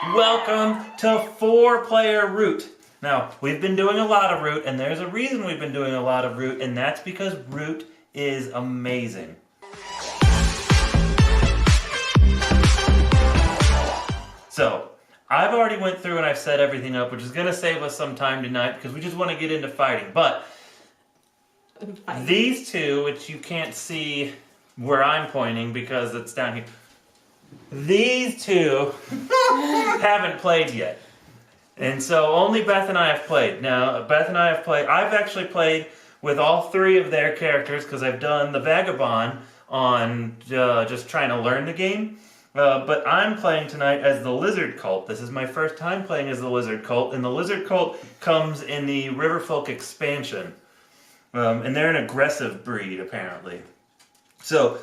Welcome to 4-player Root. Now, we've been doing a lot of Root, and there's a reason we've been doing a lot of Root, and that's because Root is amazing. So, I've already went through and I've set everything up, which is going to save us some time tonight because we just want to get into fighting. But these two, which you can't see where I'm pointing because it's down here, these two haven't played yet. And so only Beth and I have played. Now, Beth and I have played, I've actually played with all three of their characters because I've done the Vagabond on just trying to learn the game. But I'm playing tonight as the Lizard Cult. This is my first time playing as the Lizard Cult, and the Lizard Cult comes in the Riverfolk expansion. And they're an aggressive breed, apparently. So,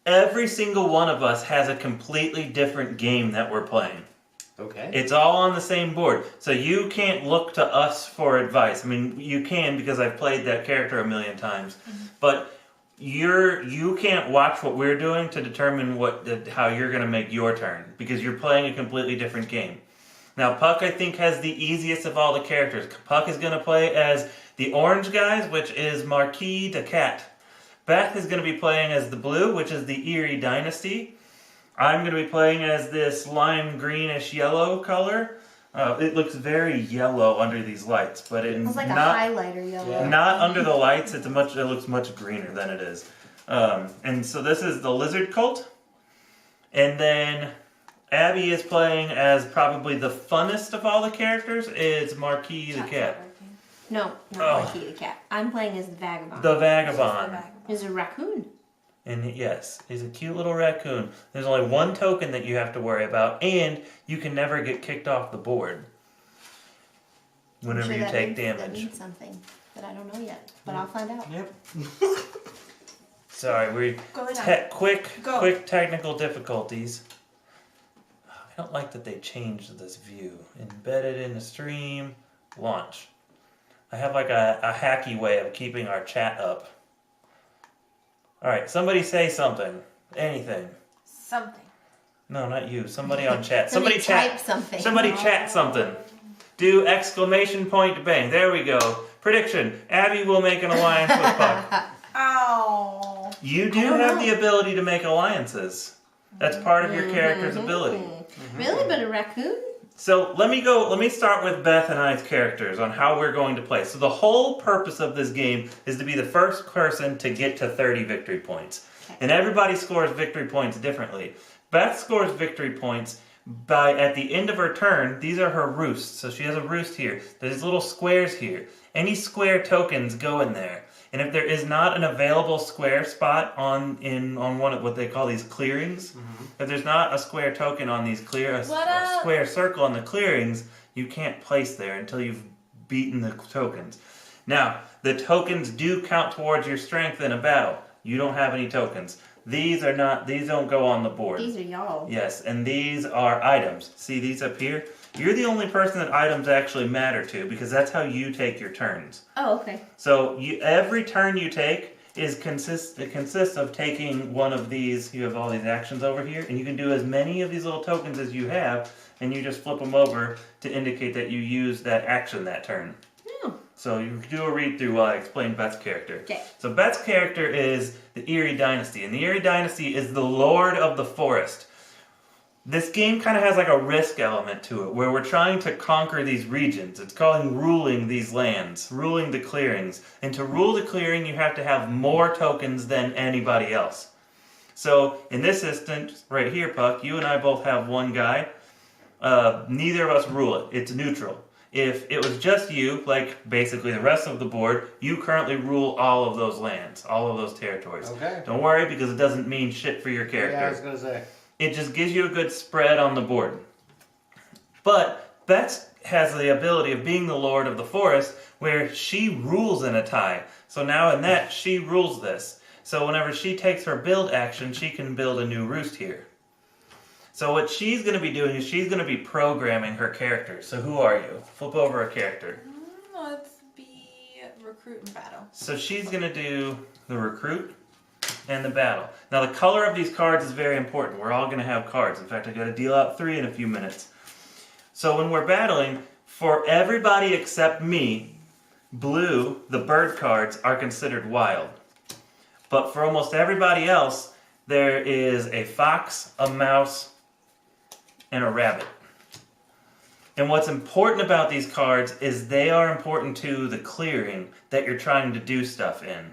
every single one of us has a completely different game that we're playing. Okay. It's all on the same board. So you can't look to us for advice. I mean, you can because I've played that character a million times. Mm-hmm. But you can't watch what we're doing to determine how you're going to make your turn because you're playing a completely different game. Now, Puck, I think, has the easiest of all the characters. Puck is going to play as the orange guys, which is Marquis the Cat. Beth is going to be playing as the blue, which is the Eerie Dynasty. I'm going to be playing as this lime greenish yellow color. It looks very yellow under these lights, but it's like not a highlighter yellow. Yeah. Not under the lights. It looks much greener than it is. And so this is the Lizard Cult, and then Abby is playing as probably the funnest of all the characters. Is Marquis the Cat. No, not Marquis the Cat. I'm playing as the Vagabond. The Vagabond. He's a raccoon. And yes, he's a cute little raccoon. There's only one token that you have to worry about, and you can never get kicked off the board whenever you take damage. That means something that I don't know yet, but I'll find out. Yep. Sorry, quick technical difficulties. I don't like that they changed this view. Embedded in the stream, launch. I have like a hacky way of keeping our chat up. Alright, somebody say something. Anything. Something. No, not you. Somebody on chat. Somebody type something. Somebody chat something. Do exclamation point bang. There we go. Prediction. Abby will make an alliance with Puck. Oh. You do have the ability to make alliances. That's part of your character's ability. Mm-hmm. Really? But a raccoon? So let me start with Beth and I's characters on how we're going to play. So the whole purpose of this game is to be the first person to get to 30 victory points. Okay. And everybody scores victory points differently. Beth scores victory points by, at the end of her turn, these are her roosts. So she has a roost here. There's little squares here. Any square tokens go in there. And if there is not an available square spot on one of what they call these clearings, if there's not a square token on these a square circle on the clearings, you can't place there until you've beaten the tokens. Now, the tokens do count towards your strength in a battle. You don't have any tokens. These don't go on the board. These are y'all. Yes, and these are items. See these up here? You're the only person that items actually matter to because that's how you take your turns. Oh, okay. So every turn you take consists of taking one of these. You have all these actions over here, and you can do as many of these little tokens as you have, and you just flip them over to indicate that you use that action that turn. Oh. So you do a read through while I explain Beth's character. Okay. So Beth's character is the Eerie Dynasty, and the Eerie Dynasty is the Lord of the Forest. This game kind of has like a risk element to it, where we're trying to conquer these regions. It's called ruling these lands, ruling the clearings. And to rule the clearing, you have to have more tokens than anybody else. So, in this instance, right here, Puck, you and I both have one guy. Neither of us rule it. It's neutral. If it was just you, like basically the rest of the board, you currently rule all of those lands, all of those territories. Okay. Don't worry, because it doesn't mean shit for your character. Yeah, I was going to say. It just gives you a good spread on the board. But Beth has the ability of being the Lord of the Forest, where she rules in a tie. So now in that, she rules this. So whenever she takes her build action, she can build a new roost here. So what she's going to be doing is she's going to be programming her character. So who are you? Flip over a character. Let's be recruit and battle. So she's going to do the recruit and the battle. Now the color of these cards is very important. We're all going to have cards. In fact, I got to deal out 3 in a few minutes. So when we're battling, for everybody except me, blue, the bird cards, are considered wild. But for almost everybody else, there is a fox, a mouse, and a rabbit. And what's important about these cards is they are important to the clearing that you're trying to do stuff in.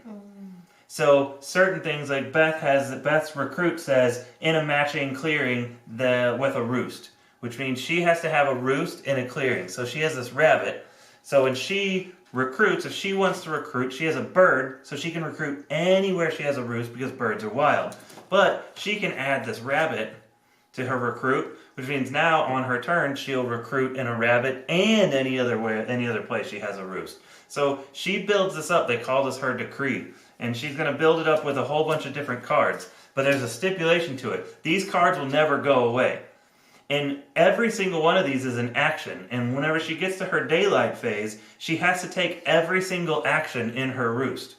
So certain things like Beth's recruit says in a matching clearing with a roost, which means she has to have a roost in a clearing. So she has this rabbit. So when she recruits, if she wants to recruit, she has a bird, so she can recruit anywhere she has a roost because birds are wild. But she can add this rabbit to her recruit, which means now on her turn she'll recruit in a rabbit and any other place she has a roost. So she builds this up. They call this her decree, and she's going to build it up with a whole bunch of different cards. But there's a stipulation to it. These cards will never go away. And every single one of these is an action. And whenever she gets to her daylight phase, she has to take every single action in her roost.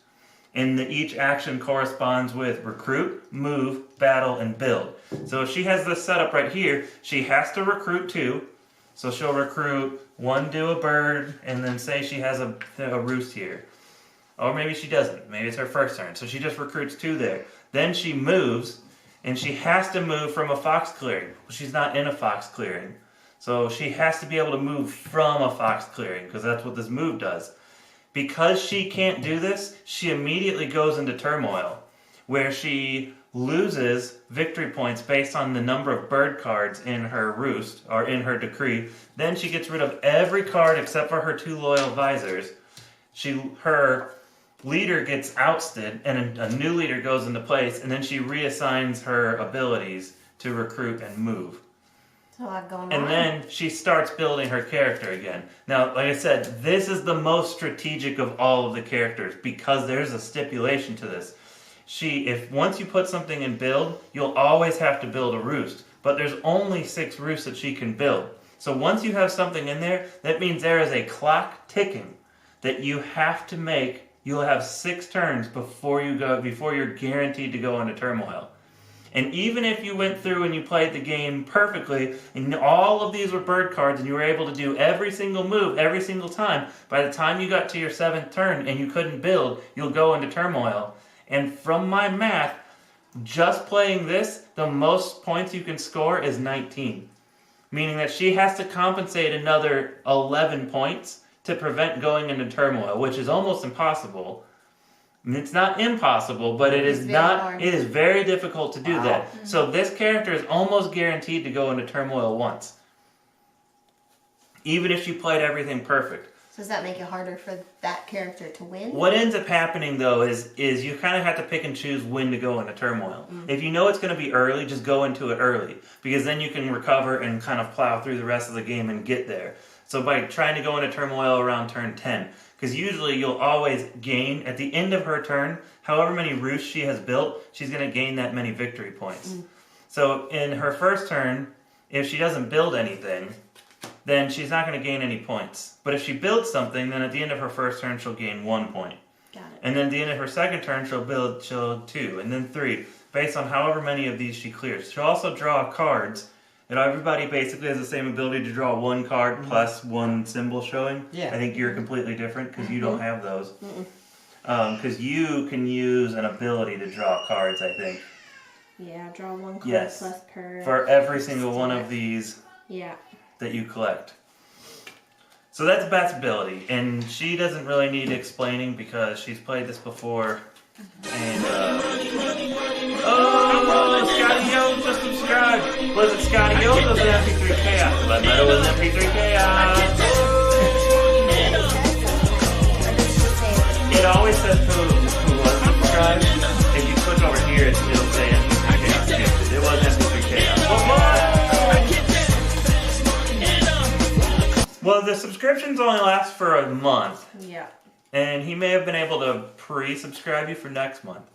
And each action corresponds with recruit, move, battle, and build. So if she has this setup right here, she has to recruit 2. So she'll recruit 1, do a bird, and then say she has a roost here. Or maybe she doesn't. Maybe it's her first turn. So she just recruits 2 there. Then she moves. And she has to move from a fox clearing. She's not in a fox clearing. So she has to be able to move from a fox clearing, because that's what this move does. Because she can't do this, she immediately goes into turmoil, where she loses victory points based on the number of bird cards in her roost, or in her decree. Then she gets rid of every card except for her 2 loyal advisors. Her leader gets ousted, and a new leader goes into place, and then she reassigns her abilities to recruit and move. So a lot going on. And then she starts building her character again. Now, like I said, this is the most strategic of all of the characters, because there's a stipulation to this. If once you put something in build, you'll always have to build a roost. But there's only 6 roosts that she can build. So once you have something in there, that means there is a clock ticking that you have to make. You'll have 6 turns before you're guaranteed to go into turmoil. And even if you went through and you played the game perfectly, and all of these were bird cards, and you were able to do every single move every single time, by the time you got to your 7th turn and you couldn't build, you'll go into turmoil. And from my math, just playing this, the most points you can score is 19. Meaning that she has to compensate another 11 points to prevent going into turmoil, which is almost impossible. It's not impossible, but it is very difficult to do that. Mm-hmm. So this character is almost guaranteed to go into turmoil once. Even if she played everything perfect. So does that make it harder for that character to win? What ends up happening, though, is you kind of have to pick and choose when to go into turmoil. Mm-hmm. If you know it's going to be early, just go into it early. Because then you can recover and kind of plow through the rest of the game and get there. So by trying to go into turmoil around turn 10, because usually you'll always gain, at the end of her turn, however many roosts she has built, she's going to gain that many victory points. Mm. So in her first turn, if she doesn't build anything, then she's not going to gain any points. But if she builds something, then at the end of her first turn, she'll gain 1 point. Got it. And then at the end of her second turn, she'll 2, and then 3, based on however many of these she clears. She'll also draw cards. And everybody basically has the same ability to draw 1 card plus 1 symbol showing. Yeah. I think you're completely different because you don't have those. Because you can use an ability to draw cards, I think. Yeah, draw 1 card plus per... For every single one of these that you collect. So that's Beth's ability. And she doesn't really need explaining because she's played this before. And, Scotty Yo just subscribed! Was it Scotty Yo or was it MP3 Chaos? I bet it was MP3 Chaos! It always says who was subscribed. If you click over here, it'll say MP3 Chaos. It was MP3 Chaos. Well, the subscriptions only last for a month. Yeah. And he may have been able to pre-subscribe you for next month.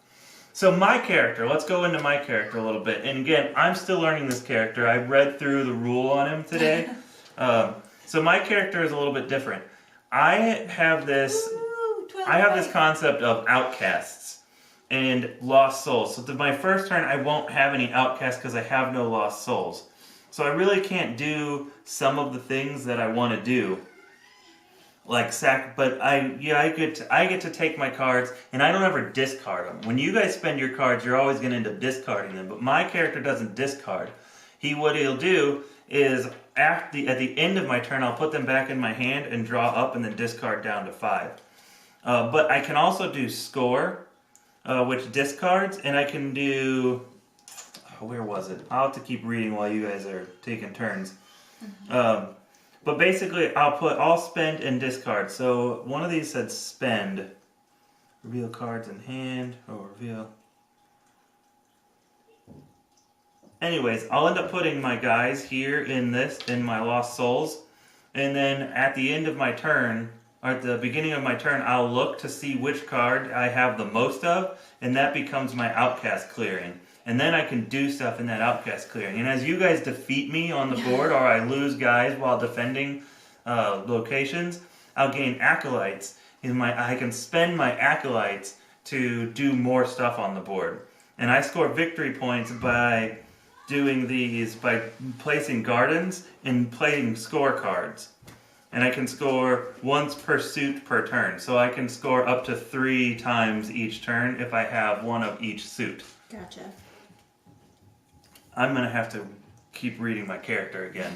So my character, let's go into my character a little bit. And again, I'm still learning this character. I read through the rule on him today. So my character is a little bit different. I have this concept of outcasts and lost souls. So my first turn, I won't have any outcasts because I have no lost souls. So I really can't do some of the things that I want to do. Like but I get to take my cards, and I don't ever discard them. When you guys spend your cards, you're always going to end up discarding them. But my character doesn't discard. What he'll do is at the end of my turn, I'll put them back in my hand and draw up, and then discard down to 5. But I can also do score, which discards, and I can do. Where was it? I'll have to keep reading while you guys are taking turns. But basically, I'll spend and discard. So one of these said spend. Reveal cards in hand. Reveal. Anyways, I'll end up putting my guys here in my Lost Souls. And then at the end of my turn, or at the beginning of my turn, I'll look to see which card I have the most of. And that becomes my outcast clearing. And then I can do stuff in that outcast clearing. And as you guys defeat me on the board, or I lose guys while defending locations, I'll gain acolytes. I can spend my acolytes to do more stuff on the board. And I score victory points by doing these, by placing gardens and playing scorecards. And I can score once per suit per turn. So I can score up to 3 times each turn if I have one of each suit. Gotcha. I'm going to have to keep reading my character again.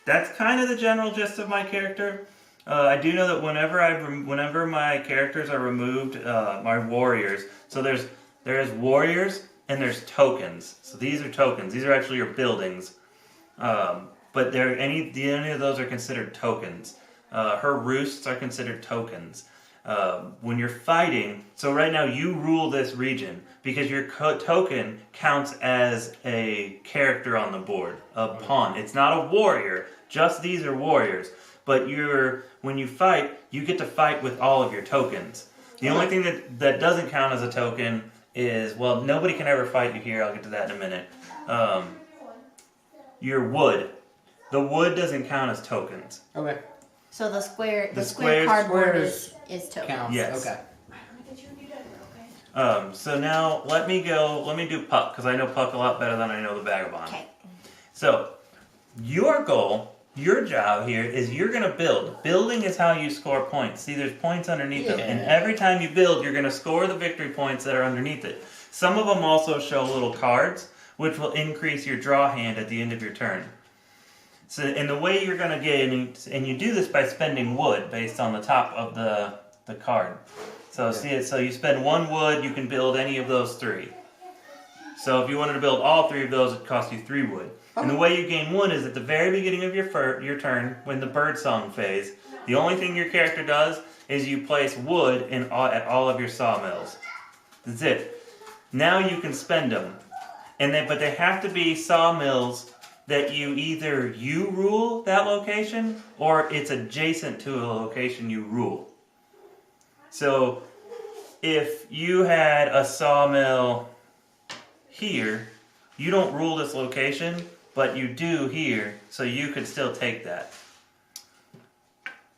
That's kind of the general gist of my character. I do know that whenever my characters are removed, my warriors. So there's warriors and there's tokens. So these are tokens. These are actually your buildings. But any of those are considered tokens. Her roosts are considered tokens. When you're fighting, so right now you rule this region because your token counts as a character on the board, a pawn. It's not a warrior, just these are warriors. But when you fight, you get to fight with all of your tokens. The only thing that doesn't count as a token is, well, nobody can ever fight you here, I'll get to that in a minute. Your wood. The wood doesn't count as tokens. Okay. So the square squares- cardboard is token. Counts. Yes. Okay. So now let me do Puck, because I know Puck a lot better than I know the Vagabond. Okay. So, your job here is you're going to build. Building is how you score points. See, there's points underneath them. And every time you build, you're going to score the victory points that are underneath it. Some of them also show little cards, which will increase your draw hand at the end of your turn. So, and the way you're going to get, and you do this by spending wood based on the top of the card. So so you spend 1 wood, you can build any of those 3. So if you wanted to build all 3 of those, it costs you 3 wood. And the way you gain wood is at the very beginning of your turn, when the birdsong phase. The only thing your character does is you place wood at all of your sawmills. That's it. Now you can spend them, but they have to be sawmills that either you rule that location or it's adjacent to a location you rule. So if you had a sawmill here, you don't rule this location, but you do here, so you could still take that.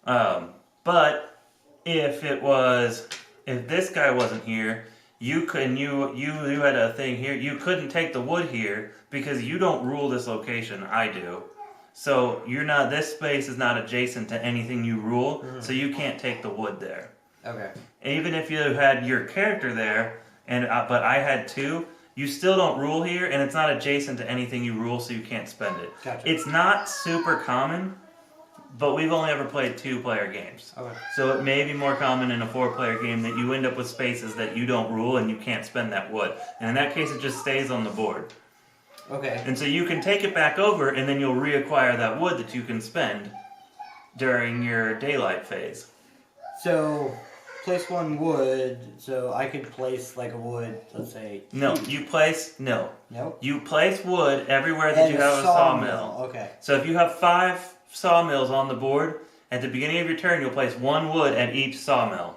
But if this guy wasn't here, you had a thing here, you couldn't take the wood here because you don't rule this location, I do. So this space is not adjacent to anything you rule, so you can't take the wood there. Okay. Even if you had your character there, but I had 2, you still don't rule here, and it's not adjacent to anything you rule, so you can't spend it. Gotcha. It's not super common, but we've only ever played 2-player games. Okay. So it may be more common in a 4-player game that you end up with spaces that you don't rule and you can't spend that wood. And in that case, it just stays on the board. Okay. And so you can take it back over, and then you'll reacquire that wood that you can spend during your daylight phase. So, place 1 wood, so I could place like a wood, let's say... No, you place wood everywhere that And you have a sawmill. Okay. So if you have 5 sawmills on the board, at the beginning of your turn, you'll place 1 wood at each sawmill.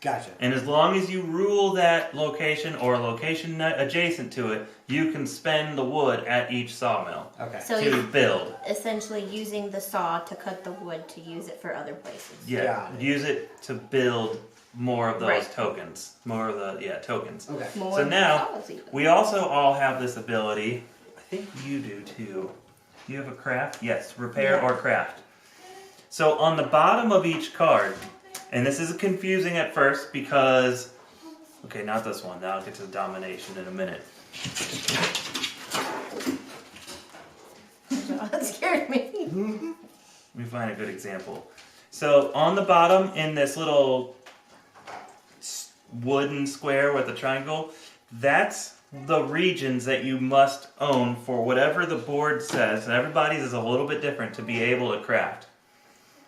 Gotcha. And as long as you rule that location or a location adjacent to it, you can spend the wood at each sawmill to build. Essentially using the saw to cut the wood to use it for other places. Yeah, use it to build more of those Right. tokens. More of the tokens. Okay. More So than now, policy. we also all have this ability. I think you do too. You have a craft? Yes, repair Yeah. or craft. So on the bottom of each card, and this is confusing at first because, okay, not this one. Now I'll get to domination in a minute. That scared me. Let me find a good example. So on the bottom in this little wooden square with a triangle, that's the regions that you must own for whatever the board says, and everybody's is a little bit different to be able to craft.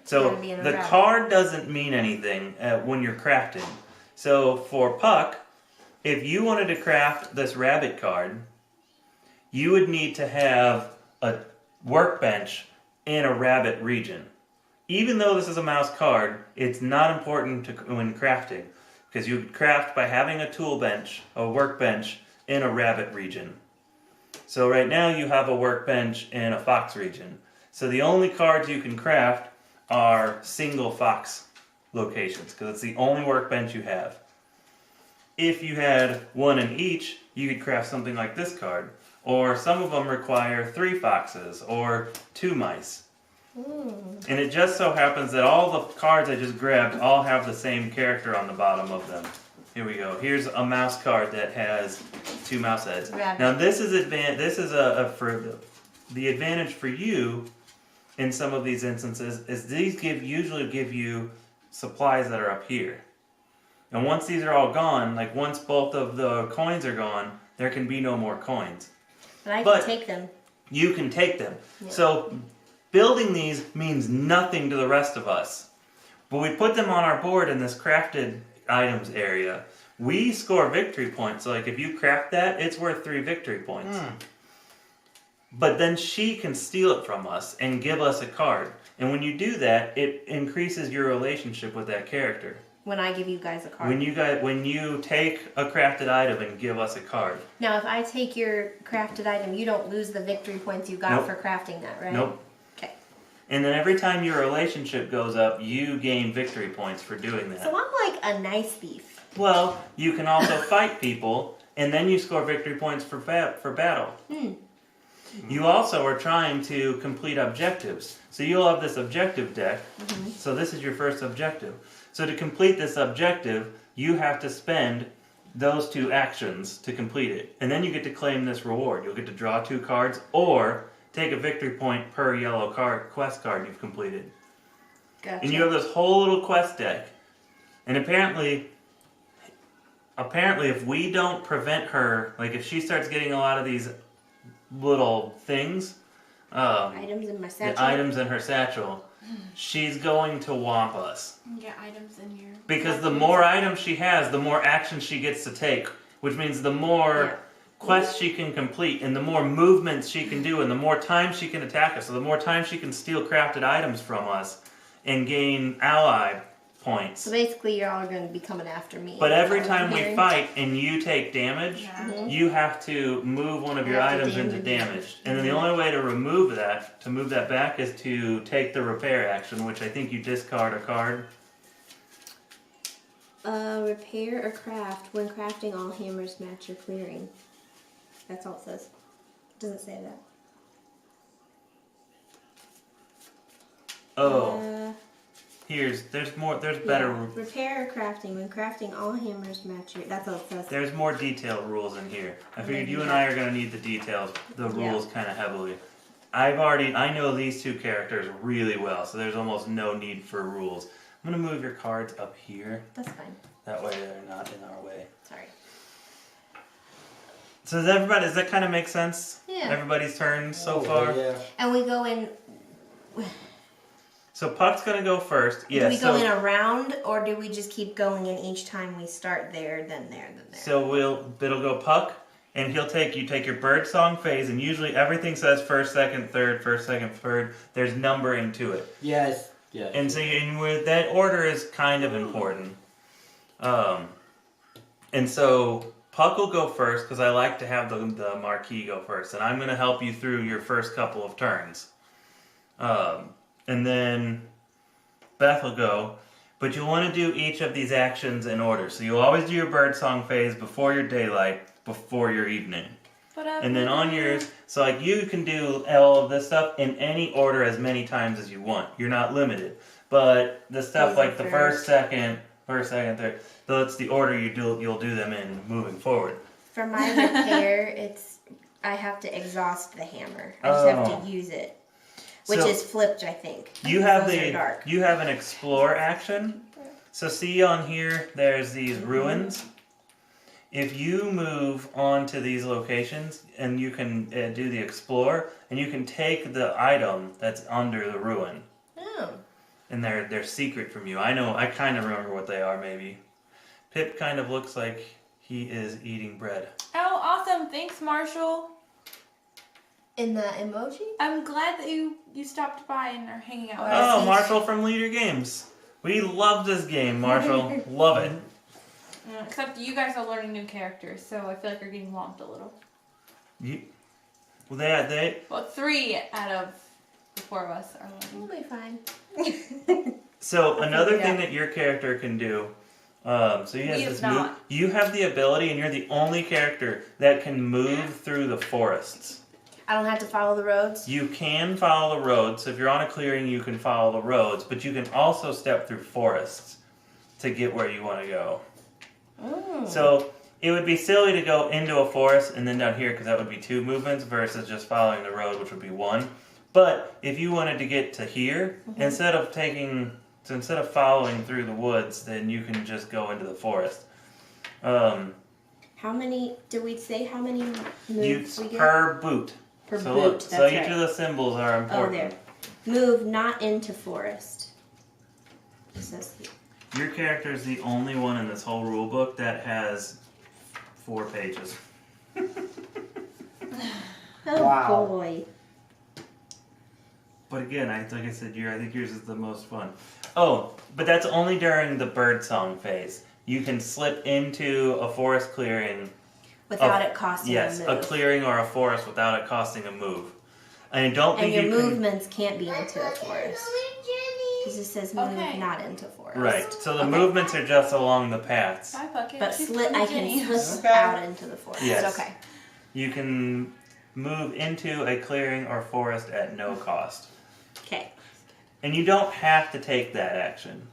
So Gotta be in a the rabbit. card doesn't mean anything when you're crafting. So for Puck, if you wanted to craft this rabbit card, you would need to have a workbench in a rabbit region. Even though this is a mouse card, it's not important when crafting, because you would craft by having a tool bench, a workbench, in a rabbit region. So right now you have a workbench in a fox region. So the only cards you can craft are single fox locations, because it's the only workbench you have. If you had one in each, you could craft something like this card. Or some of them require 3 foxes or 2 mice. And it just so happens that all the cards I just grabbed all have the same character on the bottom of them. Here we go. Here's a mouse card that has 2 mouse heads. Rabbit. Now this is for the advantage for you in some of these instances is these usually give you supplies that are up here. And once these are all gone, like once both of the coins are gone, there can be no more coins. But I But- can take them. You can take them. Yeah. So building these means nothing to the rest of us. But we put them on our board in this crafted items area. We score victory points. So like if you craft that, it's worth 3 victory points. But then she can steal it from us and give us a card. And when you do that, it increases your relationship with that character. When I give you guys a card. When you take a crafted item and give us a card. Now, if I take your crafted item, you don't lose the victory points you got Nope. for crafting that, right? Nope. Okay. And then every time your relationship goes up, you gain victory points for doing that. So I'm like a nice thief. Well, you can also fight people, and then you score victory points for battle. You also are trying to complete objectives. So you'll have this objective deck. So this is your first objective. So to complete this objective, you have to spend those 2 actions to complete it. And then you get to claim this reward. You'll get to draw 2 cards or take a victory point per yellow quest card you've completed. Gotcha. And you have this whole little quest deck. And apparently if we don't prevent her, like if she starts getting a lot of these little things, items in my the satchel. items in her satchel, she's going to womp us. Get items in your. Because the more items she has, the more action she gets to take, which means the more quests she can complete, and the more movements she can do, and the more time she can attack us. So the more time she can steal crafted items from us and gain ally points. So basically, you're all going to be coming after me. But every Is that what time I'm we hearing? fight and you take damage, Yeah. you have to move one of your Have to items into damage. damage. And then the only way to remove that, to move that back, is to take the repair action, which I think you discard a card. Repair or craft. When crafting, all hammers match your clearing. That's all it says. It doesn't say that. Oh, there's better, Yeah. Repair or crafting. When crafting, all hammers match your. That's all it says. there's more detailed rules in here. I figured Maybe you and not. I are going to need the details, the Yeah. rules kind of heavily. I know these 2 characters really well, so there's almost no need for rules. I'm going to move your cards up here. That's fine. That way they're not in our way. Sorry. So does that kind of make sense? Yeah. Everybody's turn so far? Yeah. And we go in. So Puck's going to go first. Do Yeah, we go in a round, or do we just keep going in each time we start there, then there, then there? so it'll go Puck, and you take your bird song phase, and usually everything says first, second, third, first, second, third. There's numbering to it. Yes. Yeah. And so that order is kind of important. And so Puck will go first because I like to have the marquee go first, and I'm going to help you through your first couple of turns. And then Beth will go. But you want to do each of these actions in order. So you always do your birdsong phase before your daylight, before your evening. And then on yours, so like you can do all of this stuff in any order as many times as you want. You're not limited. But the stuff like the first, second, third, that's the order you'll do them in moving forward. For my repair, I have to exhaust the hammer. I just have to use it. Which is flipped, I think. You have an explore action. So see on here, there's these ruins. If you move on to these locations, and you can do the explore, and you can take the item that's under the ruin. Oh. And they're secret from you. I kind of remember what they are, maybe. Pip kind of looks like he is eating bread. Oh, awesome. Thanks, Marshall. In the emoji? I'm glad that you stopped by and are hanging out with us. Oh, Marshall from Leader Games. We love this game, Marshall. Love it. Except you guys are learning new characters, so I feel like you're getting lumped a little. Well, 3 out of the 4 of us are learning. We'll be fine. So another thing that your character can do, so he has this move. You have the ability, and you're the only character that can move through the forests. I don't have to follow the roads? You can follow the roads. So if you're on a clearing, you can follow the roads, but you can also step through forests to get where you want to go. Mm. So it would be silly to go into a forest and then down here, because that would be 2 movements versus just following the road, which would be 1. But if you wanted to get to here, instead of following through the woods, then you can just go into the forest. How many? Did we say how many moves we get? Per boot. Per so boot. Look, That's so each right. of the symbols are important. Oh, there. Move not into forest. It says here. Your character is the only one in this whole rule book that has 4 pages. Oh Wow. boy. But again, like I said, I think yours is the most fun. Oh, but that's only during the birdsong phase. You can slip into a forest clearing. Without it costing a move. Yes, a clearing or a forest without it costing a move. And I don't think your you can... movements can't be into a forest. Because it says move not into forest. Right, so the movements are just along the paths. Bye, Bucket. But I can slip out into the forest. Yes. Okay. You can move into a clearing or forest at no cost. Okay. And you don't have to take that action.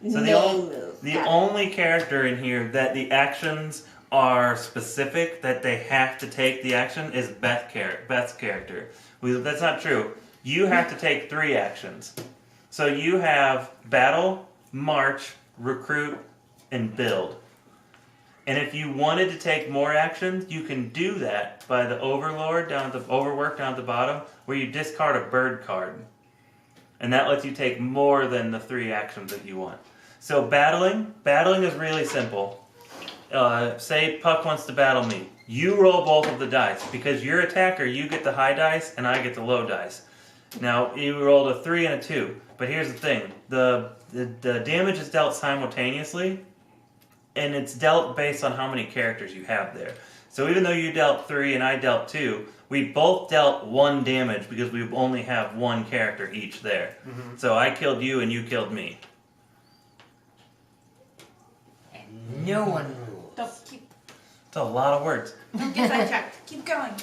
So move. the only character in here that the actions are specific, that they have to take the action, is Beth's character. That's not true. You have to take 3 actions. So you have battle, march, recruit, and build. And if you wanted to take more actions, you can do that by the overwork down at the bottom, where you discard a bird card. And that lets you take more than the 3 actions that you want. So battling is really simple. Say Puck wants to battle me. You roll both of the dice. Because you're attacker, you get the high dice, and I get the low dice. Now, you rolled a 3 and a 2. But here's the thing. The damage is dealt simultaneously, and it's dealt based on how many characters you have there. So even though you dealt 3 and I dealt 2, we both dealt 1 damage because we only have 1 character each there. Mm-hmm. So I killed you and you killed me. And no one rules. It's a lot of words. Don't get sidetracked. Keep going.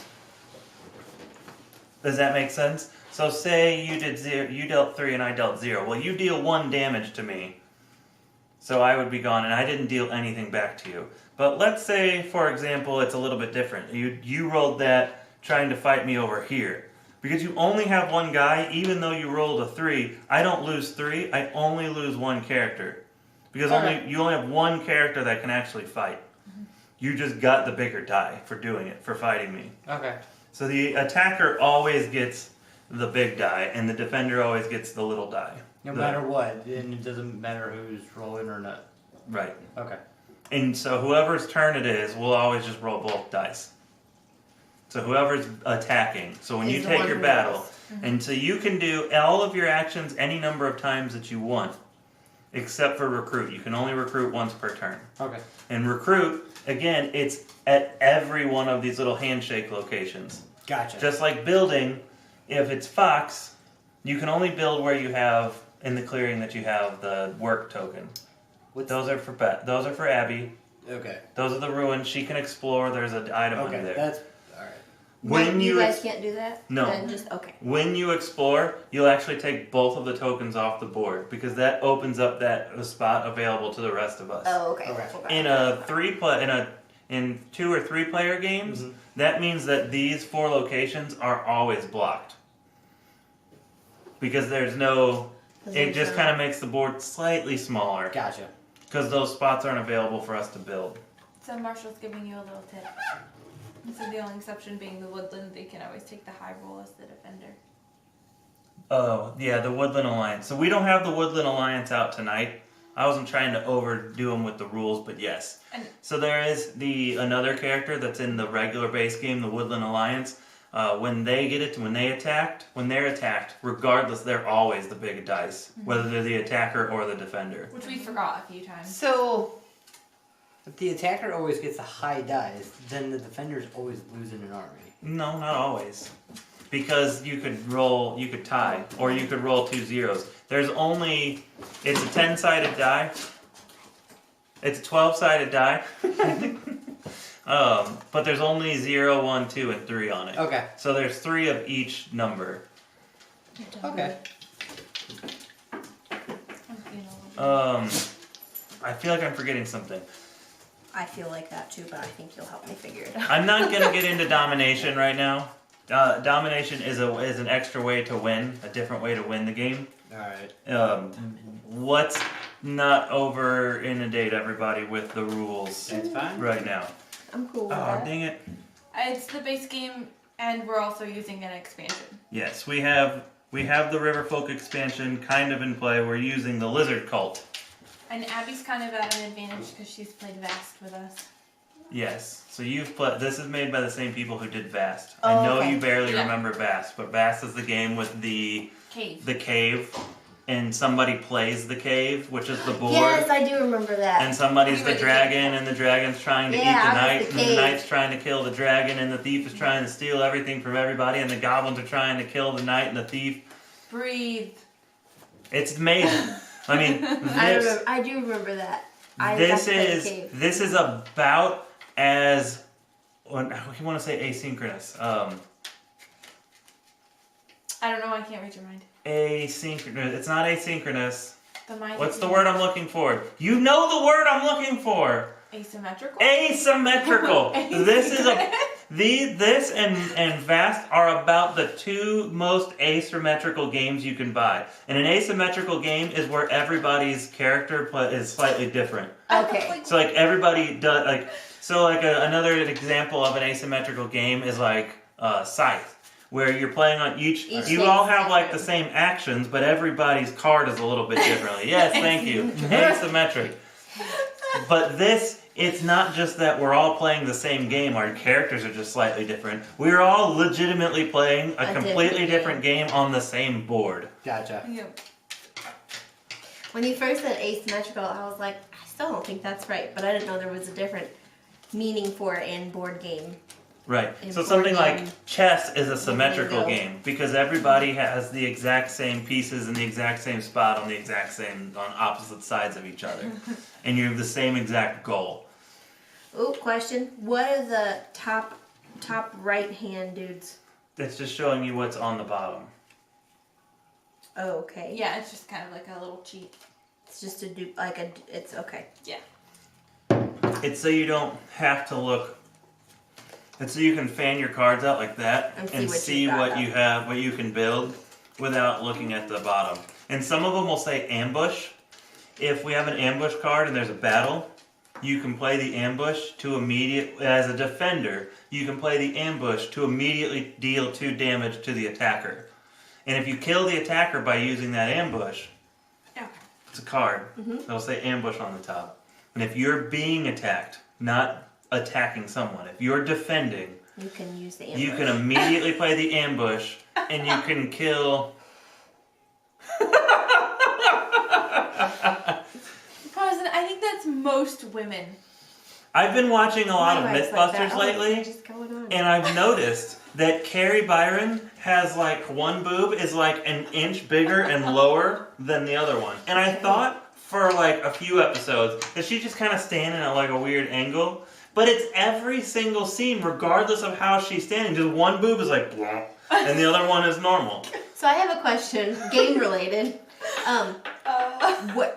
Does that make sense? So say you dealt 3 and I dealt 0. Well, you deal 1 damage to me. So I would be gone and I didn't deal anything back to you. But let's say, for example, it's a little bit different. You rolled that trying to fight me over here. Because you only have 1 guy, even though you rolled a 3, I don't lose 3, I only lose 1 character. Because you only have 1 character that can actually fight. Mm-hmm. You just got the bigger die for doing it, for fighting me. Okay. So the attacker always gets the big die, and the defender always gets the little die. No matter what, and it doesn't matter who's rolling or not. Right. Okay. And so whoever's turn it is, will always just roll both dice. So whoever's attacking. So when you take your battle, and so you can do all of your actions any number of times that you want, except for recruit. You can only recruit once per turn. Okay. And recruit, again, it's at every one of these little handshake locations. Gotcha. Just like building, if it's Fox, you can only build where you have in the clearing that you have the work token. What's Those are for Those are for Abby. okay? Those are the ruins. She can explore. There's an item Okay, under there. that's all right. When you you guys can't do that? No. Then just okay. When you explore, you'll actually take both of the tokens off the board because that opens up that spot available to the rest of us. Oh, okay. Okay. In 2 or 3 player games, that means that these 4 locations are always blocked because there's no. It just kind of makes the board slightly smaller Gotcha. because those spots aren't available for us to build. So Marshall's giving you a little tip. So the only exception being the woodland, they can always take the high roll as the defender. Oh, yeah, the Woodland Alliance. So we don't have the Woodland Alliance out tonight. I wasn't trying to overdo them with the rules, but yes. So there is another character that's in the regular base game, the Woodland Alliance. When they're attacked, regardless, they're always the big dice, whether they're the attacker or the defender. Which we forgot a few times. So, if the attacker always gets a high dice, then the defender's always losing an army. No, not always. Because you could tie, or you could roll 2 zeros. It's a 10-sided die. It's a 12-sided die. But there's only 0, 1, 2, and 3 on it. Okay. So there's 3 of each number. Okay. I feel like I'm forgetting something. I feel like that too, but I think you'll help me figure it out. I'm not gonna get into domination right now. Domination is an extra way to win, a different way to win the game. Alright. Let's not over inundate everybody with the rules That's fine. right now. I'm cool with Oh, that. dang it. It's the base game, and we're also using an expansion. Yes, we have the Riverfolk expansion kind of in play. We're using the Lizard Cult. And Abby's kind of at an advantage because she's played Vast with us. Yes. So you've played. This is made by the same people who did Vast. Oh, I know okay. you barely Yeah. remember Vast, but Vast is the game with the Cave. and somebody plays the cave, which is the board. Yes, I do remember that. And somebody's You the were the dragon, cave. and the dragon's trying to eat Yeah, the I was knight, the and the cave. knight's trying to kill the dragon, and the thief is trying to steal everything from everybody, and the goblins are trying to kill the knight and the thief. Breathe. It's amazing. I mean, I do remember that. I this got to play the is cave. this is about as I want to say asynchronous. I don't know, I can't read your mind. Asynchronous. It's not asynchronous. The mind. What's the word I'm looking for? You know the word I'm looking for. Asymmetrical? Asymmetrical. This and Vast are about the 2 most asymmetrical games you can buy. And an asymmetrical game is where everybody's character is slightly different. Okay. So like everybody does another example of an asymmetrical game is like Scythe, where you're playing on each you thing's all have like the different. same actions, but everybody's card is a little bit differently. Yes, thank you. Asymmetric. But it's not just that we're all playing the same game, our characters are just slightly different. We're all legitimately playing a completely different game on the same board. Gotcha. Yep. When you first said asymmetrical, I was like, I still don't think that's right, but I didn't know there was a different meaning for it in board game. Right. In So something board like game, chess is a symmetrical bingo. game because everybody has the exact same pieces in the exact same spot on opposite sides of each other. And you have the same exact goal. Ooh, question. What are the top right hand dudes? It's just showing you what's on the bottom. Oh, okay. Yeah, it's just kind of like a little cheat. It's just it's okay. Yeah. It's so you don't have to look. It's so you can fan your cards out like that And see what what you you've got have, what you can build without looking at the bottom. And some of them will say ambush. If we have an ambush card and there's a battle, you can play the ambush as a defender, you can play the ambush to immediately deal 2 damage to the attacker. And if you kill the attacker by using that ambush, it's a card. It'll say ambush on the top. And if you're being attacked, not attacking someone, if you're defending, You can use the ambush. you can immediately play the ambush and you can kill. Cousin, I think that's most women. I've been watching a lot of Why is like that? Mythbusters Oh, lately, what's just going on? and I've noticed that Carrie Byron has like one boob is like an inch bigger and lower than the other one. And I thought for like a few episodes that she's just kind of standing at like a weird angle. But it's every single scene, regardless of how she's standing. Just one boob is like, blah, and the other one is normal. So I have a question, game related.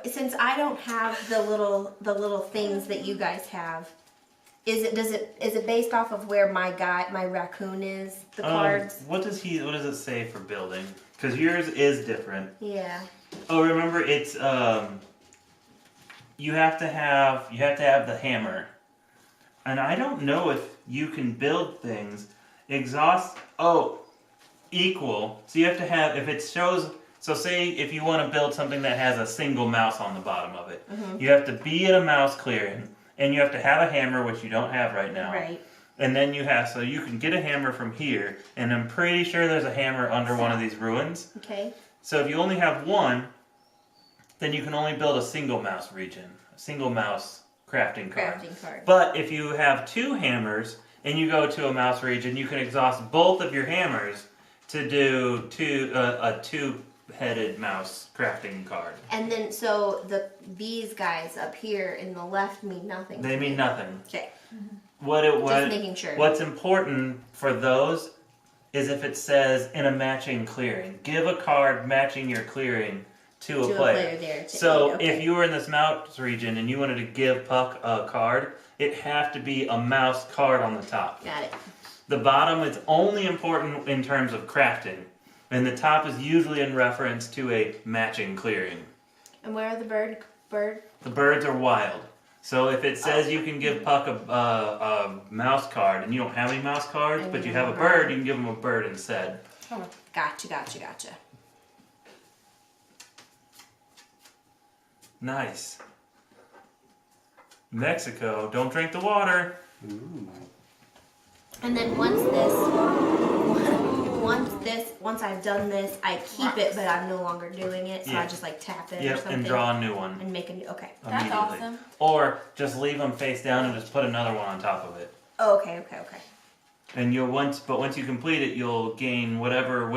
Since I don't have the little things that you guys have, is it based off of where my raccoon is? The cards. What does it say for building? Because yours is different. Yeah. Oh, remember it's you have to have the hammer. And I don't know if you can build things equal. So you have to have, if it shows, so say if you want to build something that has a single mouse on the bottom of it, you have to be at a mouse clearing, and you have to have a hammer, which you don't have right now. Right. And then so you can get a hammer from here, and I'm pretty sure there's a hammer under one of these ruins. Okay. So if you only have one, then you can only build a single mouse region, a single mouse crafting card. But if you have two hammers and you go to a mouse region, you can exhaust both of your hammers to do a two-headed mouse crafting card. And then so these guys up here in the left mean nothing. They mean nothing. Okay. Just making sure. What's important for those is if it says in a matching clearing. Give a card matching your clearing to a player there. So okay. if you were in this mouse region and you wanted to give Puck a card, it have to be a mouse card on the top. Got it. The bottom is only important in terms of crafting, and the top is usually in reference to a matching clearing. And where are the bird? The birds are wild. So if it says you can give Puck a mouse card and you don't have any mouse cards, but you have a bird, you can give him a bird instead. Oh, gotcha. Nice. Mexico, don't drink the water. Ooh. And then once I've done this, I keep it, but I'm no longer doing it. So I just like tap it or something. And draw a new one. And make a new. Okay. That's awesome. Or just leave them face down and just put another one on top of it. Oh, okay. And once you complete it, you'll gain whichever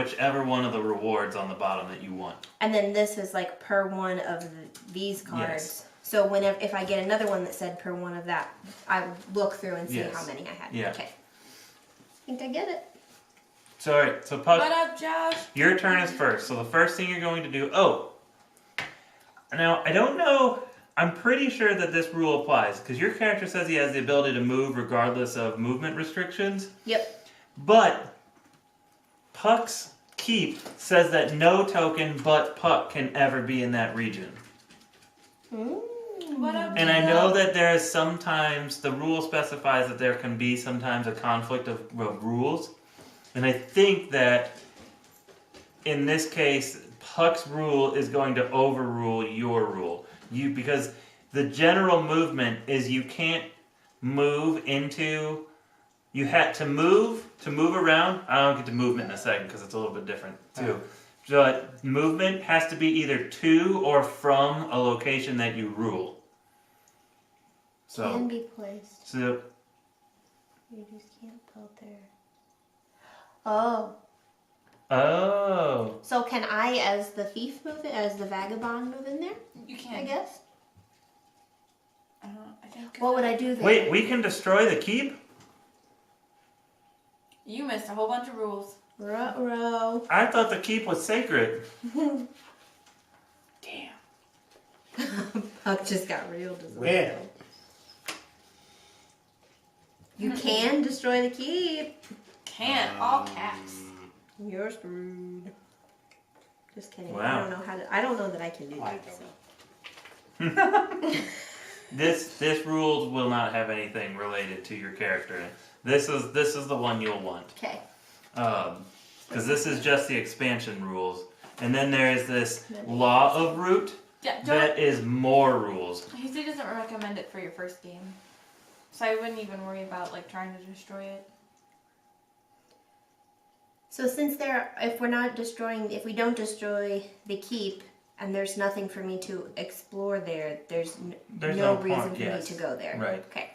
one of the rewards on the bottom that you want. And then this is like per one of these cards. Yes. So if I get another one that said per one of that, I would look through and see how many I had. Yeah. Okay. I think I get it. So alright, so Puck, What up, Josh? your turn is first. So the first thing you're going to do. Now I don't know. I'm pretty sure that this rule applies because your character says he has the ability to move regardless of movement restrictions. Yep. But Puck's keep says that no token but Puck can ever be in that region. What up, And I know that there is sometimes, the rule specifies that there can be sometimes a conflict of rules. And I think that in this case, Puck's rule is going to overrule your rule. Because the general movement is you can't move into, you had to move around. I'll get to movement in a second because it's a little bit different too. But movement has to be either to or from a location that you rule. So, Can be placed. So You just can't build there. Oh. Oh. So can I, as the thief, move it? As the vagabond, move in there? You can. I guess. I think. What would I do there? Wait, we can destroy the keep? You missed a whole bunch of rules. Ruh-roh. I thought the keep was sacred. Damn. Puck just got real Well. You can destroy the keep. Can't. All caps. You're screwed. Just kidding. Wow. I don't know I don't know that I can do I that. So. This rules will not have anything related to your character. This is the one you'll want. Okay. Because this is just the expansion rules. And then there is this law of root Yeah, that is more rules. He doesn't recommend it for your first game. So I wouldn't even worry about like trying to destroy it. So since if we don't destroy the keep, and there's nothing for me to explore there, there's There's no no reason point, for yes. me to go there. Right. Okay.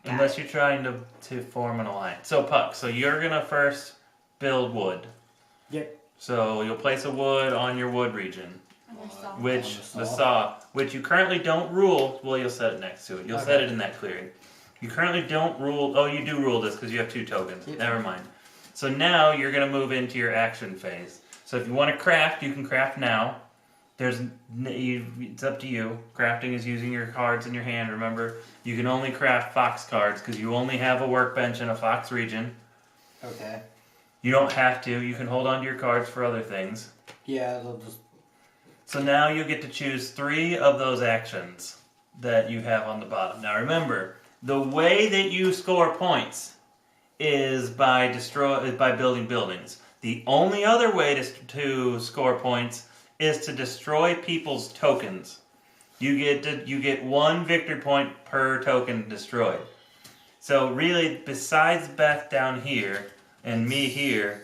Unless you're trying to form an alliance. So Puck, so you're gonna first build wood. Yep. So you'll place a wood on your wood region. On your saw. Which On the the saw, which you currently don't rule. Well, you'll set it next to it. You'll set Okay. it in that clearing. You currently don't rule. Oh, you do rule this because you have 2 tokens. Yep. Never mind. So now you're gonna move into your action phase. So if you want to craft, you can craft now. It's up to you. Crafting is using your cards in your hand. Remember, you can only craft fox cards because you only have a workbench in a fox region. Okay. You don't have to. You can hold on to your cards for other things. Yeah, they'll just. So now you get to choose 3 of those actions that you have on the bottom. Now remember, the way that you score points is by building buildings. The only other way to score points is to destroy people's tokens. You get 1 victory point per token destroyed. So really, besides Beth down here and me here,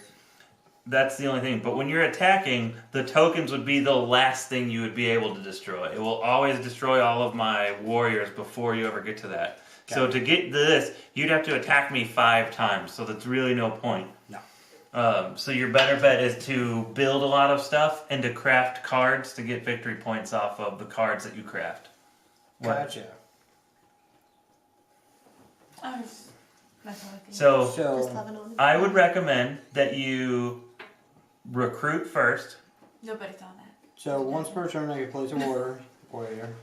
that's the only thing. But when you're attacking, the tokens would be the last thing you would be able to destroy. It will always destroy all of my warriors before you ever get to that. So to get to this, you'd have to attack me 5 times. So that's really no point. No. So your better bet is to build a lot of stuff and to craft cards to get victory points off of the cards that you craft. What? Gotcha. That's what I think. Just So, loving on I would recommend that you recruit first. Nobody saw that. once per turn, I can place a warrior.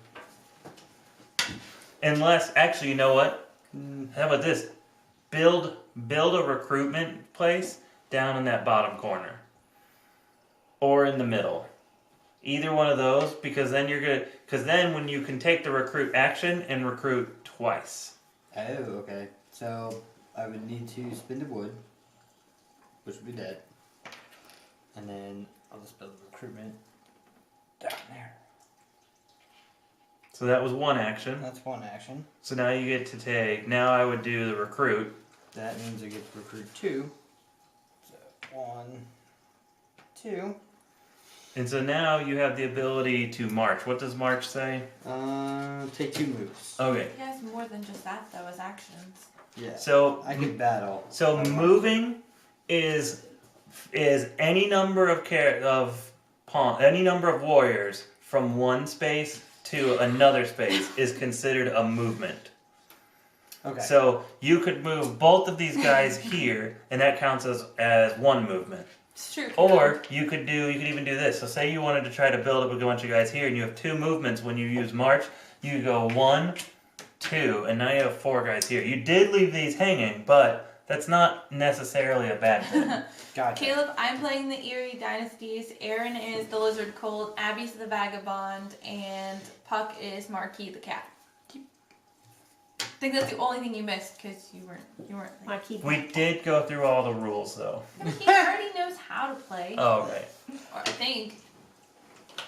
Unless, actually, you know what? Mm, How about this? Build a recruitment place down in that bottom corner. Or in the middle. Either one of those, because then when you can take the recruit action and recruit twice. Oh, okay. So I would need to spin the wood, which would be dead. And then I'll just build recruitment down there. So that was 1 action. That's 1 action. So now you get to take, now I would do the recruit. That means I get to recruit 2. So 1, 2. And so now you have the ability to march. What does march say? Take 2 moves. Okay. He has more than just that, though, as actions. Yeah. So I can battle. So moving is any number of any number of warriors from one space to another space is considered a movement. Okay. So you could move both of these guys here, and that counts as 1 movement. It's true. Or you could even do this. So say you wanted to try to build up a bunch of guys here, and you have 2 movements when you use march. You go 1, 2, and now you have 4 guys here. You did leave these hanging, but that's not necessarily a bad thing. Gotcha. Caleb, I'm playing the Eerie Dynasties. Aaron is the Lizard Colt. Abby's the Vagabond, and Puck is Marquis the Cat. I think that's the only thing you missed because you weren't. my key. We did go through all the rules, though. He already knows how to play. Oh, okay. Or I think.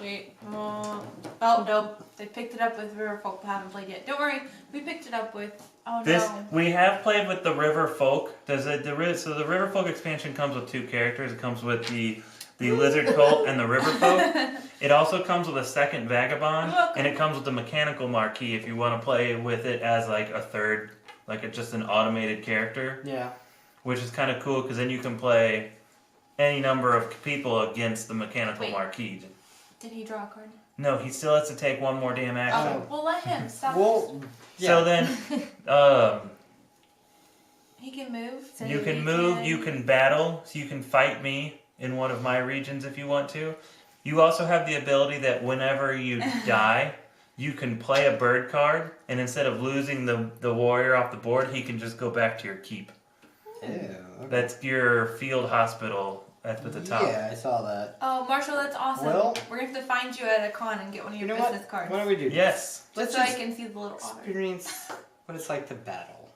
Wait. Oh nope. They picked it up with Riverfolk. Who haven't played yet. Don't worry. We picked it up with. Oh no. We have played with the River Folk. So the River Folk expansion comes with 2 characters. It comes with the Lizard Colt and the River Folk. It also comes with a second Vagabond, and it comes with the Mechanical Marquis if you want to play with it as like a third, just an automated character. Yeah. Which is kind of cool because then you can play any number of people against the Mechanical Wait. Marquis. Did he draw a card? No, he still has to take 1 more damn action. Oh. Well, let him. Stop. Well, yeah. So then, He can move. So you can he move, you can battle, so you can fight me in one of my regions if you want to. You also have the ability that whenever you die, you can play a bird card, and instead of losing the warrior off the board, he can just go back to your keep. Ew, okay. That's your field hospital at the top. Yeah, I saw that. Oh, Marshall, that's awesome. Well- We're going to have to find you at a con and get one of your You know business cards. Why don't we do? Yes. Let's so I just can see the little otter. experience what it's like to battle.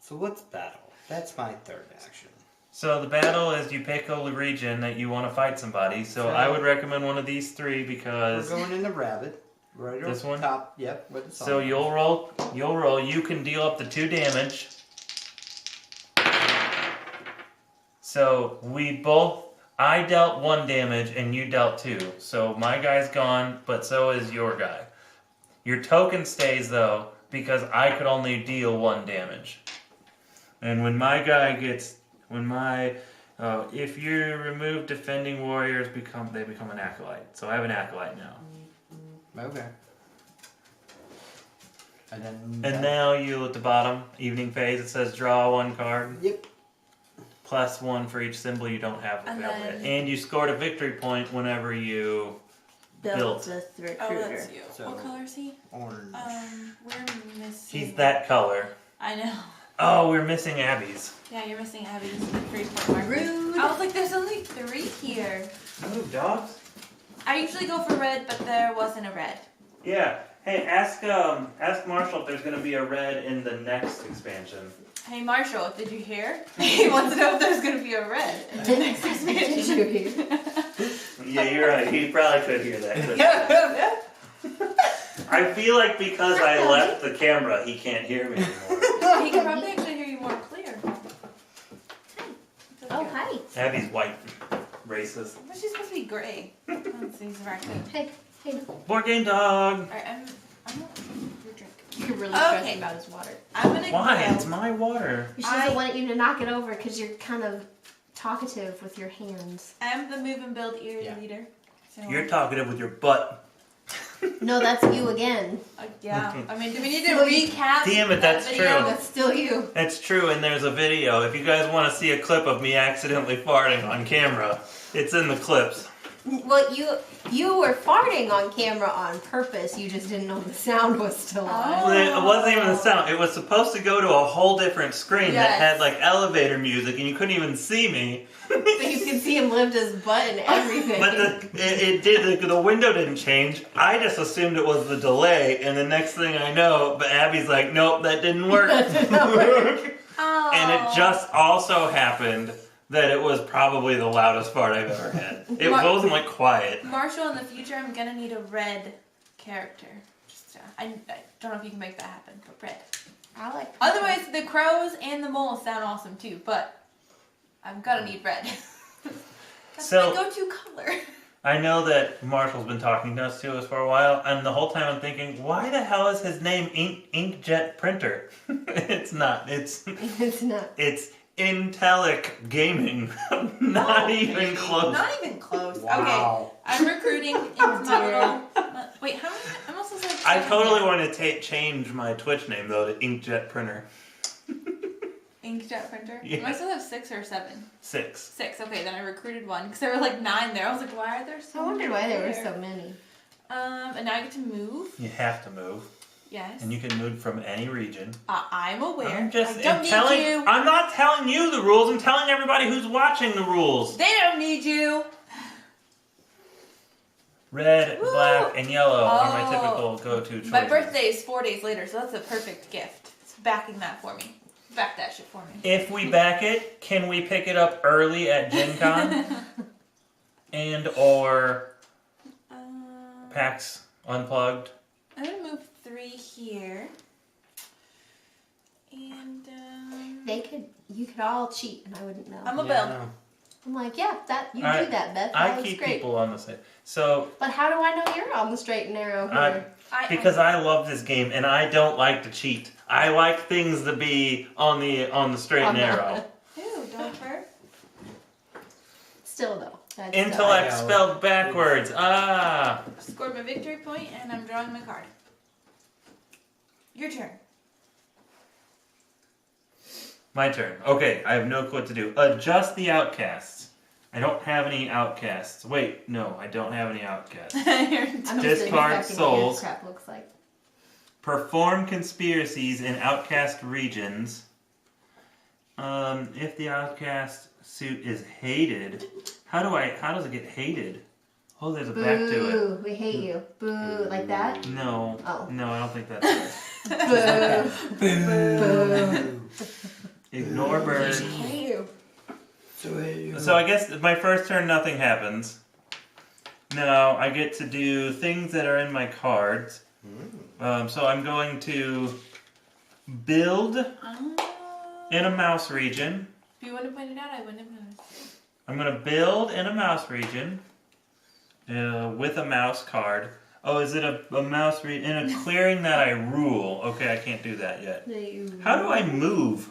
So what's battle? That's my 3rd action. So the battle is you pick a region that you want to fight somebody. So I would recommend one of these 3 because... We're going into rabbit. Right This over one? top. Yep. What it's So on. you'll roll. You can deal up to 2 damage. So I dealt 1 damage and you dealt 2. So my guy's gone, but so is your guy. Your token stays though, because I could only deal 1 damage. And when my guy gets, if you remove defending warriors, they become an acolyte. So I have an acolyte now. Okay. And then. And now you at the bottom, evening phase. It says draw 1 card. Yep. Plus 1 for each symbol you don't have And available. then- And you scored a victory point whenever you built. the Oh, recruiter. that's you. So- What color is he? Orange. We're missing. He's that color. I know. Oh, we're missing Abby's. Yeah, you're missing Abby's 3-point marker. Rude. I was like, there's only 3 here. Oh, dogs. I usually go for red, but there wasn't a red. Yeah. Hey, ask Marshall if there's going to be a red in the next expansion. Hey Marshall, did you hear? He wants to know if there's gonna be a red in the next expansion. Yeah, you're right. He probably could hear that. I feel like because I left the camera, he can't hear me anymore. He can probably actually hear you more clear. Oh, hi. Abby's white. Racist. But she's supposed to be gray. Let's see, he's raccoon. Hey. Board game dog. Alright, I'm your drink. You're really Okay. stressing about his water. I'm gonna Why? go. It's my water. She doesn't want you to knock it over because you're kind of talkative with your hands. I'm the move and build eerie Yeah. leader. So, You're talkative with your butt. No, that's you again. yeah. I mean, do we need to So recap? Damn it, that that's video? true. That's still you. It's true, and there's a video. If you guys want to see a clip of me accidentally farting on camera, it's in the clips. Well, you were farting on camera on purpose. You just didn't know the sound was still on. Oh. It wasn't even the sound. It was supposed to go to a whole different screen that Yes. had like elevator music, and you couldn't even see me. But you can see him lift his butt and everything. But it did. The window didn't change. I just assumed it was the delay, and the next thing I know, but Abby's like, "Nope, that didn't work." Oh. And it just also happened that it was probably the loudest fart I've ever had. It wasn't like quiet. Marshall, in the future, I'm gonna need a red character. Just, I don't know if you can make that happen, but red. I like. Otherwise, the crows and the moles sound awesome too, but I'm gonna need red. That's So- my go-to color. I know that Marshall's been talking to us for a while, and the whole time I'm thinking, why the hell is his name Inkjet Printer? It's not. It's It's not. It's Intellic Gaming. Not even close. Not even close. Wow. Okay, I'm recruiting into my little. Wait, how many? I'm also like. I totally want to change my Twitch name though to Inkjet Printer. Inkjet printer. Yeah. Do I still have 6 or 7? 6. 6. Okay, then I recruited 1 because there were like 9 there. I was like, why are there so? I wondered many why there were there? so many. And now I get to move. You have to move, Yes. and you can move from any region. I'm aware. I'm just I don't telling. need you. I'm not telling you the rules. I'm telling everybody who's watching the rules. They don't need you. Red, Woo! black, and yellow are my Oh. typical go-to choices. My birthday is 4 days later, so that's a perfect gift. It's backing that for me. Back that shit for me. If we back it, can we pick it up early at Gen Con? And or PAX Unplugged? I'm gonna move 3 here. And You could all cheat and I wouldn't know. I'm a Yeah, build. no. I'm like, yeah, you I- do that, Beth. I That was keep great. people on the same. So But how do I know you're on the straight and narrow here? because I love this game and I don't like to cheat. I like things to be on the straight and narrow. Ew, dog fur. Still though. That's Intellect I know. spelled backwards. Ah. Scored my victory point, and I'm drawing my card. Your turn. My turn. Okay, I have no clue what to do. Adjust the outcasts. I don't have any outcasts. Wait, no, I don't have any outcasts. I'm just Discard expecting souls. what crap looks like. Perform conspiracies in outcast regions. If the outcast suit is hated, how does it get hated? Oh, there's a back to it. Boo, we hate you. Boo, like that? No. Oh. No, I don't think that's it. Boo. Ignore bird. Hate you. So I guess my first turn, nothing happens. Now I get to do things that are in my cards. So I'm going to build in a mouse region. If you wouldn't have pointed out, I wouldn't have noticed. I'm going to build in a mouse region with a mouse card. Oh, is it a mouse read in a clearing that I rule? Okay, I can't do that yet. How do I move?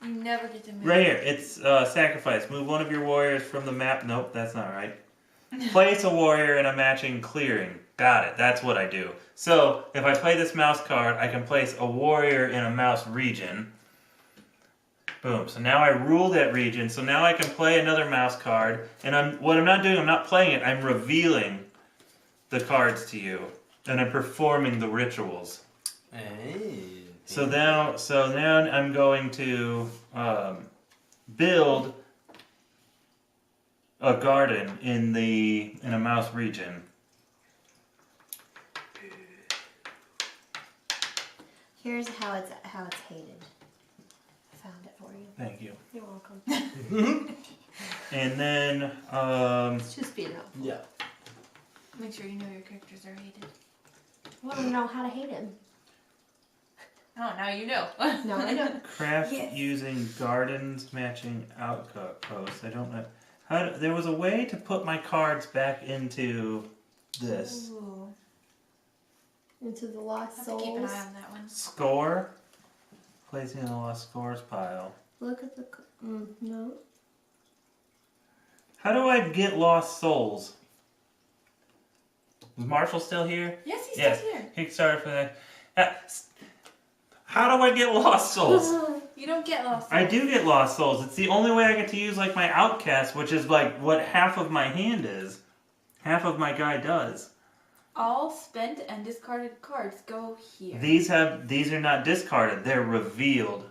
You never get to move. Right here, it's sacrifice. Move one of your warriors from the map. Nope, that's not right. Place a warrior in a matching clearing. Got it. That's what I do. So if I play this mouse card, I can place a warrior in a mouse region. Boom. So now I rule that region. So now I can play another mouse card. And what I'm not doing, I'm not playing it. I'm revealing the cards to you, and I'm performing the rituals. Hey. So now I'm going to build a garden in a mouse region. Here's how it's hated. I found it for you. Thank you. You're welcome. And then It's just being helpful. Yeah. Make sure you know your characters are hated. I want to know how to hate him. Oh, now you know. No, I know. craft Yes. using gardens matching outposts. I don't know. There was a way to put my cards back into this. Ooh. Into the I'll lost have to keep an souls. eye on that one. Score. Placing in the lost scores pile. Look at the. No. How do I get lost souls? Is Marshall still here? Yes, he's Yes. still here. Kickstarter for that. How do I get lost souls? You don't get lost. I do get lost souls. It's the only way I get to use like my outcast, which is like what half of my hand is. Half of my guy does. All spent and discarded cards go here. These are not discarded. They're revealed.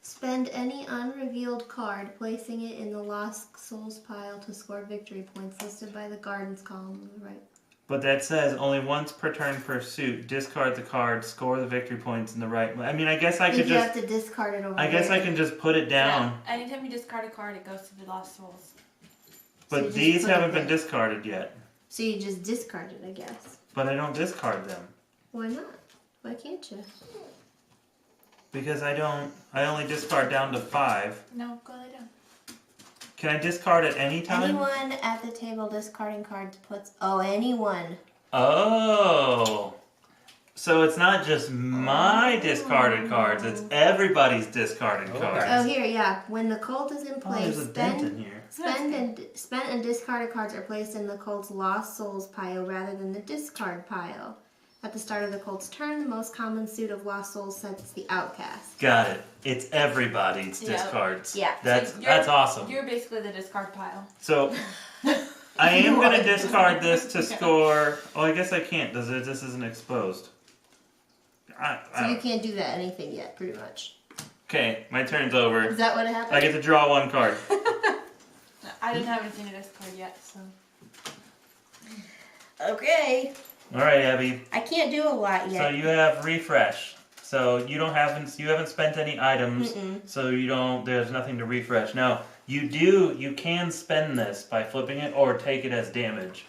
Spend any unrevealed card, placing it in the lost souls pile to score victory points listed by the gardens column on the right. But that says only once per turn per suit. Discard the card, score the victory points in the right. I mean, I guess I could You just. have to discard it over I guess there. I can just put it down. Yeah. Anytime you discard a card, it goes to the lost souls. But So you just these put it haven't been there. discarded yet. So you just discard it, I guess. But I don't discard them Why not? Why can't you? because I only discard down to 5. No, go lay down. Can I discard at any time? Anyone at the table discarding cards puts. Oh, anyone. Oh. So it's not just my discarded cards, it's everybody's discarded Okay. cards. Oh, here, yeah. When the cult is in Oh, place, there's a dent in here. spent and discarded cards are placed in the cult's lost souls pile rather than the discard pile. At the start of the cult's turn, the most common suit of lost souls sets the outcast. Got it. It's everybody's Yeah. discards. Yeah. That's So that's awesome. You're basically the discard pile. So I am gonna discard this to score. Oh, I guess I can't. This isn't exposed. So you can't do that anything yet, pretty much. Okay, my turn's over. Is that what I happened? get to draw one card. I didn't have anything to discard yet, so. Okay. All right, Abby. I can't do a lot So yet. you have refresh. So you haven't spent any items. So there's nothing to refresh. Now you can spend this by flipping it or take it as damage.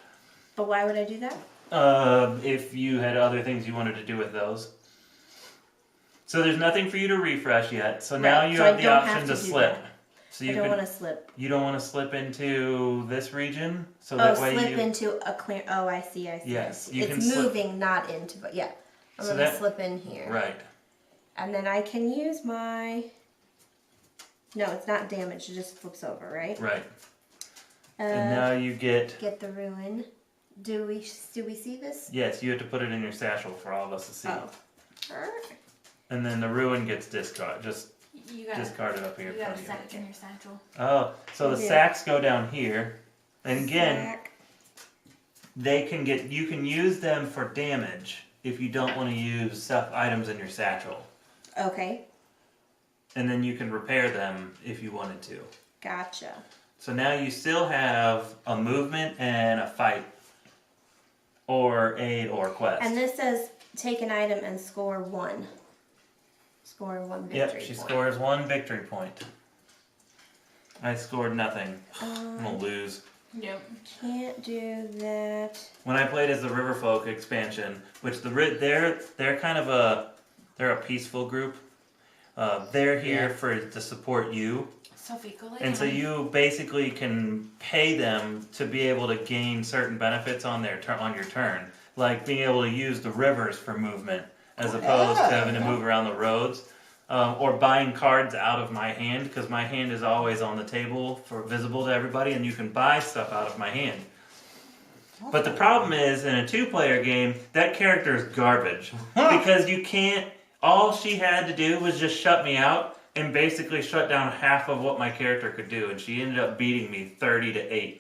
But why would I do that? If you had other things you wanted to do with those. So there's nothing for you to refresh yet. So now Right, you so I have the don't option have to to do slip. that. So I you don't want to slip. You don't want to slip into this region, so Oh, that way slip you. into a clear. Oh, I see. Yes, I see. you It's can slip- moving, not into. But yeah, I'm So gonna that- slip in here. Right. And then I can use my. No, it's not damage. It just flips over, right? Right. And now you get. Get the ruin. Do we see this? Yes, you have to put it in your satchel for all of us to see. Oh. And then the ruin gets discarded. Just You gotta, discard it up here. you in gotta front of set it in your satchel. Oh, so the Yeah. sacks go down here, and again, Sack. you can use them for damage if you don't want to use stuff items in your satchel, Okay, and then you can repair them if you wanted to. gotcha. So now you still have a movement and a fight, or aid or quest. And this says take an item and score 1. Score 1 victory Yep, she point. scores 1 victory point. I scored nothing. I'm gonna lose. Yep. Can't do that. When I played as the Riverfolk expansion, which they're kind of they're a peaceful group. They're here to support you. Sophie, go lay And so down. you basically can pay them to be able to gain certain benefits on their on your turn, like being able to use the rivers for movement as opposed to having to move around the roads, or buying cards out of my hand because my hand is always on the table for visible to everybody, and you can buy stuff out of my hand. But the problem is, in a 2-player game, that character is garbage because you can't. All she had to do was just shut me out and basically shut down half of what my character could do, and she ended up beating me 30-8.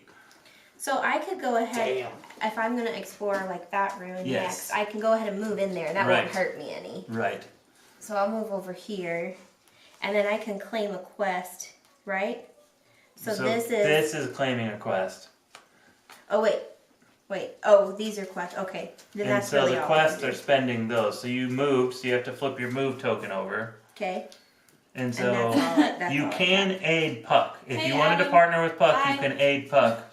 So I could go ahead, if I'm going to explore like that ruin next, I can go ahead and move in there. That won't hurt me any. Right. So I'll move over here, and then I can claim a quest, right? So this is claiming a quest. Oh, wait. Oh, these are quests. Okay. Then And that's so really the all quests I are can do. spending those. So you moved, so you have to flip your move token over. Okay. And And so that's you all I can have. aid Puck. If Hey, you wanted to Adam. partner with Puck, Hi. you can aid Puck.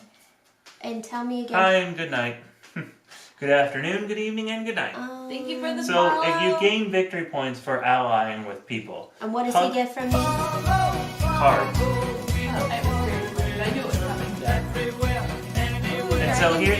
And tell me again. Hi and good night. Good afternoon, good evening, and good night. Thank you for the So follow. if you gain victory points for allying with people, And what does Puck- he get from me? cards. I was very excited. I knew it was coming. And so here,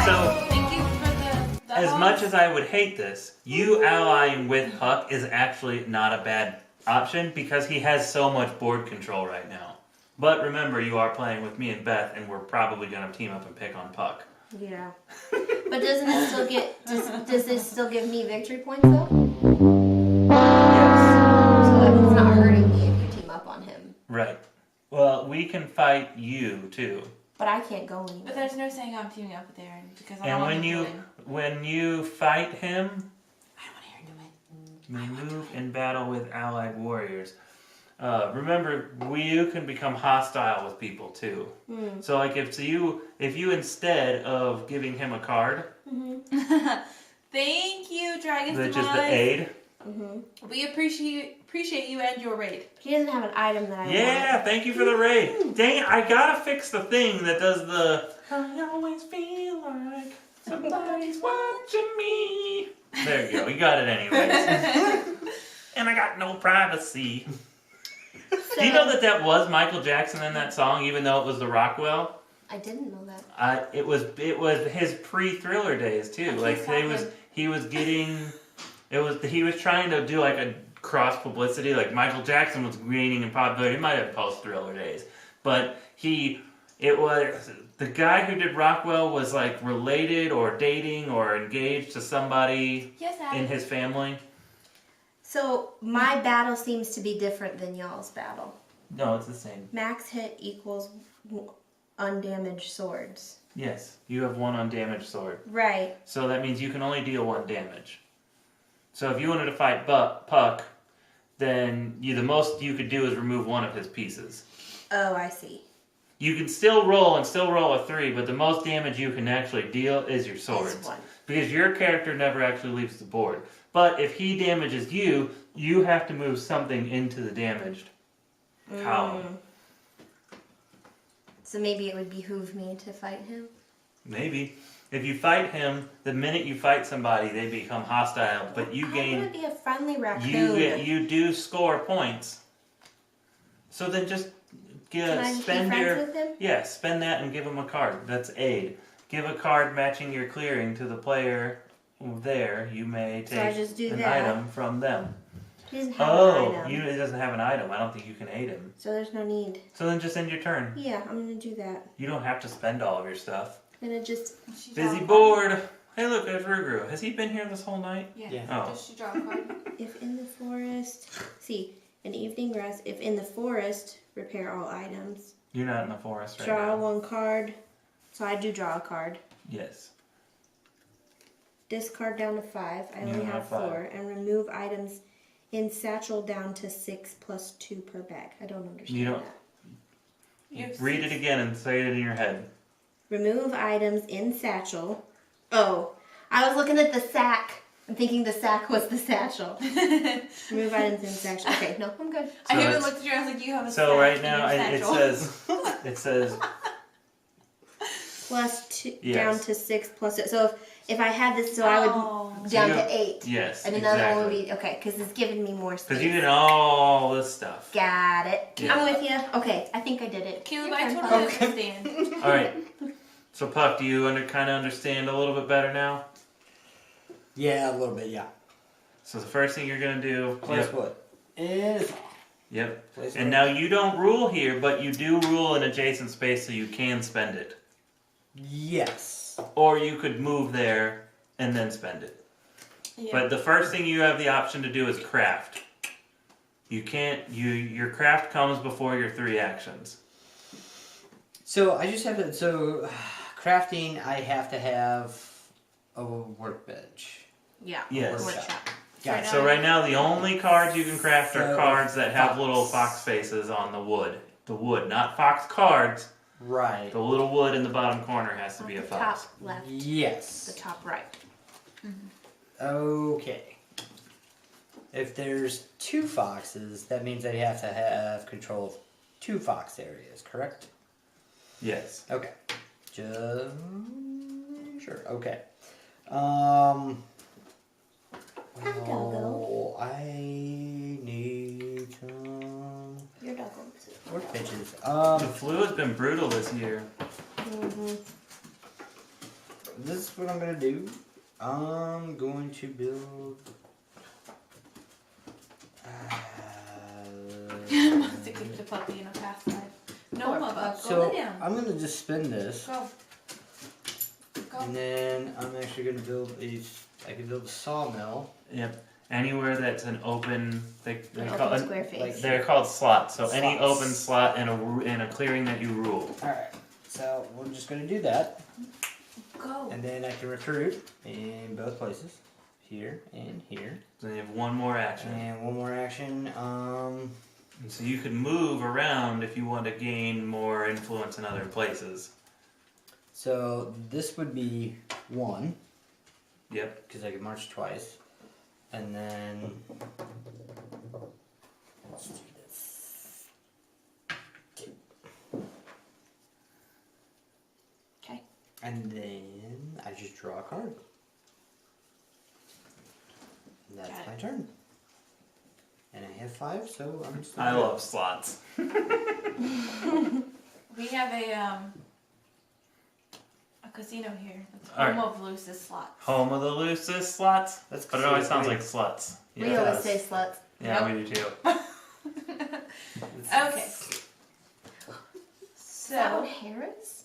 so Thank you for the as follow. much as I would hate this, you allying with Puck is actually not a bad option because he has so much board control right now. But remember, you are playing with me and Beth, and we're probably going to team up and pick on Puck. Yeah. But doesn't it still get, does this still give me victory points though? Yes. So that means it's not hurting me if you team up on him. Right. Well, we can fight you too. But I can't go But anywhere. there's no saying I'm teaming up with Aaron because I don't And want when him to you win. when you fight him, I want Aaron to win. you move in battle with allied warriors. Remember, you can become hostile with people too. So, like, if you instead of giving him a card, Thank you, Dragon's which is the Demise. aid. We appreciate you and your raid. He doesn't have an item that I Yeah, thank you for the raid. Dang it, I gotta fix the thing that does the. I always feel like somebody's watching me. There you go, you got it anyways. And I got no privacy. want. Do you know that was Michael Jackson in that song, even though it was the Rockwell? I didn't know that. It was his pre-Thriller days too. Like he was trying to do like a cross publicity. Like Michael Jackson was gaining in popularity. It might have post-Thriller days, but it was the guy who did Rockwell was like related or dating or engaged to somebody Yes, Adam. in his family. So my battle seems to be different than y'all's battle. No, it's the same. Max hit equals undamaged swords. Yes, you have 1 undamaged sword. Right. So that means you can only deal 1 damage. So if you wanted to fight Puck, then the most you could do is remove 1 of his pieces. Oh, I see. You can still roll a 3, but the most damage you can actually deal is your swords. Is 1. Because your character never actually leaves the board. But if he damages you, you have to move something into the damaged column. So maybe it would behoove me to fight him. Maybe. If you fight him, the minute you fight somebody, they become hostile, but you I'm gain... gonna be a friendly raccoon. You do score points. So then just Can I just be spend friends with him? Yeah, spend that and give him a card. That's aid. Give a card matching your clearing to the player there. You may So I take just do an that. item from them. He doesn't have Oh, an item. it doesn't have an item. I don't think you can aid him. So there's no need. So then just end your turn. Yeah, I'm gonna do that. You don't have to spend all of your stuff. I'm gonna just. She Busy draw a board. Hey, look, there's Rugru. Has he been here this whole night? card? Yeah. Oh. Does she draw a card? If in the forest. See, an evening rest. If in the forest, repair all items. You're not in the forest right Draw now. 1 card. So I do draw a card. Yes. Discard down to 5. I only only have have 5. 4. And remove items in satchel down to 6 plus 2 per bag. I don't understand You don't- that. You have Read it 6. again and say it in your head. Remove items in satchel. Oh, I was looking at the sack. I'm thinking the sack was the satchel. Remove items in satchel. Okay, no, I'm good. I So even it's- looked at you and I was like, you have a So sack right in now your it satchel. says Plus 2 Yes. down to 6 plus. So If I had this, so I would down So you- to 8. Yes, And another exactly. one would be, okay, because it's giving me more space. Because you get all this stuff. Got it. Yeah. I'm with you. Okay, I think I did it. Caleb, Your I turn, totally Puck. understand. All right. So Puck, do you kind of understand a little bit better now? Yeah, a little bit, yeah. So the first thing you're gonna do. Place wood. Is Yep. place And wood. now you don't rule here, but you do rule an adjacent space, so you can spend it. Yes. Or you could move there and then spend it. Yeah. But the first thing you have the option to do is craft. You can't. Your craft comes before your 3 actions. So I just have to. So crafting, I have to have a workbench. Yeah. Yes. Workshop. Got it. So right now, the only cards you can craft are So, cards that have fox. little fox faces on the wood. The wood, not fox cards. Right. The little wood in the bottom corner has to be a The fox. top left. The Yes. top right. Okay. If there's 2 foxes, that means I have to have control of 2 fox areas, correct? Yes. Okay. Just sure. Okay. Hi, Doggo. I need some Your doggo. workbenches. The flu has been brutal this year. Mm-hmm. This is what I'm gonna do. I'm going to build. Must have kept the puppy in a past life. No, Poor Bubba. Go So lay down. I'm gonna just spin this, Go. Go. and then I'm actually gonna build a. I can build a sawmill. Yep. Anywhere that's an open, they An call open it, square face. they're called slots. So any Slots. open slot in a clearing that you rule. All right. So we're just gonna do that, Go. and then I can recruit in both places, here and here, Then you have one more action. and one more action. And so you could move around if you want to gain more influence in other places. So this would be 1. Yep. Because I can march twice. And then let's do this. Okay. And then I just draw a card. And that's Got my turn. And I have 5, so I'm just I love slots. We have a casino here. That's All home of loosest slots. Home of the loosest slots. That's But it always sounds great. like sluts. We Yeah. always say sluts. Yeah, Yep. we do too. Okay. Is that one So, Harris?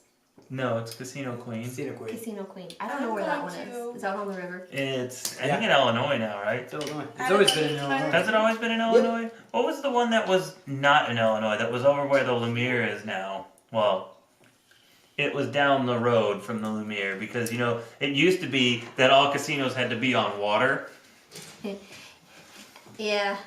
No, it's Casino Queen. Casino Queen. Casino Queen. I don't know where that one is. Is that on the river? It's I Yeah. think in Illinois now, right? It's Illinois. It's Out always of been in eight, Illinois. Has it always been in Illinois? What was the one that was not in Illinois? That was over where the Lumiere is now. Well, it was down the road from the Lumiere because it used to be that all casinos had to be on water. Yeah.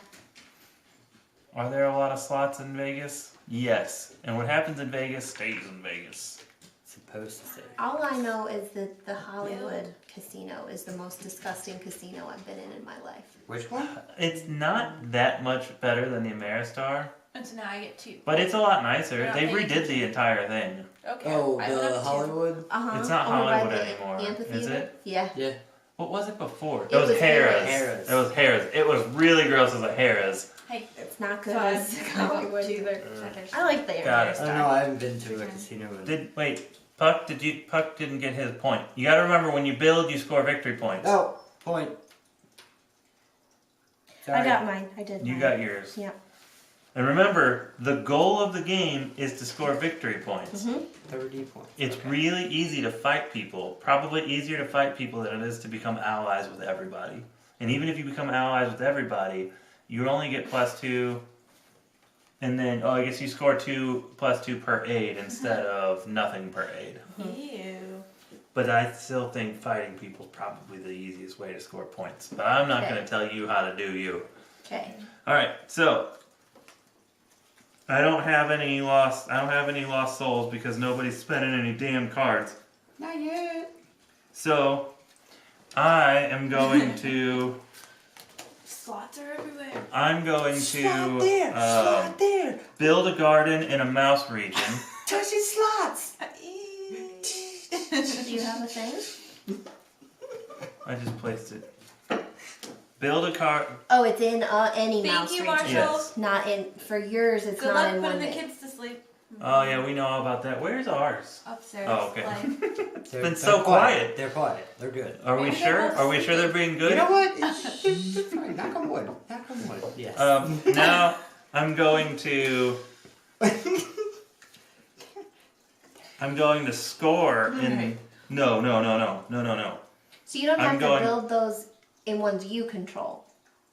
Are there a lot of slots in Vegas? Yes. And what happens in Vegas stays in Vegas. Supposed to say. All I know is that the Hollywood casino is the most disgusting casino I've been in my life. Which one? It's not that much better than the Ameristar, and so now I get 2. but it's a lot nicer. You're not They paying redid the attention. entire thing. Okay. Oh, I went the up 2. Hollywood? Uh-huh. It's not Over by Hollywood the anymore, Amphitheater? is it? Yeah. Yeah. What was it before? It was Harrah's. Harrah's. It was Harrah's. It was really gross as a Harrah's. Hey, It's not good so I as got Hollywood 2. either. Checkers. I like the Got it. I don't know. I haven't been to a casino in. Puck didn't get his point. You gotta remember when you build you score victory points. Oh, point. Sorry. I got mine. I did. You mine. got yours. Yeah. And remember, the goal of the game is to score victory points. Mm-hmm. 30 points. It's Okay. really easy to fight people. Probably easier to fight people than it is to become allies with everybody. And even if you become allies with everybody, you only get +2. And then, I guess you score 2 +2 per aid instead of nothing per aid. Ew. But I still think fighting people is probably the easiest way to score points. But I'm not Okay. going to tell you how to do you. Okay. All right, so I don't have any lost souls because nobody's spending any damn cards. Not yet. So I am going to. Slots are everywhere. I'm going Slot to there. Slot there. build a garden in a mouse region. Touching slots. Do you have a thing? I just placed it. Build a card. Oh, it's in any mouse Thank you, region. Marshall. Yes. Not in for yours. It's Good not luck in putting one. the bit. kids to sleep. Oh yeah, we know all about that. Where's ours? Upstairs. Oh, okay. Like, Been so quiet. They're quiet. They're good. Are we Maybe sure? they're both Are we sure they're being good? You know what? It's fine. Knock on wood. Knock on wood. Yes. Now I'm going to. I'm going to score in. No. So you don't I'm have going- to build those in ones you control.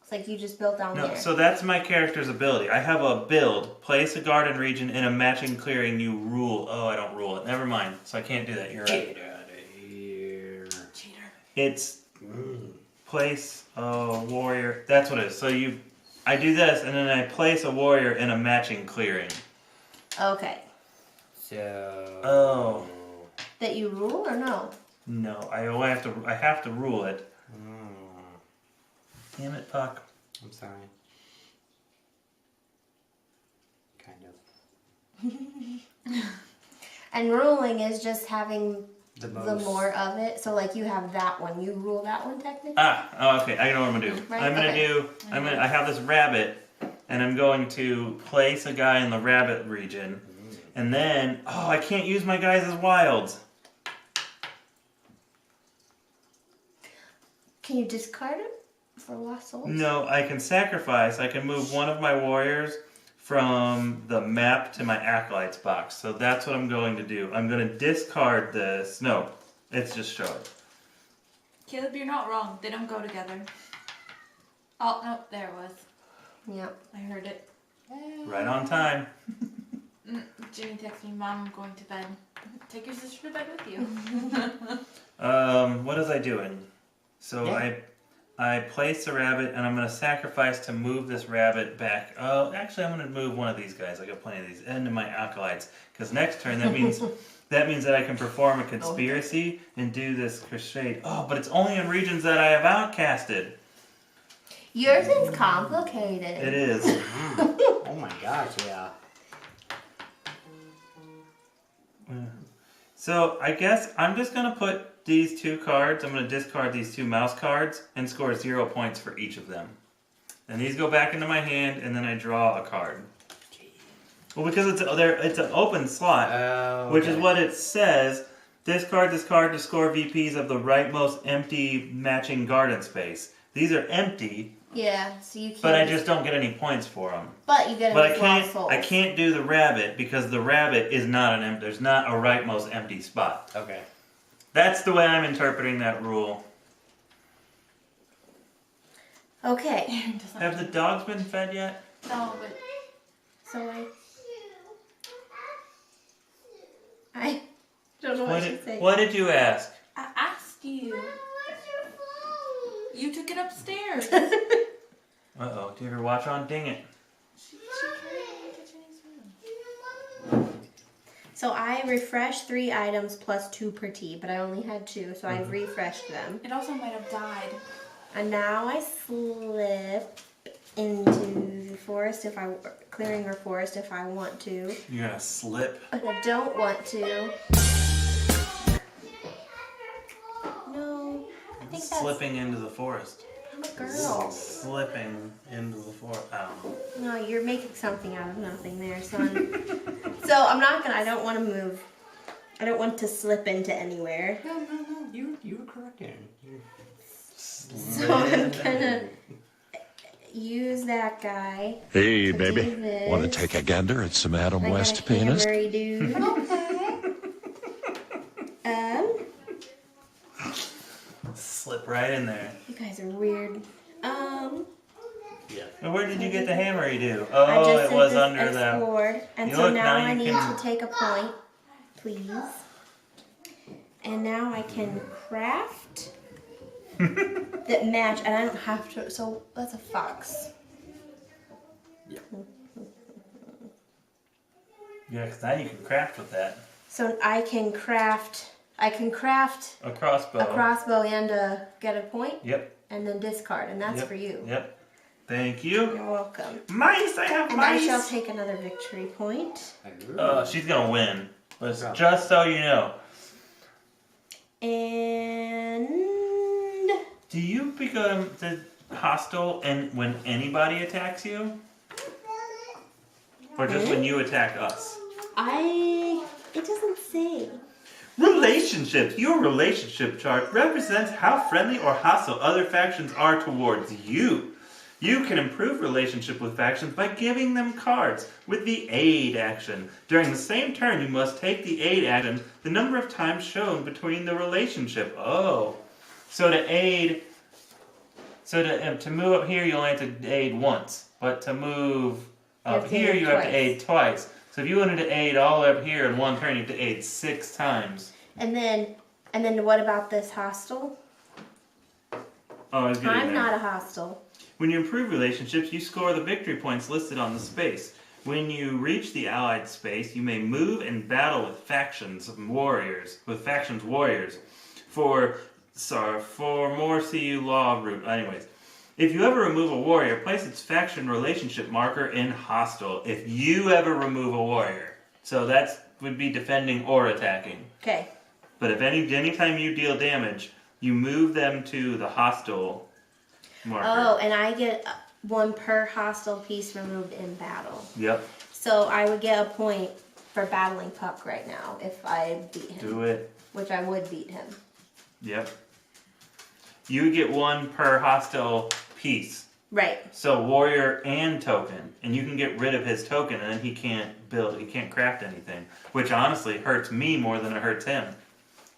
It's like you just built down No, there. so that's my character's ability. I have a build. Place a garden region in a matching clearing you rule. Oh, I don't rule it. Never mind. So I can't do that. You're right. Get out of here. cheater. It's place a warrior. That's what it is. So I do this, and then I place a warrior in a matching clearing. Okay. So. Oh. That you rule or no? No, I have to rule it. Damn it, Puck. I'm sorry. Kind of. And ruling is just having The the most. more of it. So like you have that one. You rule that one technically. Okay. I know what I'm gonna do. Right, I'm gonna okay. do. I have this rabbit, and I'm going to place a guy in the rabbit region, and then I can't use my guys as wilds. Can you discard it for lost souls? No, I can sacrifice. I can move one of my warriors from the map to my acolytes box. So that's what I'm going to do. I'm going to discard this. No, it's just show it. Caleb, you're not wrong. They don't go together. Oh, no, there it was. Yep. I heard it. Right on time. Jimmy texted me, Mom, I'm going to bed. Take your sister to bed with you. What was I doing? So Yeah. I place a rabbit, and I'm going to sacrifice to move this rabbit back. Oh, actually, I'm going to move one of these guys. I got plenty of these into my acolytes. Because next turn, that means that I can perform a conspiracy and do this crusade. Oh, but it's only in regions that I have outcasted. Yours is complicated. It is. Oh my gosh, yeah. So I guess I'm just going to put these two cards. I'm going to discard these two mouse cards and score 0 points for each of them. And these go back into my hand, and then I draw a card. Well, because it's an open slot, which is what it says. Discard this card to score VPs of the rightmost empty matching garden space. These are empty, Yeah, so you can't. but I just don't get any points for them. But you get But a lost souls. I can't do the rabbit because the rabbit is not an empty. There's not a rightmost empty spot. Okay. That's the way I'm interpreting that rule. Okay. Aaron doesn't Have the dogs been fed yet? No, but So I don't know what to say. What did you ask? I asked you. You took it upstairs. Uh-oh, did you ever watch on Ding It? She carried it into Jenny's room. So I refreshed 3 items plus 2 per tea, but I only had 2, so I've refreshed them. It also might have died. And now I slip into the forest clearing or forest if I want to. You're gonna slip. But I don't want to. No, I think that's Slipping into the forest. I'm a girl. Slipping into the forest. I don't know. No, you're making something out of nothing there, son. So I don't want to move. I don't want to slip into anywhere. No. You were correct, Aaron. So I'm gonna use that guy. Hey, to baby. do this. Want to take a gander at some Adam I'm West gonna penis? hammer dude. Slip right in there. You guys are weird. Yeah. And where did you get the hammer you do? I Oh, just it was did this under that. explored, and You so look, now now I you need can- to take a point, please. And now I can craft that match, and I don't have to. So that's a fox. Yeah. Yeah, because now you can craft with that. So I can craft. A crossbow. a crossbow and get a point, Yep. and then discard, and that's Yep. for you. Yep. Thank you. You're welcome. Mice! I have And I mice! shall take another victory point. She's gonna win. But Yeah. just so you know. And Do you become hostile and when anybody attacks you? Or just when you attack us? It doesn't say. Relationships. Your relationship chart represents how friendly or hostile other factions are towards you. You can improve relationship with factions by giving them cards with the aid action. During the same turn, you must take the aid action the number of times shown between the relationship. Oh. So to aid... to move up here, you only have to aid once. But to move up here, you have to aid twice. So if you wanted to aid all up here in one turn, you have to aid 6 times. And then what about this hostile? Oh, I'm not a hostile. When you improve relationships, you score the victory points listed on the space. When you reach the allied space, you may move and battle with factions warriors. For more CU law route. Anyways, if you ever remove a warrior, place its faction relationship marker in hostile. If you ever remove a warrior, so that would be defending or attacking. Okay. But if anytime you deal damage, you move them to the hostile marker. Oh, and I get 1 per hostile piece removed in battle. Yep. So I would get a point for battling Puck right now if I beat him. Do it. Which I would beat him. Yep. You would get 1 per hostile piece. Right. So warrior and token. And you can get rid of his token and then he can't craft anything. Which honestly hurts me more than it hurts him.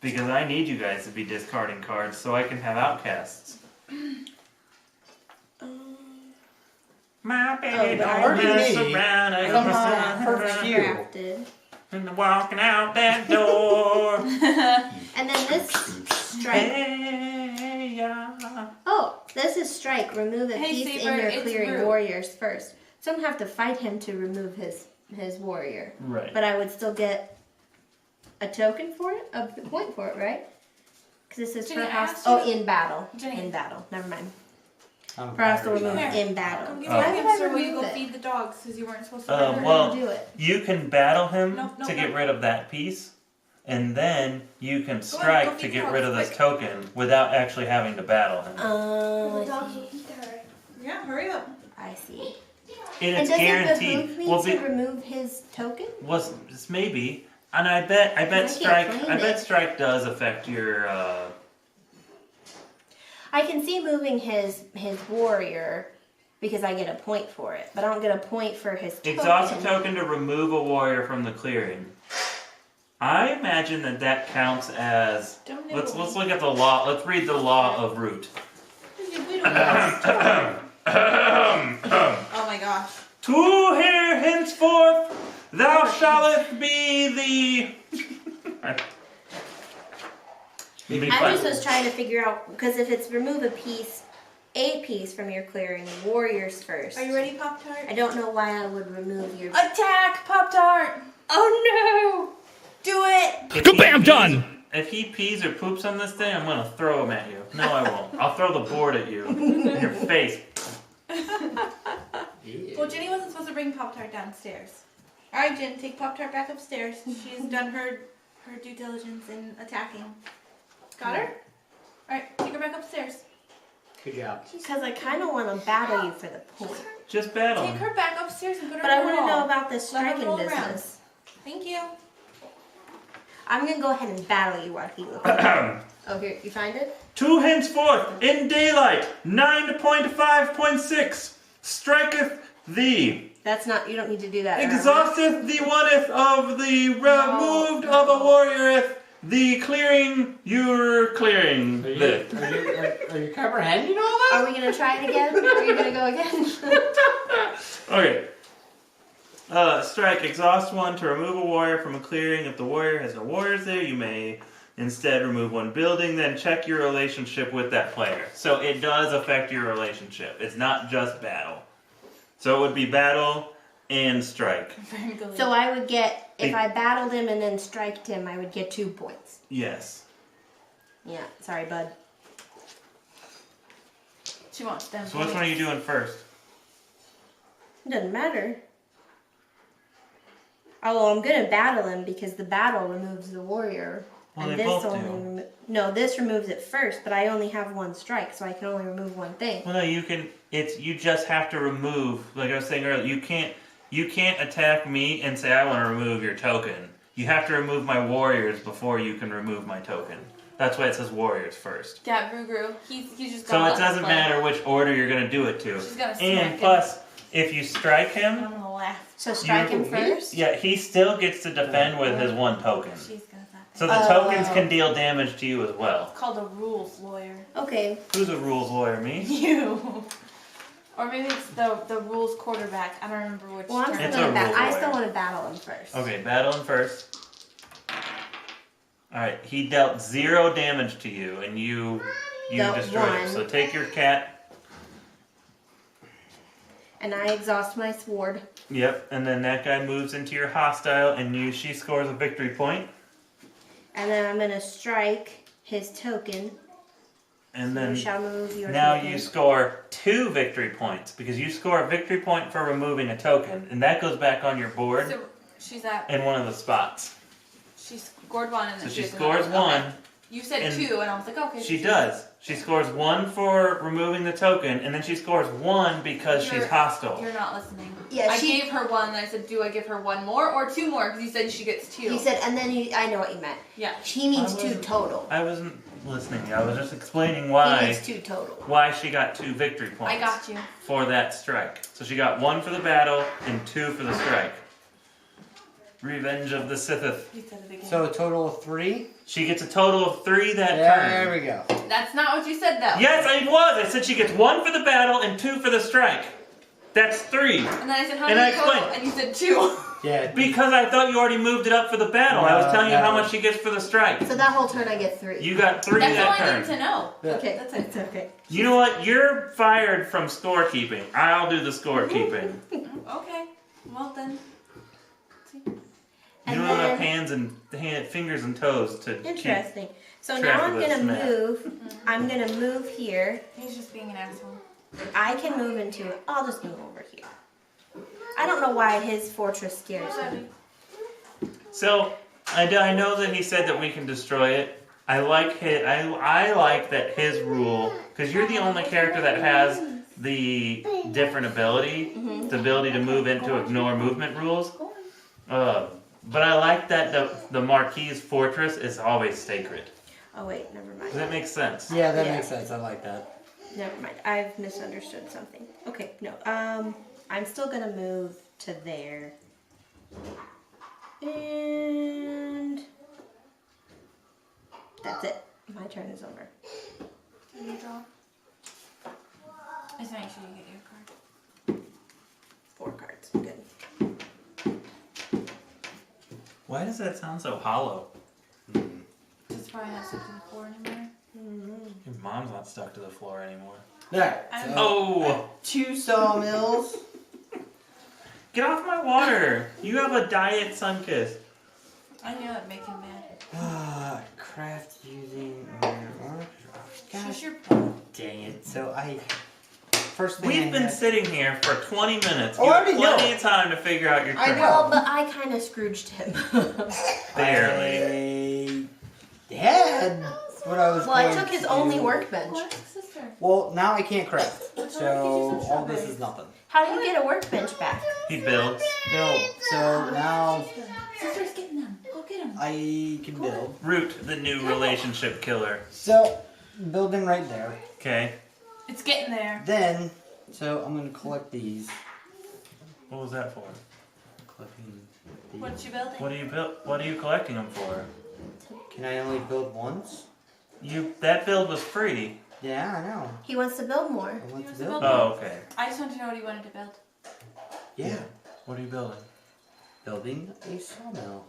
Because I need you guys to be discarding cards so I can have outcasts. My baby don't mess around. I got my Crafted. and walking out that door. And then this strike. Hey, yeah. Oh, this is strike. Remove a Hey, piece Saber, in your it's clearing rude. warriors first. So I don't have to fight him to remove his warrior. Right. But I would still get a token for it, a point for it, right? Because this is Jenny, for I asked hostile. Oh, you- in battle. Jenny. In battle. Never mind. I'm For hostile battery remove life. in battle. Come get Oh. my Why would I hamster while you remove go it? feed the dogs because you weren't supposed to. Uh, let her. well- do it. You can battle him No, to get rid of that piece, and then you can go strike to feed get the rid of dogs, this token without actually having to battle him. I see. Yeah, hurry up. I see. And And it's does it guaranteed. behoove me Well, to remove his token? it's maybe, and I bet I can't strike. claim I bet it. strike does affect your. I can see moving his warrior because I get a point for it, but I don't get a point for his token. Exhaust a token to remove a warrior from the clearing. I imagine that counts as. Don't Let's nibble. look at the law. Let's read the law of root. We don't know. Oh my gosh. To here henceforth thou shalt be the. I just was trying to figure out because if it's remove a piece from your clearing, warriors first. Are you ready, Pop Tart? I don't know why I would remove your. Attack, Pop Tart! Oh no! Do it! Kabam, done! If he pees or poops on this thing, I'm gonna throw him at you. No, I won't. I'll throw the board at you in your face. Yeah. Well, Jenny wasn't supposed to bring Pop Tart downstairs. All right, Jen, take Pop Tart back upstairs. She's done her due diligence in attacking. Got her? All right, take her back upstairs. Good job. Because I kind of want to battle you for the point. Just battle Take him. her back upstairs and put her But in I the want to wall. know about this Let her striking roll around. business. Thank you. I'm gonna go ahead and battle you while he looks. Oh, here, you find it? To henceforth in daylight 9.5.6 striketh thee. That's not. You don't need to do that. Exhausteth the oneth of the removed of a warrioreth the clearing you're clearing. Are you comprehending all that? Are we gonna try it again? Are you gonna go again? Okay. Strike. Exhaust one to remove a warrior from a clearing. If the warrior has no warriors there, you may instead remove one building. Then check your relationship with that player. So it does affect your relationship. It's not just battle. So it would be battle and strike. Very good. So I would get if I battled him and then striked him, I would get 2 points. Yes. Yeah. Sorry, bud. She wants them. So which one are you doing first? It doesn't matter. Oh, well, I'm gonna battle him because the battle removes the warrior Well, and they this both only do. no, this removes it first, but I only have one strike, so I can only remove one thing. Well, no, you can. You just have to remove. Like I was saying earlier, you can't attack me and say I want to remove your token. You have to remove my warriors before you can remove my token. That's why it says warriors first. Yeah, Rugru. He's just So gonna it let doesn't us play. matter which order you're going to do it to. She's gonna smack And him. plus, if you strike him, I'm gonna laugh. So strike him first. yeah, he still gets to defend with his one token. She's gonna slap him. So the tokens can deal damage to you as well. It's called a rules lawyer. Okay. Who's a rules lawyer? Me? You. Or maybe it's the rules quarterback. I don't remember which. Well, I'm term. still It's gonna a rule I lawyer. still want to battle him first. Okay, battle him first. Alright, he dealt 0 damage to you, and you Dealt destroyed him. 1. So take your cat. And I exhaust my sword. Yep, and then that guy moves into your hostile, and she scores a victory point. And then I'm gonna strike his token. And You then shall move your now token. you score 2 victory points, because you score a victory point for removing a token, and that goes back on your board So she's at. in one of the spots. She scored one and So then she has scores another. 1. Okay. You said and 2, and I was like, okay. She does. She scores 1 for removing the token, and then she scores 1 because she's You're- hostile. You're not listening. Yeah, I she- gave her 1, and I said, do I give her 1 more or 2 more? Because you said she gets 2. He said, and then I know what you meant. Yeah. He needs I 2 wasn't- total. I wasn't listening. I was just explaining He why needs 2 total. she got 2 victory points. I got you. For that strike. So she got 1 for the battle and 2 for the strike. Revenge of the Sithith. You said it again. So a total of 3? She gets a total of 3 that There turn. we go. That's not what you said, though. Yes, I was. I said she gets 1 for the battle and 2 for the strike. That's 3. And then I said, how And many I total? explained. And you said 2. Yeah. Because I thought you already moved it up for the battle. I was No, telling you how no. much she gets for the strike. So that whole turn I get 3. You got 3 That's all that I turn. need to know. Yeah. Okay, That's it. that's okay. You know what? You're fired from scorekeeping. I'll do the scorekeeping. Okay. Well, then. You And don't have then- hands, fingers and toes to keep. Interesting. So track now of I'm this gonna map. move. I'm gonna move here. He's just being an asshole. I can move into it. I'll just move over here. I don't know why his fortress scares me. So I know that he said that we can destroy it. I like I like that his rule, because you're the only character that has the different ability, the ability to move into ignore movement rules. But I like that the Marquis's fortress is always sacred. Oh wait, never mind. Does that make sense? Yeah, that Yeah. makes sense. I like that. Never mind. I've misunderstood something. Okay, no. I'm still gonna move to there. And that's it. My turn is over. Can you draw? Just make sure you get your card. 4 cards. Good. Why does that sound so hollow? It's probably not stuck to the floor anymore. Your mom's not stuck to the floor anymore. There. I- So, Oh! 2 sawmills. Get off my water! You have a diet Sunkiss. I knew that'd make him mad. Craft using. Shush Gosh, your dang it. So first thing We've I been had- sitting here for 20 minutes. Oh, You I have already know. plenty of time to figure out your I turn. know. Well, but I kind of Scrooged him. Barely. I had what I was. Well, I going took his to only do. workbench. What's sister? Well, now I can't craft. I told her to So get you some all this strawberries. is nothing. How do you get a workbench back? He builds. Build. So now Sister's getting them. Go get them. I can build. Root, the new relationship killer. So building right there. Okay. It's getting there. Then, so I'm gonna collect these. What was that for? Collecting these. What you building? What are you collecting them for? Can I only build once? That build was free. Yeah, I know. He wants to build more. I want to wants to build. build Oh, okay. I just want to know what he wanted to build. Yeah. What are you building? Building a sawmill.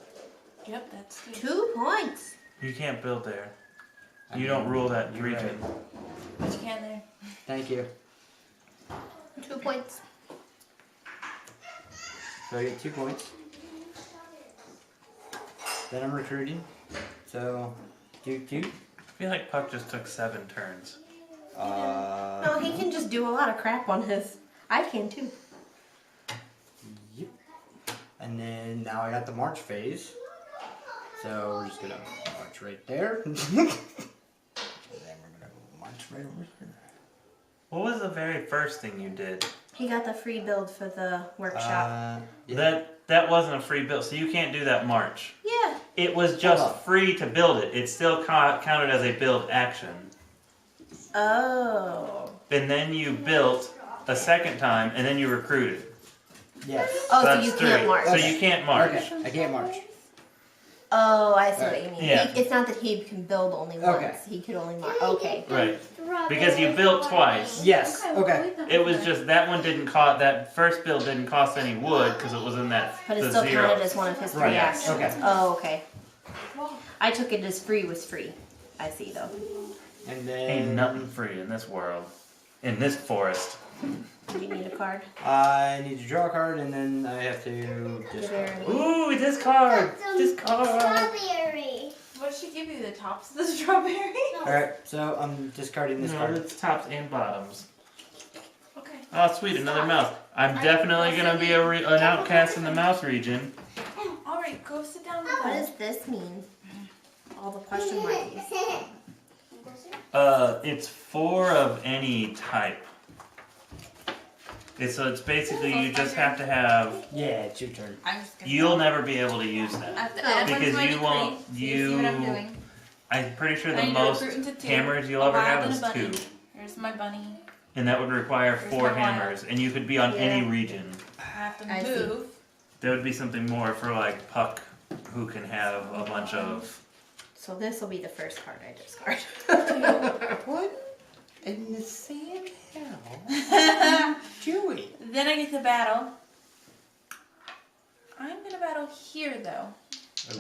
Yep, that's good. 2 points. You can't build there. You don't rule that You're region. right. But you can there. Thank you. 2 points. So I get 2 points. Then I'm recruiting. So, do. I feel like Puck just took 7 turns. No, he can just do a lot of crap on his. I can too. Yep. And then now I got the March phase. So we're just gonna march right there. And then we're gonna march right over here. What was the very first thing you did? He got the free build for the workshop. Yeah. That wasn't a free build, so you can't do that march. Yeah. It was just Hold on. free to build it. It still counted as a build action. Oh. And then you built a second time, and then you recruited. Yes. Oh, so That's you three. can't march. So you can't march. Okay, I can't march. Oh, I see what you mean. Yeah. It's not that he can build only once. Okay. He could only march. Okay. Right. Because you built twice. Yes. Okay. It was just that one didn't cost, that first build didn't cost any wood because it was in that But it the still zero. counted as one of his free Right. actions. Okay. Oh, okay. I took it as free was free. I see though. And then Ain't nothing free in this world, in this forest. Do you need a card? I need to draw a card, and then I have to just. Ooh, discard! Discard! Strawberry. What did she give you? The tops of the strawberry? All right, so I'm discarding this No, card. it's tops and bottoms. Okay. Oh, sweet, another mouse. I'm definitely gonna be an outcast in the mouse region. All right, go sit down with What us. does this mean? All the question marks. It's 4 of any type. So it's basically you just have to have. Yeah, it's your turn. I'm just gonna. You'll never be able to use I that. have to add one Because to my you won't- decree, so you see what I'm you- doing. I'm pretty sure I the need to most recruit into 2, hammers you'll a ever wild have and is a bunny. 2. Here's my bunny. And that would require Here's 4 my wild. hammers. And you could be on any Yeah. region. I have to I see. move. There would be something more for like Puck, who can have a bunch of. So this will be the first card I discard. What in the sand hell? Chewy. Then I get to battle. I'm gonna battle here though.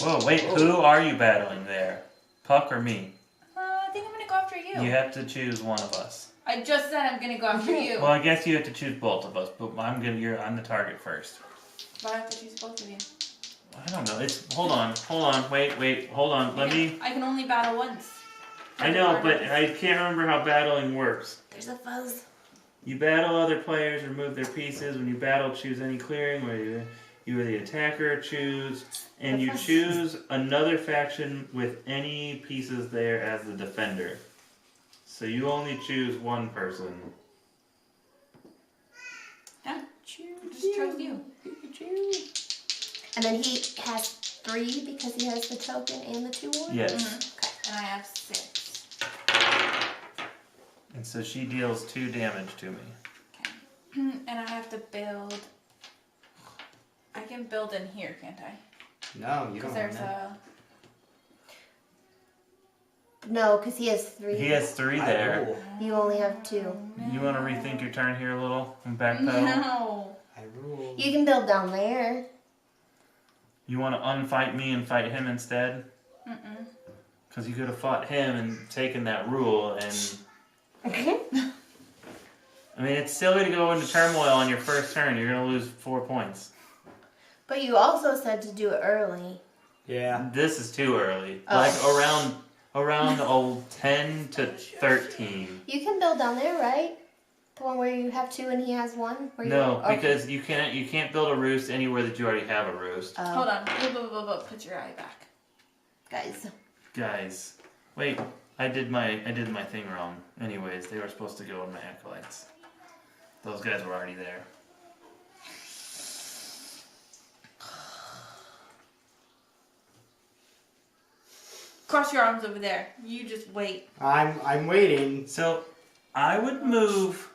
Whoa, wait, who are you battling there? Puck or me? I think I'm gonna go after you. You have to choose one of us. I just said I'm gonna go after you. Well, I guess you have to choose both of us, but I'm the target first. But I have to choose both of you. I don't know. It's hold on, wait, hold on. Let me. I can only battle once. I know, but I can't remember how battling works. There's a fuzz. You battle other players, remove their pieces. When you battle, choose any clearing where you are the attacker. Choose and you choose another faction with any pieces there as the defender. So you only choose one person. Yeah. Just chose you. And then he has 3 because he has the token and the 2 war? Yes. Okay. And I have 6. And so she deals 2 damage to me. And I have to build. I can build in here, can't I? No, you Because don't. there's have No, because he has 3. He has 3 that. there. rule. You only have 2. You want to rethink your turn here a little and backpedal? No. I rule. You can build down there. You want to unfight me and fight him instead? Mm-mm. Because you could have fought him and taken that rule and... I mean, it's silly to go into turmoil on your first turn. You're going to lose 4 points. But you also said to do it early. Yeah. This is too early. Oh. Like around the old 10 to 13. You can build down there, right? The one where you have 2 and he has 1? Where No, okay. because you can't build a roost anywhere that you already have a roost. Hold on. Put your eye back. Guys. Guys, wait. I did my thing wrong. Anyways, they were supposed to go in my acolytes. Those guys were already there. Cross your arms over there. You just wait. I'm waiting. So, I would move.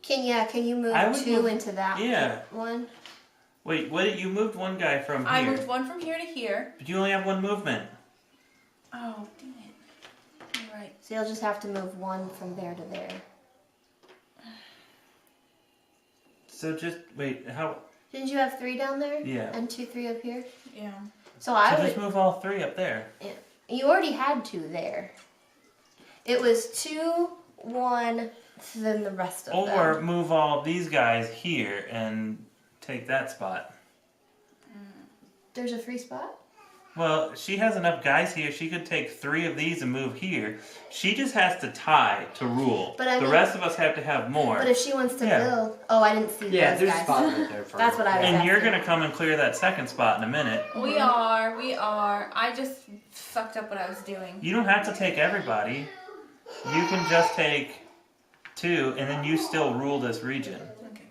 Can you move I would 2 move- into that yeah. one? Wait, what? You moved one guy from I here, moved one from here to here. but you only have one movement. Oh, dang it. You're right. So you'll just have to move 1 from there to there. So just wait. How? Didn't you have 3 down there? Yeah. And 2, 3 up here? Yeah. So I So would. just move all 3 up there. You already had 2 there. It was 2, 1, then the rest of Or them. move all these guys here and take that spot. There's a free spot? Well, she has enough guys here. She could take 3 of these and move here. She just has to tie to rule. But I the mean- rest of us have to have more. But if she wants to Yeah. build, oh, I didn't see Yeah, those there's a guys. spot right there for That's her. what I was And you're asking. gonna come and clear that second spot in a minute. We are. I just fucked up what I was doing. You don't have to take everybody. You can just take 2, and then you still rule this region Okay.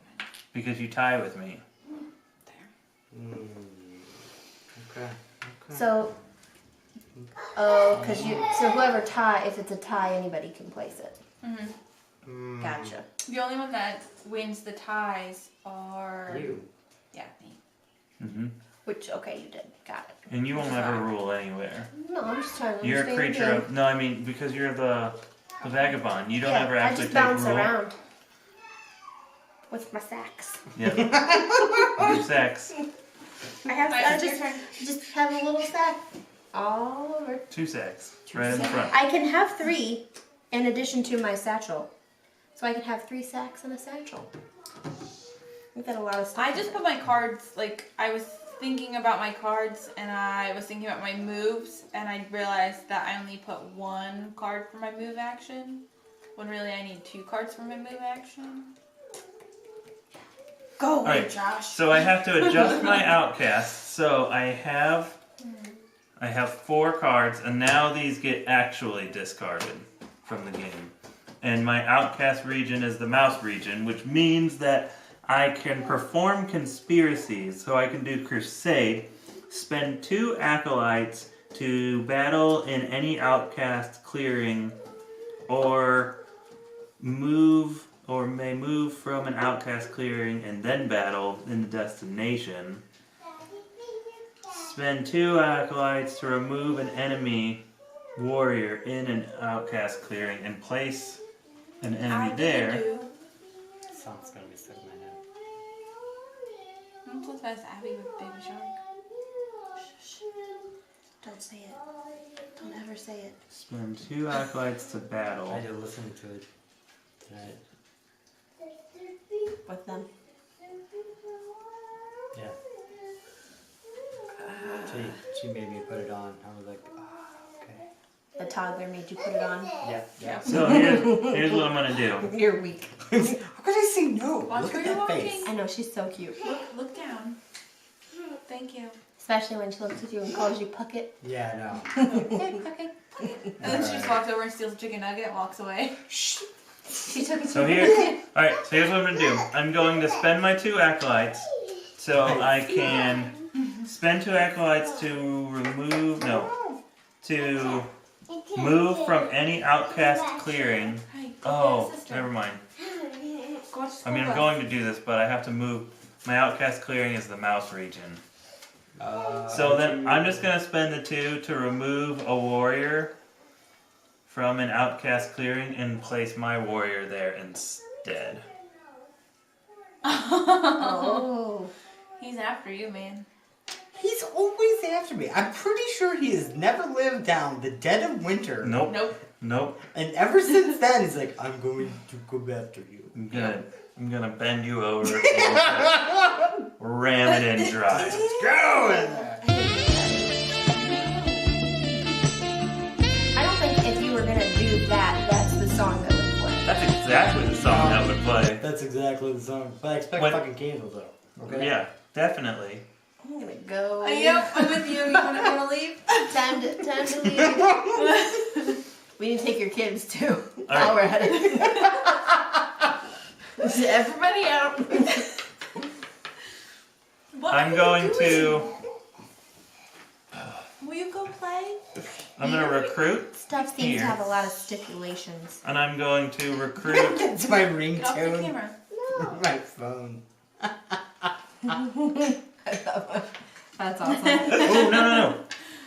because you tie with me. Okay. So, oh, because so whoever if it's a tie, anybody can place it. Mm-hmm. Gotcha. The only one that wins the ties are You. yeah me. Mm-hmm. Which, okay, you did. Got it. And you won't ever rule anywhere. No, I'm just trying to You're a understand creature the of. No, I mean because you're the vagabond. You don't game. ever I actually just take bounce rule. around with my sacks. Yep. Your sex. I just have a little sack all over. 2 sacks. Right in the front. I can have 3 in addition to my satchel. So I can have 3 sacks and a satchel. We've got a lot of stuff. I in just it. put my cards, like, I was thinking about my cards and I was thinking about my moves and I realized that I only put 1 card for my move action when really I need 2 cards for my move action. Go away, Alright, Josh. so I have to adjust my outcasts. So I have 4 cards, and now these get actually discarded from the game. And my outcast region is the mouse region, which means that I can perform conspiracies. So I can do crusade, spend 2 acolytes to battle in any outcast clearing, or may move from an outcast clearing and then battle in the destination. Spend 2 acolytes to remove an enemy warrior in an outcast clearing and place an enemy there. Song's gonna be stuck in my head. I'm so fast Abby with Baby Shark. Don't say it. Don't ever say it. Spend 2 acolytes to battle. I did listen to it tonight. With them. Yeah. She made me put it on. I was like, okay. The toddler made you put it on. Yeah. So here's what I'm gonna do. You're weak. How could I say no? Watch Look where at you're that walking. face. I know, she's so cute. Look down. Thank you. Especially when she looks at you and calls you Puckett. Yeah, no. Okay. And then she just walks over and steals a chicken nugget and walks away. She took it So here's what I'm gonna do. I'm going to spend my 2 acolytes, so I can spend 2 acolytes to move from any outcast clearing. Hey, go Oh, get a sister. never mind. Go watch I mean, I'm going to do this, but I have to move. My outcast clearing is the mouse region. So then I'm just gonna spend the 2 to remove a warrior from an outcast clearing and place my warrior there instead. Oh. He's after you, man. He's always after me. I'm pretty sure he has never lived down the dead of winter. Nope. Nope. Nope. And ever since then, he's like, I'm going to come after you. I'm gonna bend you over, and ram it in dry. Let's go in there. I don't think if you were gonna do that, that's the song that would play. That's exactly the song that would play. That's exactly the song. But I expect What- fucking candles though. Okay? Yeah, definitely. I'm gonna go. Yep, I'm with you. You wanna leave? Time to leave. We need to take your kids too. All While right. we're at it. Everybody out. What I'm are going you to. doing? Will you go play? I'm gonna recruit, Stuff seems Here. to have a lot of stipulations. and I'm going to recruit. That's my Get off the ringtone. camera. My phone. That's awesome. Oh no!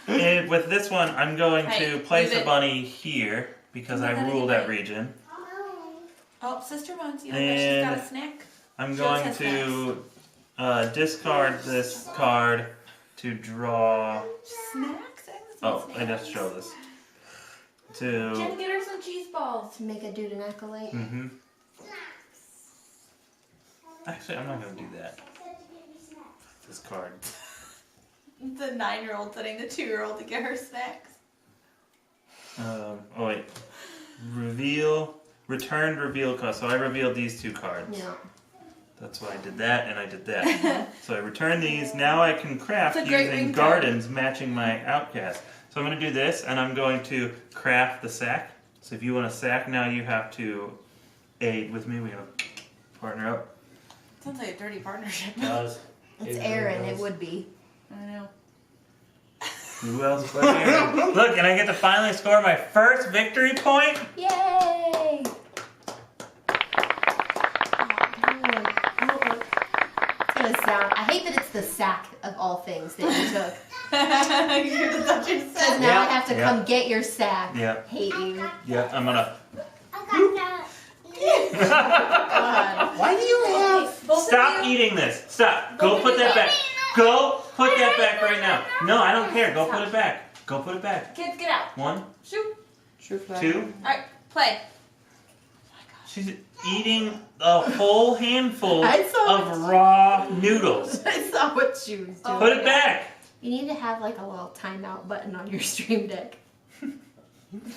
And with this one, I'm going Hey, to place leave a it. bunny here because I Leave it rule that anyway. region. Oh, Sister Monty, I bet she's got a snack. I'm She always going has to discard this card to draw. Snacks? Oh, I just show this. Jen, To. get her some cheese balls. To make a dude an acolyte. Mm-hmm. Actually, I'm not gonna do that. This card. the 9-year-old setting the 2-year-old to get her snacks. Oh wait. Returned reveal cost. So I revealed these 2 cards. Yeah. That's why I did that and I did that. So I return these. Now I can craft It's a great using ringtone. gardens matching my outcast. So I'm going to do this and I'm going to craft the sack. So if you want a sack now, you have to aid with me. We have to partner up. Sounds like a dirty partnership. Does. It's It Aaron. really It does. would be. I know. Who else but Aaron? Look, and I get to finally score my first victory point. Yay! I hate that it's the sack of all things that you took. You're the Dutchess Because sack. now I Yeah. have to Yeah. come get your sack. Yeah. Hate you. Yeah, I'm gonna. God. Why do you have? Both Stop of you, eating this. Stop. Go Both put of that you- back. Go put that back right now. No, I don't care. Go put it back. Go put it back. Kids, get out. 1, Shoot. True flag. 2. Alright, play. She's eating a whole handful I saw of raw noodles. I saw what she was doing. Put it back. You need to have like a little timeout button on your stream deck.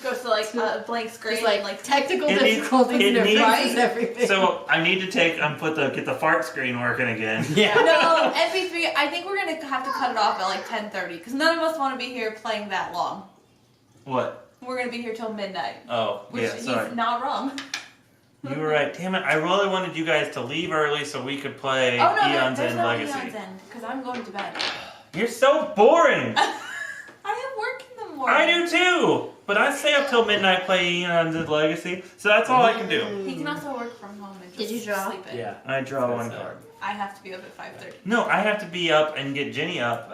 Goes to like a blank screen. Just like, like technical It needs- difficulties it and needs- fixes everything. So I need to take get the fart screen working again. Yeah. No, MP3. I think we're gonna have to cut it off at like 10:30 because none of us want to be here playing that long. What? We're gonna be here till midnight, Oh, which yeah. he's Sorry. not wrong. You were right. Damn it! I really wanted you guys to leave early so we could play Oh no, Eons there's End no Legacy. Eons End because I'm going to bed. You're so boring. I have work in the morning. I do too. But I stay up till midnight playing Eons End Legacy, so that's all I can do. He can also work from home and just Did you draw? sleep in. Yeah. I draw one That's card. I have to be up at 5:30. No, I have to be up and get Jenny up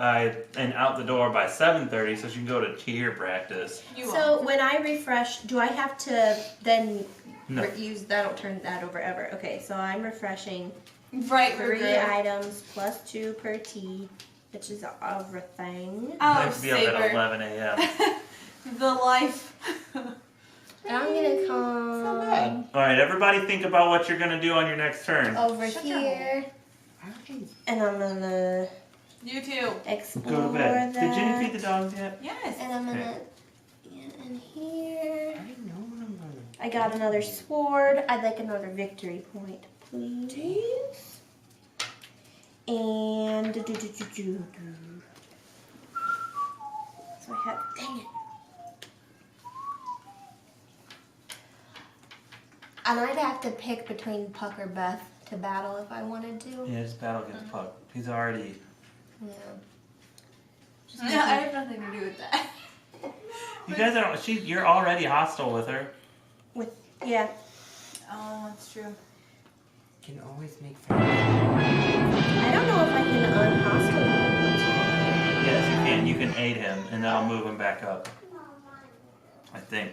and out the door by 7:30 so she can go to cheer practice. You So won't. when I refresh, do I have to then No. use that? Don't turn that over ever. Okay, so I'm refreshing Right, 3 Virgo. items plus 2 per tea, which is everything. I Oh, have to be up at Saber. 11 a.m. The life. And I'm gonna come bad. All right, everybody, think about what you're gonna do on your next turn. over Shut your here, and I'm gonna You too. explore Go to bed. that. Did Jenny feed the dogs yet? Yes. And I'm gonna get in here. I know what I'm gonna. I got another sword. I'd like another victory point, please. And so I have. Dang it. And I'd have to pick between Puck or Beth to battle if I wanted to. Yeah, just battle against Puck. He's already. Yeah. No, I have nothing to do with that. You guys are. You're already hostile with her. Yeah. Oh, that's true. Can always make friends. I don't know if I can unhostile him. Yes, you can. You can aid him, and that'll move him back up. I think.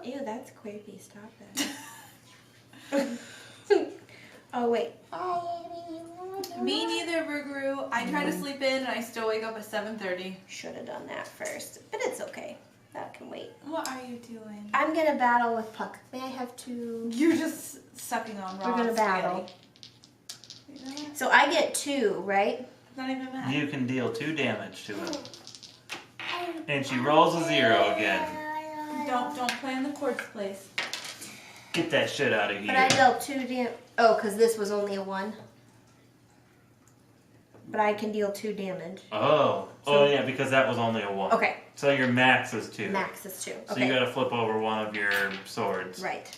Ew, that's creepy. Stop that. Oh, wait. Me neither, Burguru. I try to sleep in and I still wake up at 7:30. Should have done that first, but it's okay. That can wait. What are you doing? I'm gonna battle with Puck. May I have 2? You're just sucking on raw We're gonna battle. spaghetti. So I get 2, right? Not even mad. You can deal 2 damage to him. And she rolls a 0 again. Don't play on the quartz place. Get that shit out of But I here. dealt 2 damage. Oh, because this was only a 1. But I can deal 2 damage. Oh yeah, because that was only a 1. Okay, So your max is 2. max is 2. So Okay, you gotta flip over one of your swords. right.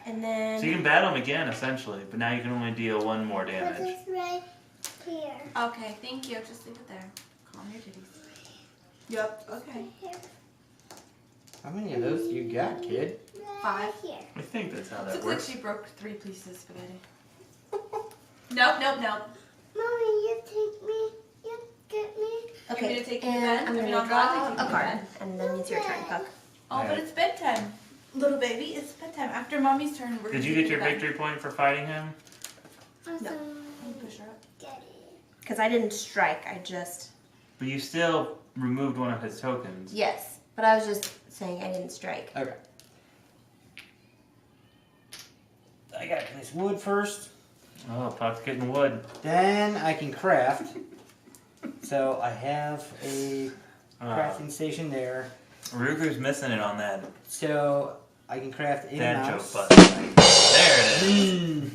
And then So you can battle him again, essentially, but now you can only deal 1 more damage. right here. Okay, thank you. Just leave it there. Calm your titties. Yep. Okay. How many of those you got, kid? 5. Here. I think that's how that Looks like works. she broke 3 pieces of spaghetti. Nope. Mommy, you take me. You get me. okay, Want me to take you to and bed? I'm I mean, gonna I'll draw gladly take you a to card, bed. and then it's your turn, Puck. Oh, Alright. but it's bedtime. Little baby, it's bedtime. After mommy's turn, we're Did gonna you take get your to bed. victory point for fighting him? Awesome. Push her up. Daddy. Because I didn't strike, I just. But you still removed one of his tokens. Yes, but I was just saying I didn't strike. Okay. I gotta place wood first. Oh, Puck's getting wood. Then I can craft. So I have a crafting station there. Ruger's missing it on that So I can craft a dad mouse. joke button. There it is.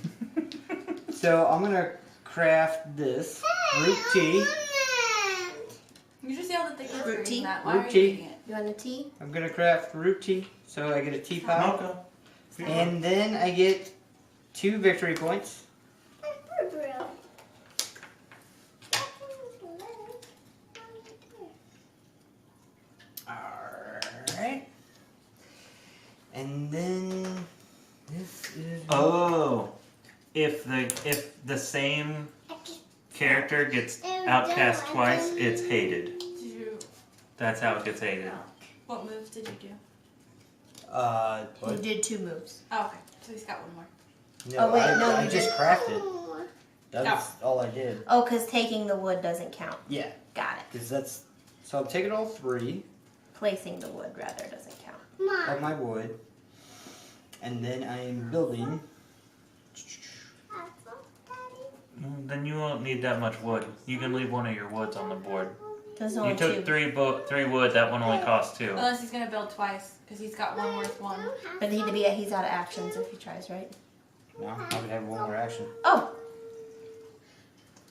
So I'm gonna craft this root tea. You just yelled at the kids for Root eating tea? that. Why Root are you tea. eating it? You want a tea? I'm gonna craft root tea. So I get a teapot. Mocha. And then I get 2 victory points. Alright. And then this is Oh, if the same character gets outcast twice, it's hated. Did you? That's how it gets hated. What moves did you do? You what? did 2 moves. Oh, okay. So he's got one more. No, Oh, wait, I, no, I you just didn't. crafted. That's all I did. Oh, because taking the wood doesn't count. Yeah, Got it. because that's so I'm taking all 3 Placing the wood, rather, doesn't count. of my wood, and then I am building. Then you won't need that much wood. You can leave one of your woods on the board. There's You only took 2. three wood. That one only costs 2. Unless he's gonna build twice, because he's got one worth one. But he's out of actions if he tries, right? No, I would have one more action. Oh,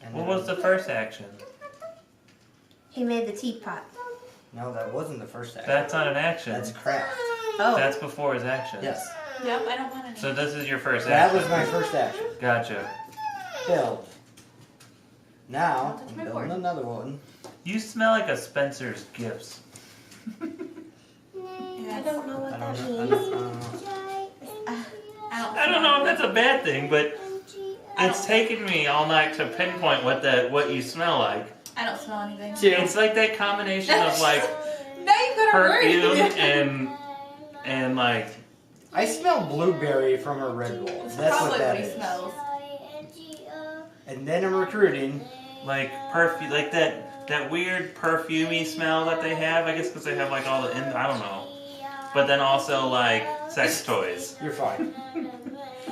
And What then- was the first action? he made the teapot. No, that wasn't the first action. That's not an action. That's craft. Oh, That's before his action. Yes, Yep, I don't want any. So this is your first that action. was my first action. Gotcha. Build. Now Touch I'm my building board. another one. You smell like a Spencer's Gifts. I don't know what I that don't know. means. I don't know if that's a bad thing, but it's taken me all night to pinpoint what you smell like. I don't smell anything. It's like that combination of like Now you've got a perfume and like I smell blueberry from a Red Bull. It's That's probably what that he is. smells. And then I'm recruiting. perfume, like that weird perfumey smell that they have. I guess because they have like all the I don't know. But then also like sex toys. You're fine.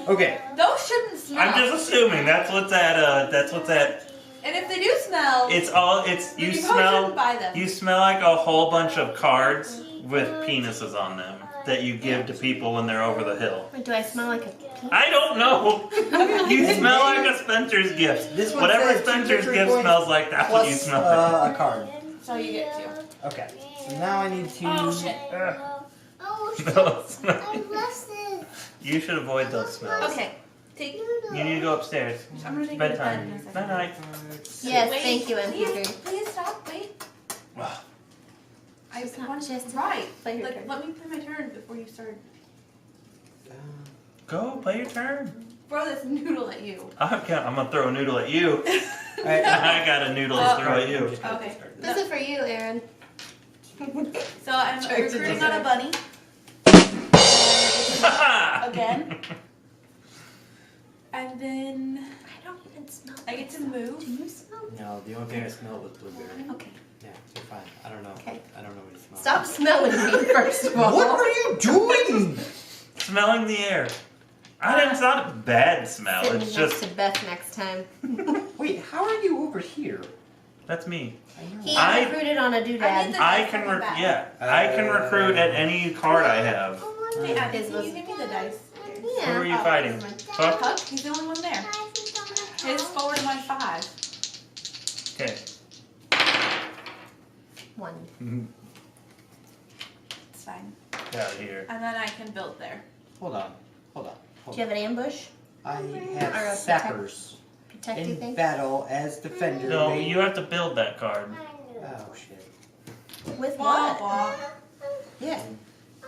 Okay. Those shouldn't smell. I'm just assuming that's what's at. And if they do smell, You probably shouldn't buy them. You smell like a whole bunch of cards with penises on them that you give to people when they're over the hill. Wait, do I smell like a penis? I don't know. You smell like a Spencer's Gift. This one Whatever says Spencer's 2 Gift victory smells like, that's what you plus, smell like. a card. So you get two. Okay. So now I need to. Oh shit. No, smell- I lost it. you should avoid those smells. Okay. Take. You need to go upstairs. I'm gonna take Bedtime. you to bed Night in a night. Yes, Wait, thank you, please, MP3. please stop. Wait. I It's not want just right. play your Like, turn. let me play my turn before you start. Go, play your turn. Throw this noodle at you. I'm gonna throw a noodle at you. Alright. I got a noodle to throw at you. Okay. This is for you, Aaron. So I'm Try to recruiting do on a it. bunny. Again. And then I don't even smell. I get to move. Do you smell? No, the only thing I smelled was blueberry. Okay. Yeah, you're fine. I don't know. Okay. I don't know what you smell. Stop smelling me, first of all. What are you doing? Smelling the air. It's not a bad smell. Sitting It's next just to Beth next time. Wait, how are you over here? that's me. He I- recruited on a I need doodad. the- I can I can recruit at any card I have. Hey, Abby, His can was- you give me the dice? Who are Yeah. you Oh, fighting? never mind. Puck? Puck, he's the only one there. His forward and my 5. Okay. 1. It's fine. Get out of here. And then I can build there. Hold on. Hold on. Do Hold you on. have an ambush? I Or a have sappers Protecting in thing? battle as defender. No, may- you have to build that card. Oh shit. With Blah, what? blah. Yeah.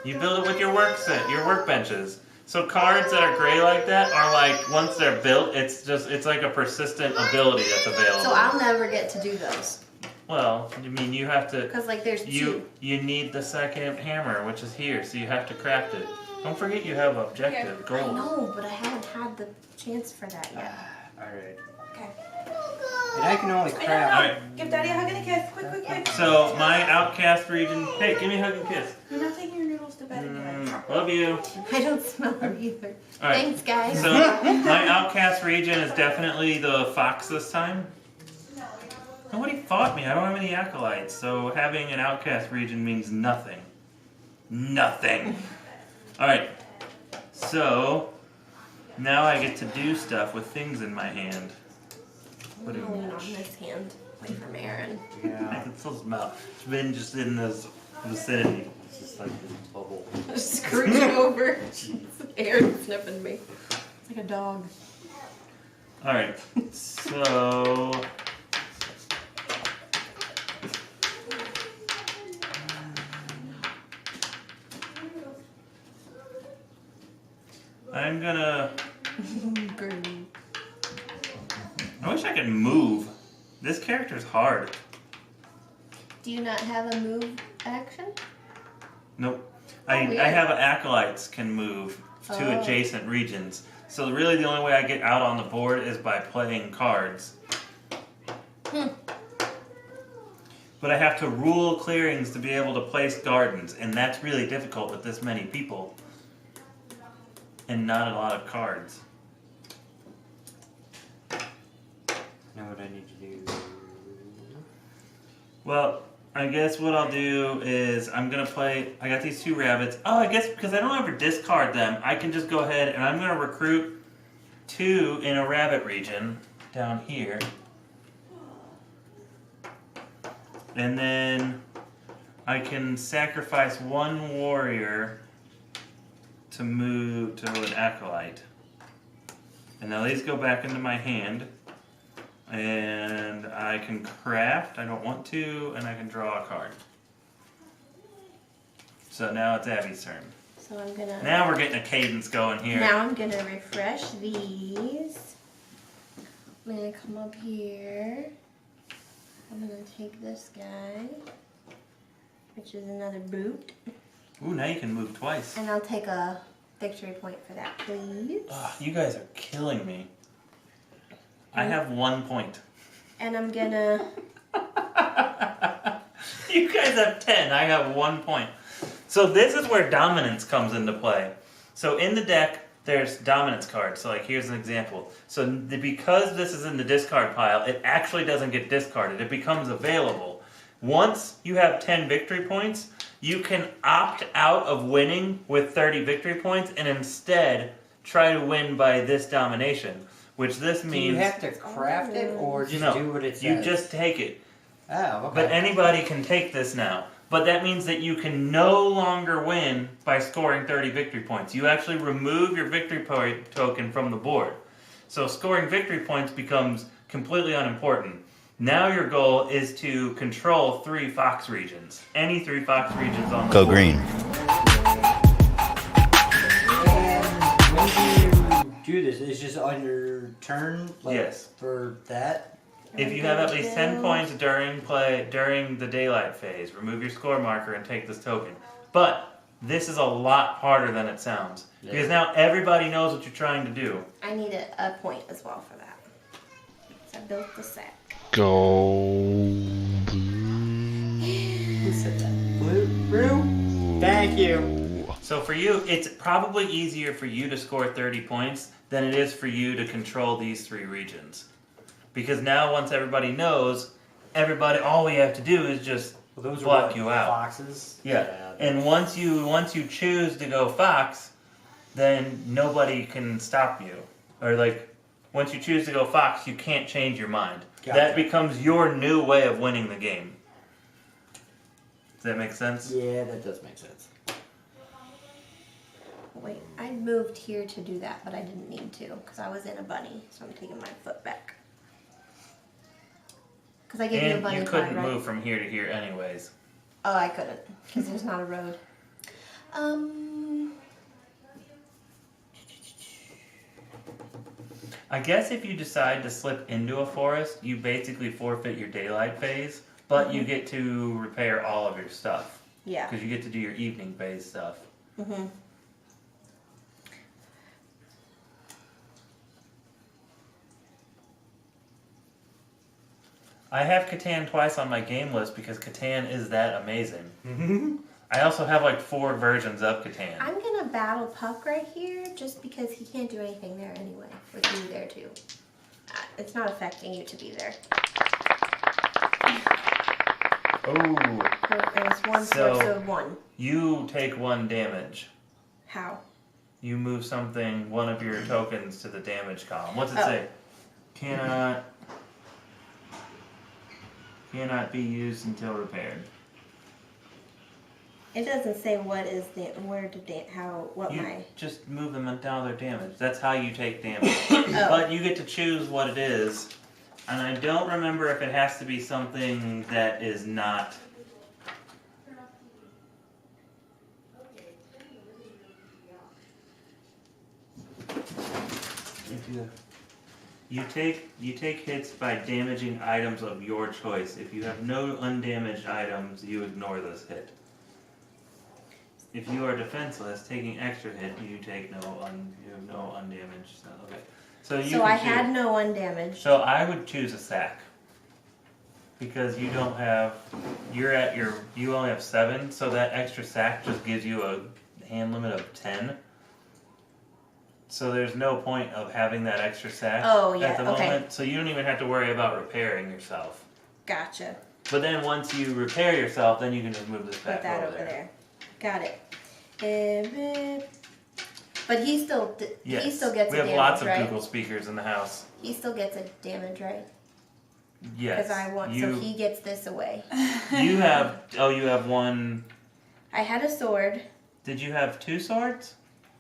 You build it with your your workbenches. So cards that are gray like that are like once they're built, it's like a persistent ability that's available. So I'll never get to do those. Well, I mean you have to Because, like, there's 2. you need the second hammer, which is here, so you have to craft it. Don't forget you have objective I goals. know, but I haven't had the chance for that yet. Alright. Okay. And I can only I know, craft. no. Alright. Give Daddy a hug and a kiss. Quick, quick, quick. So my outcast region. Hey, give me a hug and kiss. You're not taking your noodles to bed again. Love you. I don't smell them either. All right. Thanks, guys. So my outcast region is definitely the fox this time. Nobody fought me. I don't have any acolytes, so having an outcast region means nothing. Nothing. All right. So now I get to do stuff with things in my hand. I'm gonna lean on this hand away from Aaron. I Yeah. can still smell. It's been just in this vicinity. It's just like this bubble. Scrooching over. Aaron sniffing me. It's like a dog. All right. So I'm gonna. I wish I could move. This character's hard. Do you not have a move action? Nope. Oh, I weird. have acolytes can move to Oh. adjacent regions. So really the only way I get out on the board is by playing cards. But I have to rule clearings to be able to place gardens, and that's really difficult with this many people. And not a lot of cards. Know what I need to do? Well, I guess what I'll do is I'm gonna play. I got these two rabbits. Oh, I guess because I don't ever discard them, I can just go ahead and I'm gonna recruit 2 in a rabbit region down here, and then I can sacrifice 1 warrior to move to an acolyte. And now these go back into my hand. And I can craft, I don't want to, and I can draw a card. So now it's Abby's turn. So I'm gonna. Now we're getting a cadence going here. Now I'm gonna refresh these. I'm gonna come up here. I'm gonna take this guy, which is another boot, Ooh, now you can move twice. and I'll take a victory point for that, please. Ugh, you guys are killing me. I have 1 point. And I'm gonna. You guys have 10. I have 1 point. So this is where dominance comes into play. So in the deck, there's dominance cards. So like here's an example. So because this is in the discard pile, it actually doesn't get discarded. It becomes available. Once you have 10 victory points, you can opt out of winning with 30 victory points and instead try to win by this domination. Which this Do means you have to craft it or just no, do what it says? you just take it. Oh, okay. But anybody can take this now. But that means that you can no longer win by scoring 30 victory points. You actually remove your victory point token from the board. So scoring victory points becomes completely unimportant. Now your goal is to control 3 fox regions. Any 3 fox regions on the Go board. green. When do you do this? It's just on your turn? Like, Yes. For that? If you have at least 10 points during the daylight phase, remove your score marker and take this token. But this is a lot harder than it sounds. Because now everybody knows what you're trying to do. I need a point as well for that. So I built the sack. Go. Who said that? Blue? Thank you. So for you, it's probably easier for you to score 30 points than it is for you to control these 3 regions. Because now once everybody knows, all we have to do is just Well, those block are what, you out. Foxes? Yeah. And once you choose to go fox, then nobody can stop you. Or like once you choose to go fox, you can't change your mind. Gotcha. That becomes your new way of winning the game. Does that make sense? Yeah, that does make sense. Wait, I moved here to do that, but I didn't need to because I was in a bunny, so I'm taking my foot back. Because I gave you a And bunny you card, couldn't right? move from here to here anyways. Oh, I couldn't because there's not a road. I guess if you decide to slip into a forest, you basically forfeit your daylight phase, but you get to repair all of your stuff. Yeah. Because you get to do your evening phase stuff. Mhm. I have Catan twice on my game list because Catan is that amazing. I also have like 4 versions of Catan. I'm gonna battle Puck right here just because he can't do anything there anyway. With you there too. It's not affecting you to be there. Oh. It was 1 So- source of 1. You take 1 damage. How? You move something, one of your tokens, to the damage column. What's it Oh. say? Cannot be used until repaired. It doesn't say what is You just move them down their damage. That's how you take damage. Oh. But you get to choose what it is. And I don't remember if it has to be something that is not. You take hits by damaging items of your choice. If you have no undamaged items, you ignore this hit. If you are defenseless, taking extra hit, you have no undamaged. So, okay. So I had no undamaged. So I would choose a sack. Because you don't have, you only have 7, so that extra sack just gives you a hand limit of 10. So there's no point of having that extra sack at the moment. So you don't even have to worry about repairing yourself. Gotcha. But then once you repair yourself, then you can just move this Put back that over there. Got it. But he still Yes. he still gets we a have damage, lots of right? Google speakers in the house. He still gets a damage, right? Yes. Because so he gets this away. You have 1. I had a sword. Did you have 2 swords?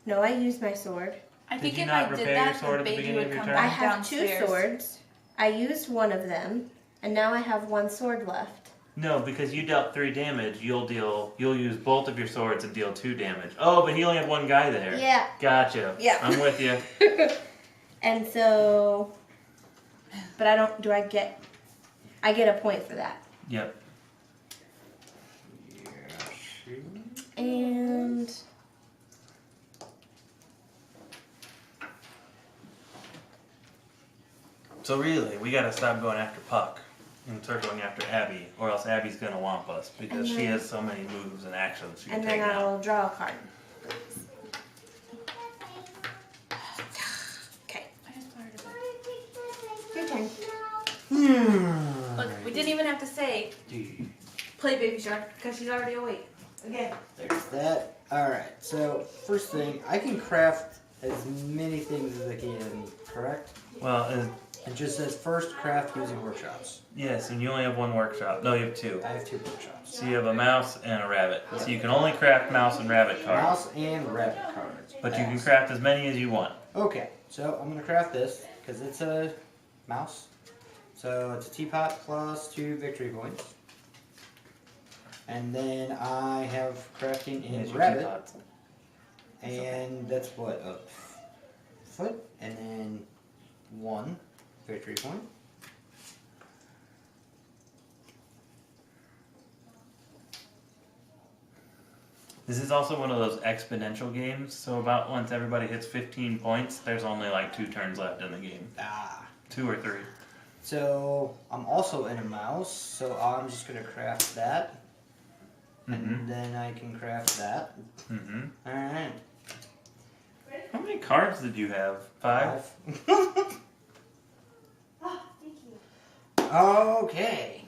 No, I used my sword. I think you if not I did repair your that, sword the at the baby beginning would of your come turn? I back have downstairs. 2 swords. I used one of them, and now I have 1 sword left. No, because you dealt 3 damage, you'll use both of your swords and deal 2 damage. Oh, but he only had 1 guy there. Yeah. Gotcha. Yeah. I'm with you. And so, but I get a point for that. Yep. And So really, we gotta stop going after Puck and start going after Abby, or else Abby's gonna womp us because And she then- has so many moves and actions she can and take then now. I'll draw a card. Okay, I just fired a bit. your turn. Look, we didn't even have to say play Baby Shark because she's already awake. Again. There's that. Alright, so first thing, I can craft as many things as I can, correct? Well, It just says first craft using workshops. yes, and you only have 1 workshop. No, you have 2. I have 2 workshops. So you have a mouse and a rabbit. So you can only craft mouse and rabbit cards. Mouse and rabbit cards. But you can craft as many as you want. Okay, so I'm gonna craft this because it's a mouse. So it's a teapot plus 2 victory points. And then I have crafting Here's in your rabbit. teapot. And that's what, a foot? And then 1 victory point. This is also one of those exponential games, so about once everybody hits 15 points, there's only like 2 turns left in the game. 2 or 3. So I'm also in a mouse, so I'm just gonna craft that. And then I can craft that. Mm-hmm. Alright. How many cards did you have? 5? Okay.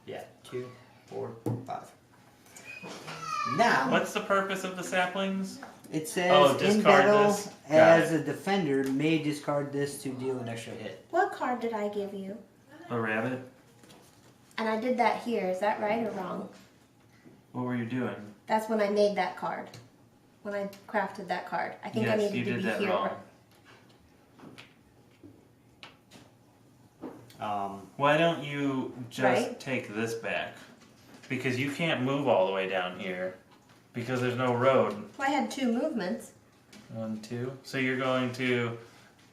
Yeah, 2, 4, 5. Now, What's the purpose of the saplings? it says in discard battle, this? Got as a defender, may discard this to deal an extra hit. What card did I give you? A rabbit? And I did that here. Is that right or wrong? What were you doing? That's when I made that card. When I crafted that card. I think I Yes, needed you to did be that here. wrong. Why don't you just Right? take this back? Because you can't move all the way down here. Because there's no road. Well, I had 2 movements. 1, 2. So you're going to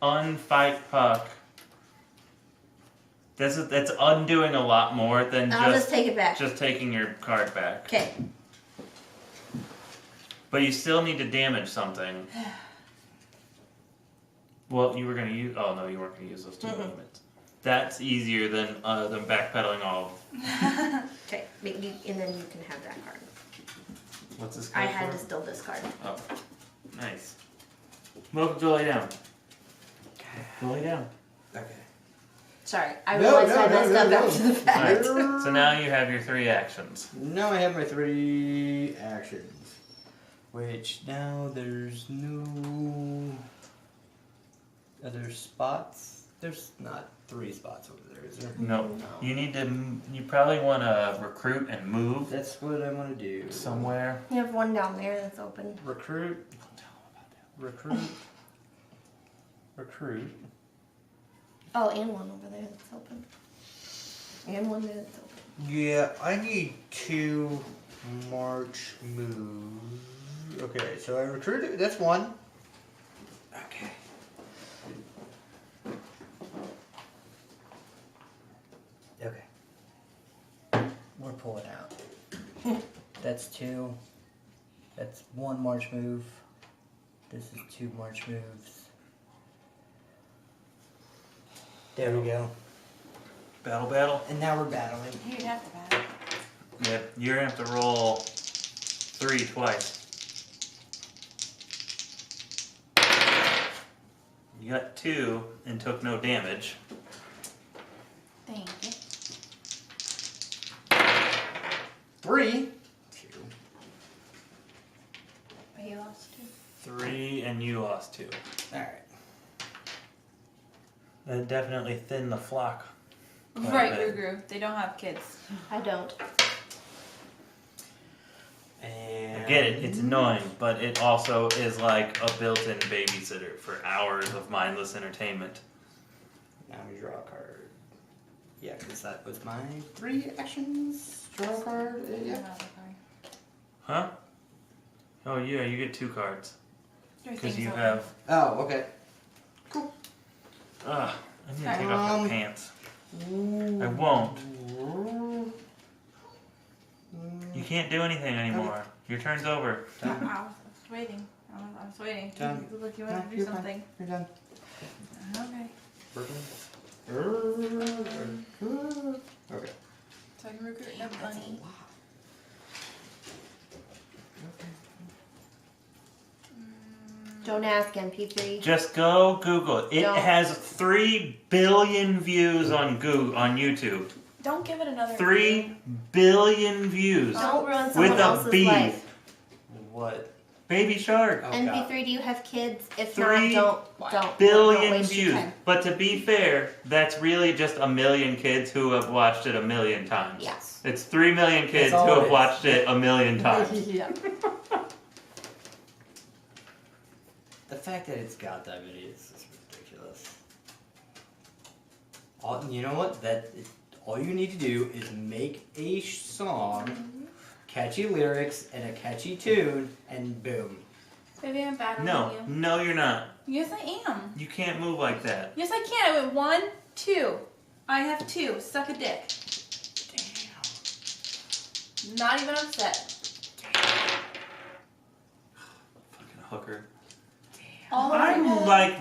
unfight Puck. That's undoing a lot more than I'll just take it back. just taking your card back. Okay. But you still need to damage something. Well, you were going to use... Oh, no, you weren't going to use those 2 movements. That's easier than backpedaling all. Okay, and then you can have that card. What's this I card had for? to still discard. Oh, nice. Mocha, go lay down. Go lay down. Okay. Sorry, I No, realized no, I no, messed no, up no. after the fact. Alright, so now you have your 3 actions. Now I have my 3 actions. Which now there's no other spots. There's not 3 spots over there, is there? No. You need to. You probably want to recruit and move That's what I want to do. somewhere. You have one down there that's open. Recruit. Recruit. Recruit. Oh, and one over there that's open. And one there that's open. Yeah, I need 2 march moves. Okay, so I recruited. That's 1. Okay. Okay. We're pulling out. That's 2. That's 1 march move. This is 2 march moves. There we go. Battle. And now we're battling. You'd have to battle. Yep. You're gonna have to roll 3 twice. You got 2 and took no damage. Thank you. 3. 2. But you lost 2. 3 and you lost 2. Alright. That definitely thinned the flock. quite a Right, bit. Guru. They don't have kids. I don't. And I get it, it's annoying, but it also is like a built-in babysitter for hours of mindless entertainment. now we draw a card. Yeah, because that was my 3 actions. Draw a card. Yeah. Huh? Oh yeah, you get 2 cards. Your Because thing's you open. have... Oh, okay. Ugh, I need to take off my pants. I won't. You can't do anything anymore. Your turn's over. I was waiting. I was waiting. Done. You look like you No, wanted to do you're fine. something. You're done. Okay. Okay. So I can recruit a bunny. Don't ask MP3. Just go Google it. It Don't. has 3 billion views on YouTube. Don't give it another 3 billion views. Don't ruin someone With a else's B. life. What? Baby Shark. Oh, MP3, do you have kids? If 3 not, don't billion waste your views. time. But to be fair, that's really just a million kids who have watched it a million times. Yes. It's 3 million kids That's all who it have is. watched it a million times. Yeah. The fact that it's got that many is ridiculous. You know what? All you need to do is make a song, catchy lyrics, and a catchy tune, and boom. Baby, I'm battling No, you. no, you're not. Yes, I am. You can't move like that. Yes, I can. I went 1, 2. I have 2. Suck a dick. Damn. Not even upset. Fucking hooker. All I'm right. like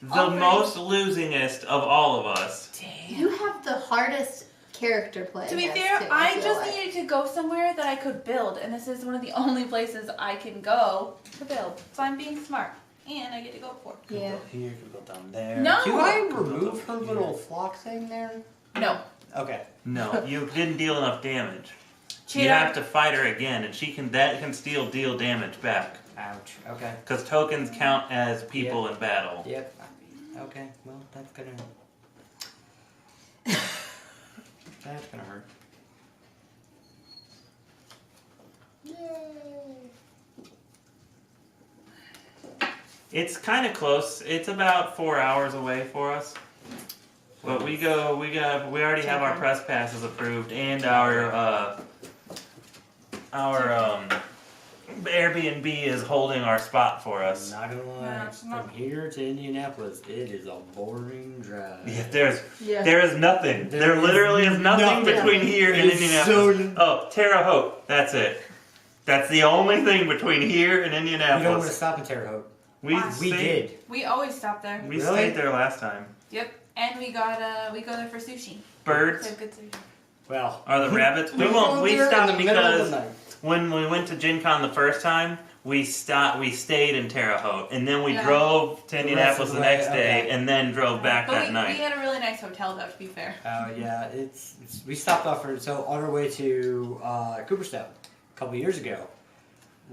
the Okay. most losingest of all of us. You have the hardest character play. To be yes, fair, too, I feel just like. needed to go somewhere that I could build, and this is one of the only places I can go to build. So I'm being smart, and I get to go for it. Yeah. Go here, could go down there. No. Do I remove her little flock thing there? No. Okay. No, you didn't deal enough damage. Cheater. You have to fight her again, and that can still deal damage back. Ouch. Okay. Because tokens count as people in battle. Yep. Okay. Well, that's gonna. That's gonna hurt. It's kind of close. It's about 4 hours away for us. But we already have our press passes approved and our Airbnb is holding our spot for I'm us. not gonna lie. No, it's not. From here to Indianapolis, it is a boring drive. Yeah, Yeah. there is nothing. There There is literally is nothing nothing. between here and It is Indianapolis. so- Oh, Terre Haute. That's it. That's the only thing between here and We don't want to Indianapolis. stop in Terre Haute. We We did. We always stop there. We Really? stayed there last time. Yep. And we go there for sushi. Birds So good sushi. Well, are the rabbits. We we're we in the stopped middle of the because night. when we went to Gen Con the first time, we stayed in Terre Haute, and then we Yeah. drove to The rest Indianapolis of the the way, next day, okay. and then drove back But that we night. had a really nice hotel though, to be fair. Oh yeah, it's we stopped off on our way to Cooperstown a couple years ago.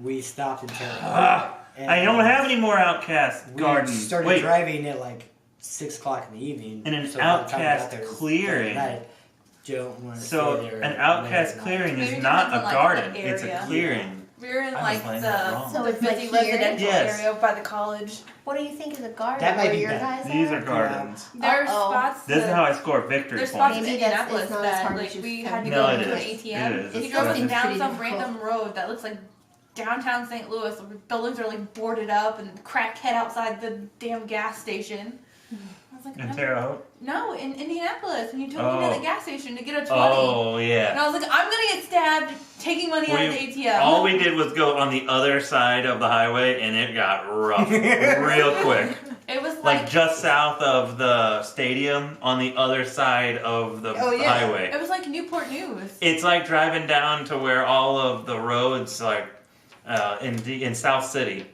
We stopped in Terre Haute. and I don't have any more Outcast we gardens. started Wait, driving at like 6 o'clock in the evening. In an so by the time we got outcast there, it was clearing. late at night. Don't want to so stay there an late outcast at night. clearing Maybe is it not depends on, a like, garden; the it's a area. clearing. We were in I was like playing that wrong. So the it's like busy here? residential Yes. area by the college. What do you think is a garden? That might where be your better. guys These are are? gardens. There's Uh-oh. spots. This is that- how I score victory There's spots in points. Maybe that's- Indianapolis it's not as that hard like as you we think. had to No, go it to an is. ATM. It is. He It's drove us pretty down some difficult. random road that looks like downtown St. Louis. The buildings are like boarded up and crackhead outside the damn gas station. I was like, In Terre Haute. no, in Indianapolis, and you took me Oh. to the gas station to get a 20. Oh And yeah. I was like, I'm gonna get stabbed taking money out of the ATM. All we did was go on the other side of the highway, and it got rough real quick. It was Like just south of the stadium, on the other side of the Oh, yeah. highway. it was like Newport News. It's like driving down to where all of the roads, like in South City,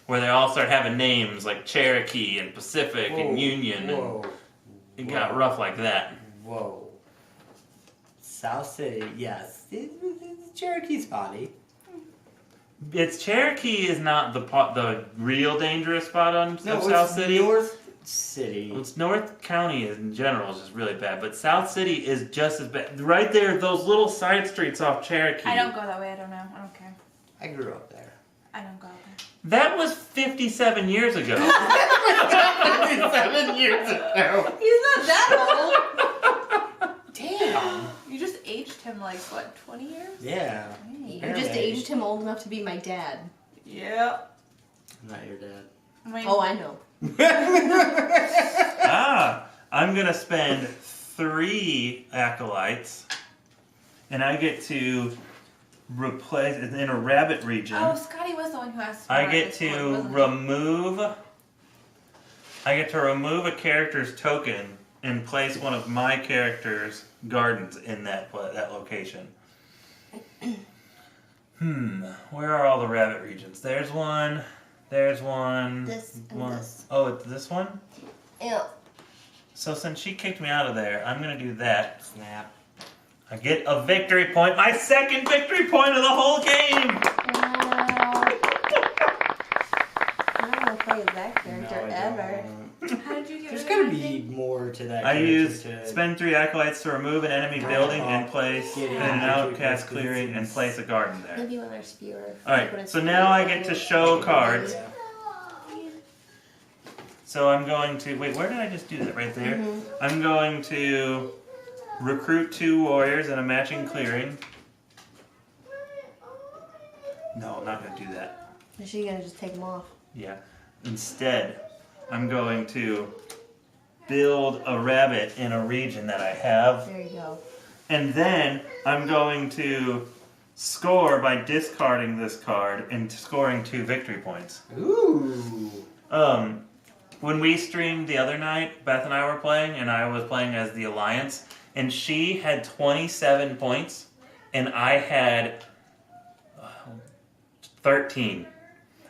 where they all start having names like Cherokee and Pacific and Union, Whoa. and it got rough like that. Whoa. South City, yes. It's Cherokee spotty. It's Cherokee is not the real dangerous spot on No, of South it's City. North City. It's North County in general is just really bad, but South City is just as bad. Right there, those little side streets off Cherokee. I don't go that way. I don't know. I don't care. I grew up there. I don't go out there. That was 57 years ago. 57 years ago. He's not that old. Damn. You just aged him like what, 20 years? Yeah. You just aged him old enough to be my dad. Yeah. I'm not your dad. I mean, Oh, I know. I'm gonna spend 3 acolytes, and I get to replace in a rabbit region. Oh, Scotty was the one who asked. I for get this to one, wasn't he? remove. I get to remove a character's token and place one of my character's gardens in that location. Where are all the rabbit regions? There's one. There's one. This and one. this. Oh, it's this one? Yeah. So since she kicked me out of there, I'm gonna do that. Snap. I get a victory point. My second victory point of the whole game! Wow. I don't want to play as that character No, I ever. don't. How did you get There's rid gotta of my be thing? more to that. I character use to- spend 3 acolytes to remove an enemy building and place Get in in. an outcast Because clearing and it's- place a garden there. Maybe when there's fewer. Alright, so now I get to show cards. Yeah. So I'm going to wait. Where did I just do that? Right there. Mhm. I'm going to recruit 2 warriors in a matching clearing. No, I'm not going to do that. Is she gonna just take them off? Yeah. Instead, I'm going to build a rabbit in a region that I have, There you go. and then I'm going to score by discarding this card and scoring 2 victory points. Ooh. When we streamed the other night, Beth and I were playing, and I was playing as the Alliance, and she had 27 points, and I had 13.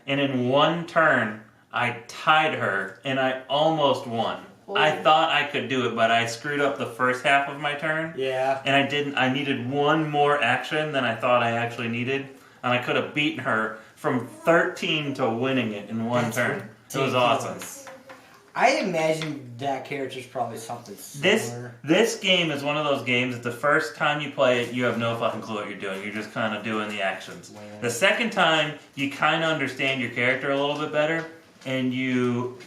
And in one turn, I tied her, and I almost won. Oh. I thought I could do it, but I screwed up the first half of my turn, Yeah. and I didn't. I needed one more action than I thought I actually needed, and I could have beaten her from 13 to winning it in one That's turn. It was awesome. ridiculous. I imagine that character's probably something similar. This game is one of those games that the first time you play it, you have no fucking clue what you're doing. You're just kind of doing the actions. The second time, you kind of understand your character a little bit better, and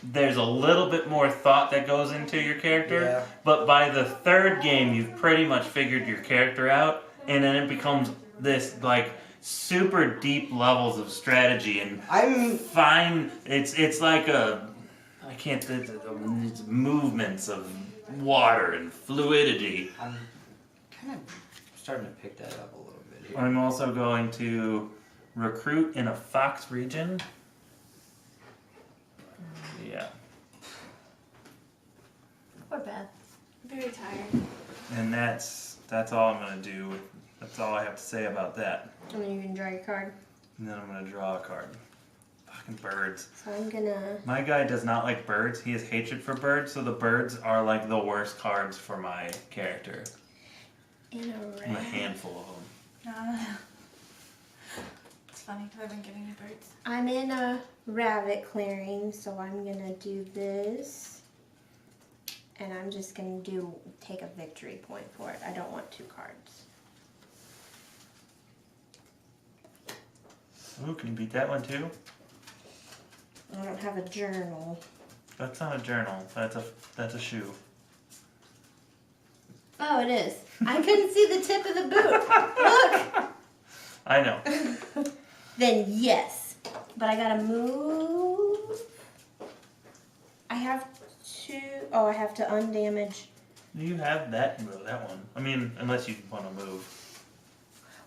there's a little bit more thought that goes into your character. Yeah. But by the third game, you've pretty much figured your character out, and then it becomes this like super deep levels of strategy and I'm fine. It's like I can't think it's movements of water and fluidity. kind of starting to pick that up a little bit here. I'm also going to recruit in a fox region. Yeah. Poor Beth. tired. And that's all I'm gonna do. That's all I have to say about that. And then you can draw your card. And then I'm gonna draw a card. Fucking birds. So I'm gonna. My guy does not like birds. He has hatred for birds, so the birds are like the worst cards for my character. In a And a red. handful of them. It's funny because I've been getting the birds. I'm in a rabbit clearing, so I'm gonna do this. And I'm just gonna take a victory point for it. I don't want 2 cards. Ooh, can you beat that one too? I don't have a journal. That's not a journal. That's a shoe. Oh, it is. I couldn't see the tip of the boot. Look! I know. Then yes. But I gotta move. I have to. Oh, I have to undamage. You have that one. I mean, unless you want to move.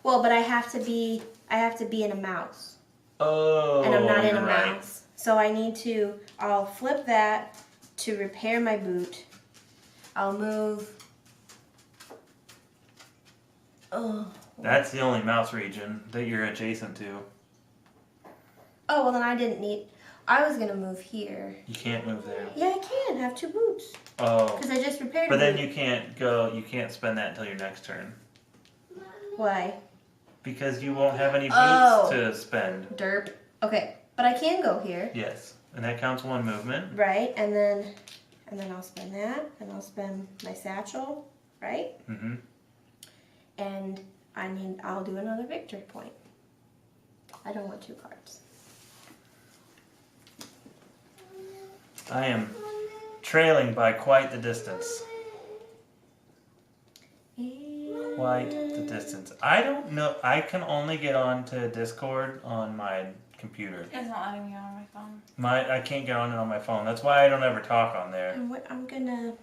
Well, but I have to be in a mouse. Oh, And I'm not in a you're right. mouse. So I need to. I'll flip that to repair my boot. I'll move. Oh. That's the only mouse region that you're adjacent to. Oh, well then I didn't need. I was gonna move here. You can't move there. Yeah, I can have 2 boots Oh. because I just repaired. But a then boot. you can't go. You can't spend that until your next turn Why? because you won't have any boots Oh. to spend. Derp. Okay, but I can go here, Yes, and that counts 1 movement. right? And then I'll spend that, and I'll spend my satchel, right? Mm-hmm. And I'll do another victory point. I don't want 2 cards. I am trailing by quite the distance. Quite the distance. I don't know. I can only get onto Discord on my computer. It's not letting me on my phone. I can't get on it on my phone. That's why I don't ever talk on there. And what I'm gonna.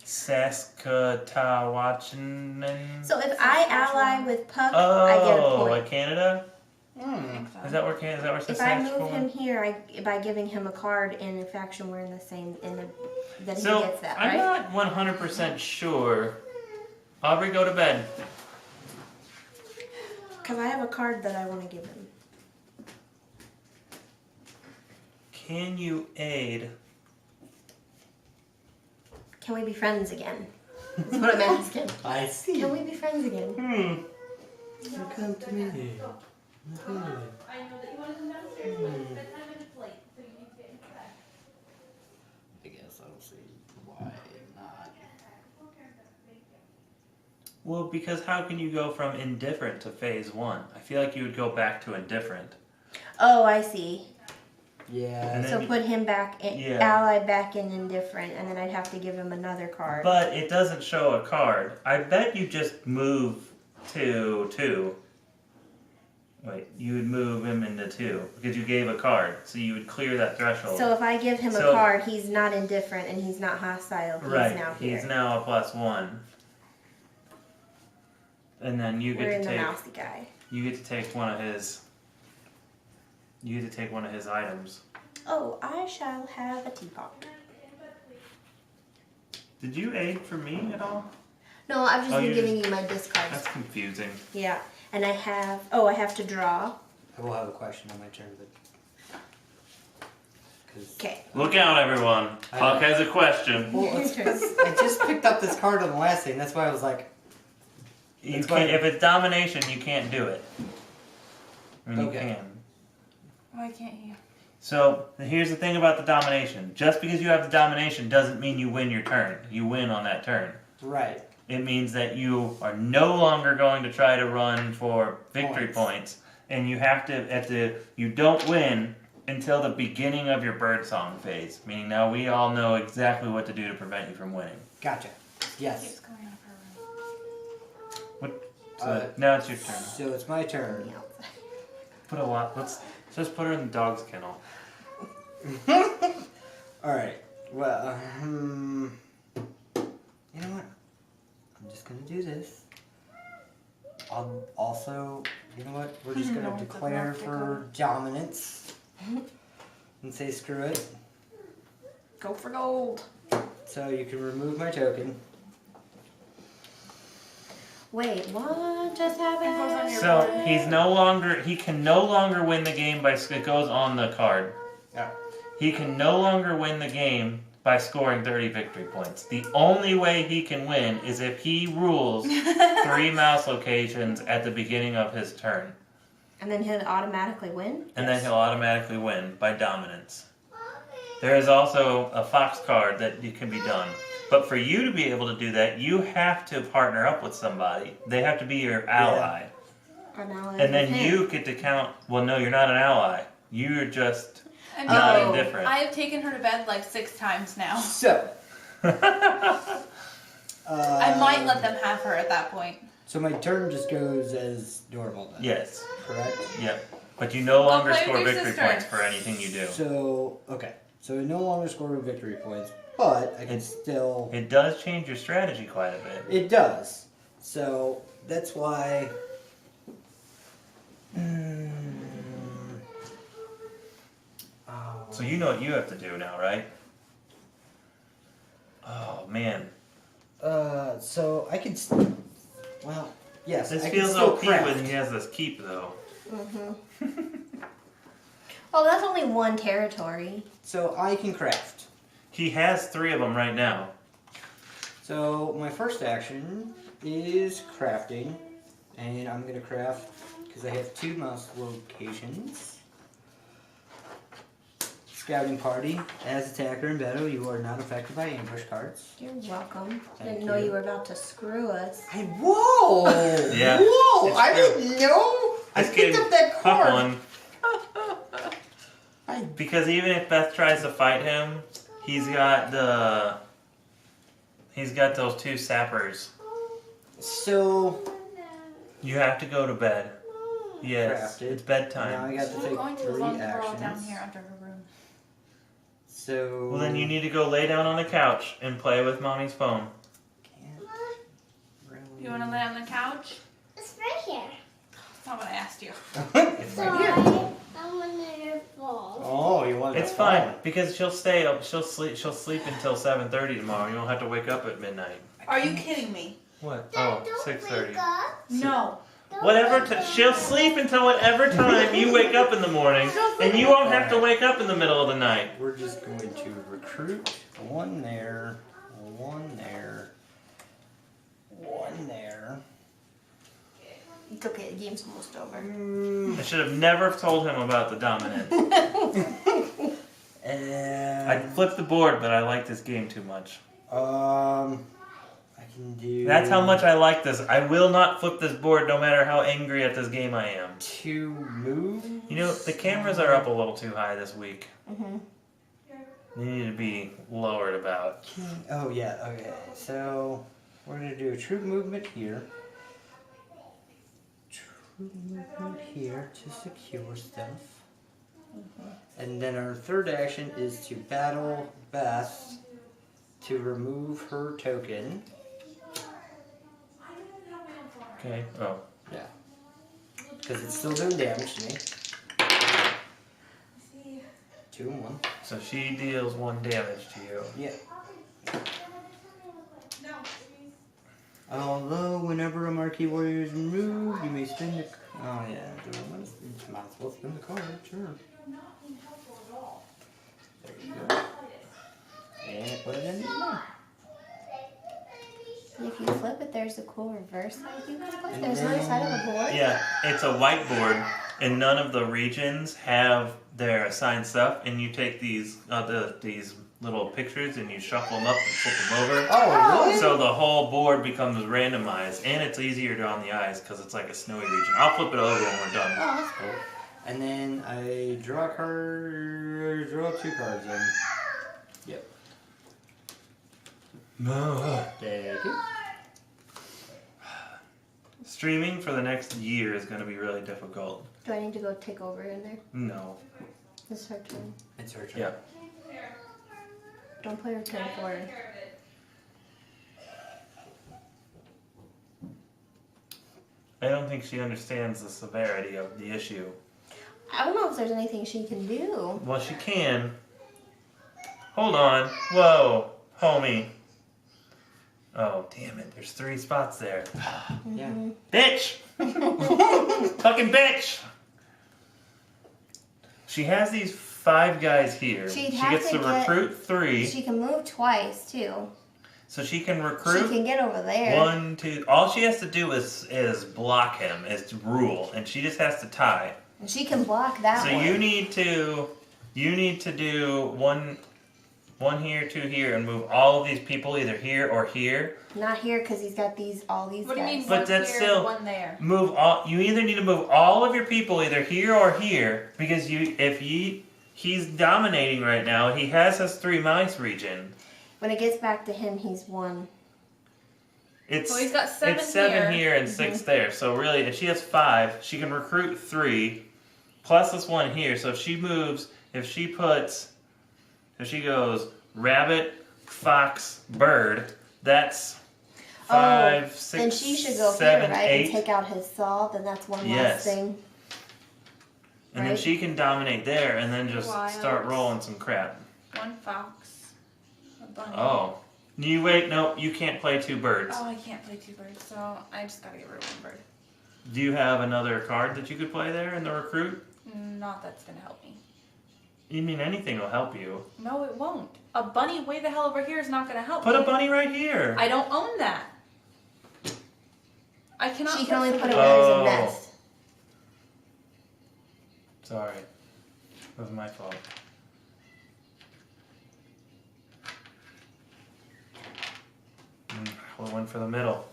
Saskatchewan. So if I ally with Puck, I get a Oh, point. like Canada? I think so. Is that where If I Saskatchewan? move him here, by giving him a card in a faction we're in the same, then he So gets that, I'm right? not 100% sure. Aubrey, go to bed. Because I have a card that I want to give him. Can you aid? Can we be friends again? That's what I'm asking. I see. Can we be friends again? You come to me. I know that you want to come downstairs, but bedtime is late, so you need to get into bed. I guess I don't see why not. Well, because how can you go from indifferent to phase 1? I feel like you would go back to indifferent. Oh, I see. Yeah. And then So you- put him back, ally back in indifferent, and then I'd have to give him another card. But it doesn't show a card. I bet you just move to 2. Wait, you would move him into 2 because you gave a card, so you would clear that threshold. So if I give him So- a card, he's not indifferent and he's not hostile. He's right, now here. he's now a +1, and then you We're get in to the take mousy guy. you get to take one of his. You get to take one of his items. Oh, I shall have a teapot. Did you aid for me at all? No, I've just Oh, been you giving you my discards. That's confusing. Yeah, and I have. Oh, I have to draw. I will have a question on my turn, but. 'Cause- Okay. Look out, everyone! Puck has a question. Well, it's 'cause I just picked up this card on the last thing. That's why I was like, You That's can't, fine. if it's domination, you can't do it. I mean, Okay. you can. Why can't you? So here's the thing about the domination. Just because you have the domination doesn't mean you win your turn. You win on that turn. right. It means that you are no longer going to try to run for victory points, and you have to you don't win until the beginning of your birdsong phase. Meaning now we all know exactly what to do to prevent you from winning. Gotcha. Keeps Yes. coming out of her room. So now it's your turn. So it's my turn. Put a lot. Let's just put her in the dog's kennel. Alright. Well, you know what? I'm just gonna do this. I'll also, you know what? We're just gonna declare for dominance and say screw it. Go for gold. So you can remove my token. Wait, what just It goes on happened? your So board. he can no longer win the game by, it goes on the card. Yeah. He can no longer win the game by scoring 30 victory points. The only way he can win is if he rules 3 mouse locations at the beginning of his turn. And then he'll automatically win? And then he'll automatically win by dominance. There is also a fox card that can be done. But for you to be able to do that, you have to partner up with somebody. They have to be your ally. And then you get to count, well, no, you're not an ally. You're just I'm not telling you, indifferent. I have taken her to bed like 6 times now. So. I might let them have her at that point. So my turn just goes as normal then. Yes. Correct? Yep. But you no longer play with score your victory sister. points for anything you do. So, okay. So I no longer score victory points, but I can still... It does change your strategy quite a bit. It does. So that's why... So you know what you have to do now, right? Oh, man. So I can... Well, yes, This I feels can still OP craft. when he has this keep, though. Oh, that's only one territory. So I can craft. He has 3 of them right now. So my first action is crafting, and I'm gonna craft because I have 2 mouse locations. Scouting party. As attacker in battle, you are not affected by ambush cards. You're welcome. Thank Didn't know you. you were about to screw us. Whoa! Yeah, Whoa! it's I true. didn't know. I This picked game, up that tough card. one. Because even if Beth tries to fight him, he's got those 2 sappers. So You have to go to bed. Yes, Crafted. it's now I bedtime. got to I'm take going to 3 as long as we're all down actions. here under her room. So Well, then you need to go lay down on the couch and play with mommy's phone. can't really... You want to lay on the couch? It's right here. That's not what I asked you. Sorry, I want to fall. Oh, you want? It's fine because she'll stay up. She'll sleep until 7:30 tomorrow. You don't have to wake up at midnight. Are you kidding me? What? Dad, Oh, don't 6:30. wake up. No. Don't Whatever. wake up. She'll sleep until whatever time you wake up in the morning, and you won't have to wake up in the middle of the night. We're just going to recruit 1 there, 1 there, 1 there. It's okay, the game's almost over. I should have never told him about the dominance. And I flipped the board, but I like this game too much. I can do. That's how much I like this. I will not flip this board no matter how angry at this game I am. 2 move. You know, the cameras are up a little too high this week. Mm-hmm. They need to be lowered about. Oh yeah. Okay. So we're gonna do a troop movement here. Troop movement here to secure stuff. And then our third action is to battle Beth to remove her token. Okay. Oh. Yeah. Because it's still doing damage to me. 2 and 1. So she deals 1 damage to you. Yeah. Although, whenever a marquee warrior is removed, you may spend the. Oh yeah, might as well spend the card, sure. There you go. And put it in there. If you flip it, there's a cool reverse side you can flip. There's another side of the board. Yeah, it's a whiteboard, and none of the regions have their assigned stuff. And you take these these little pictures and you shuffle them up and flip them over. Oh, really? So the whole board becomes randomized, and it's easier to on the eyes because it's like a snowy region. I'll flip it over when we're done. Oh, that's cool. And then I draw a card, draw 2 cards in. Yep. Thank you. Streaming for the next year is going to be really difficult. Do I need to go take over in there? No. This is her turn. It's her turn. Yeah. Don't play her turn for her. I don't think she understands the severity of the issue. I don't know if there's anything she can do. Well, she can. Hold on. Whoa, homie. Oh, damn it. There's 3 spots there. Yeah. Bitch! Fucking bitch! She has these 5 guys here. She'd She have gets to to get- recruit 3. She can move twice too. So she can recruit She can get over there. 1, 2. All she has to do is block him, is to rule, and she just has to tie. And she can block that So one. you need to do one here, 2 here, and move all of these people either here or here. Not here because he's got all these What do you guys. mean? But One that's here, still- one there. You either need to move all of your people either here or here because he's dominating right now. He has his 3 mice region. When it gets back to him, he's 1. It's So he's got 7 it's 7 here. and 6 there. So really, if she has 5, she can recruit 3 plus this 1 here. So if she moves, if she goes rabbit, fox, bird, that's 5, 6, Then she should go 7, here, right? 8. And take out his saw. Then that's one Yes. last thing. And then right? she can dominate there and then just start Wilds. rolling some crap. 1 fox. A bunny. Oh. No, you can't play 2 birds. Oh, I can't play 2 birds, so I just gotta get rid of 1 bird. Do you have another card that you could play there in the recruit? Not that's gonna help me. You mean anything will help you. No, it won't. A bunny way the hell over here is not gonna help Put me. a bunny right here. I don't own that. I cannot. She can only put it somebody- where there's Oh. a nest. Sorry. That was my fault. We went for the middle.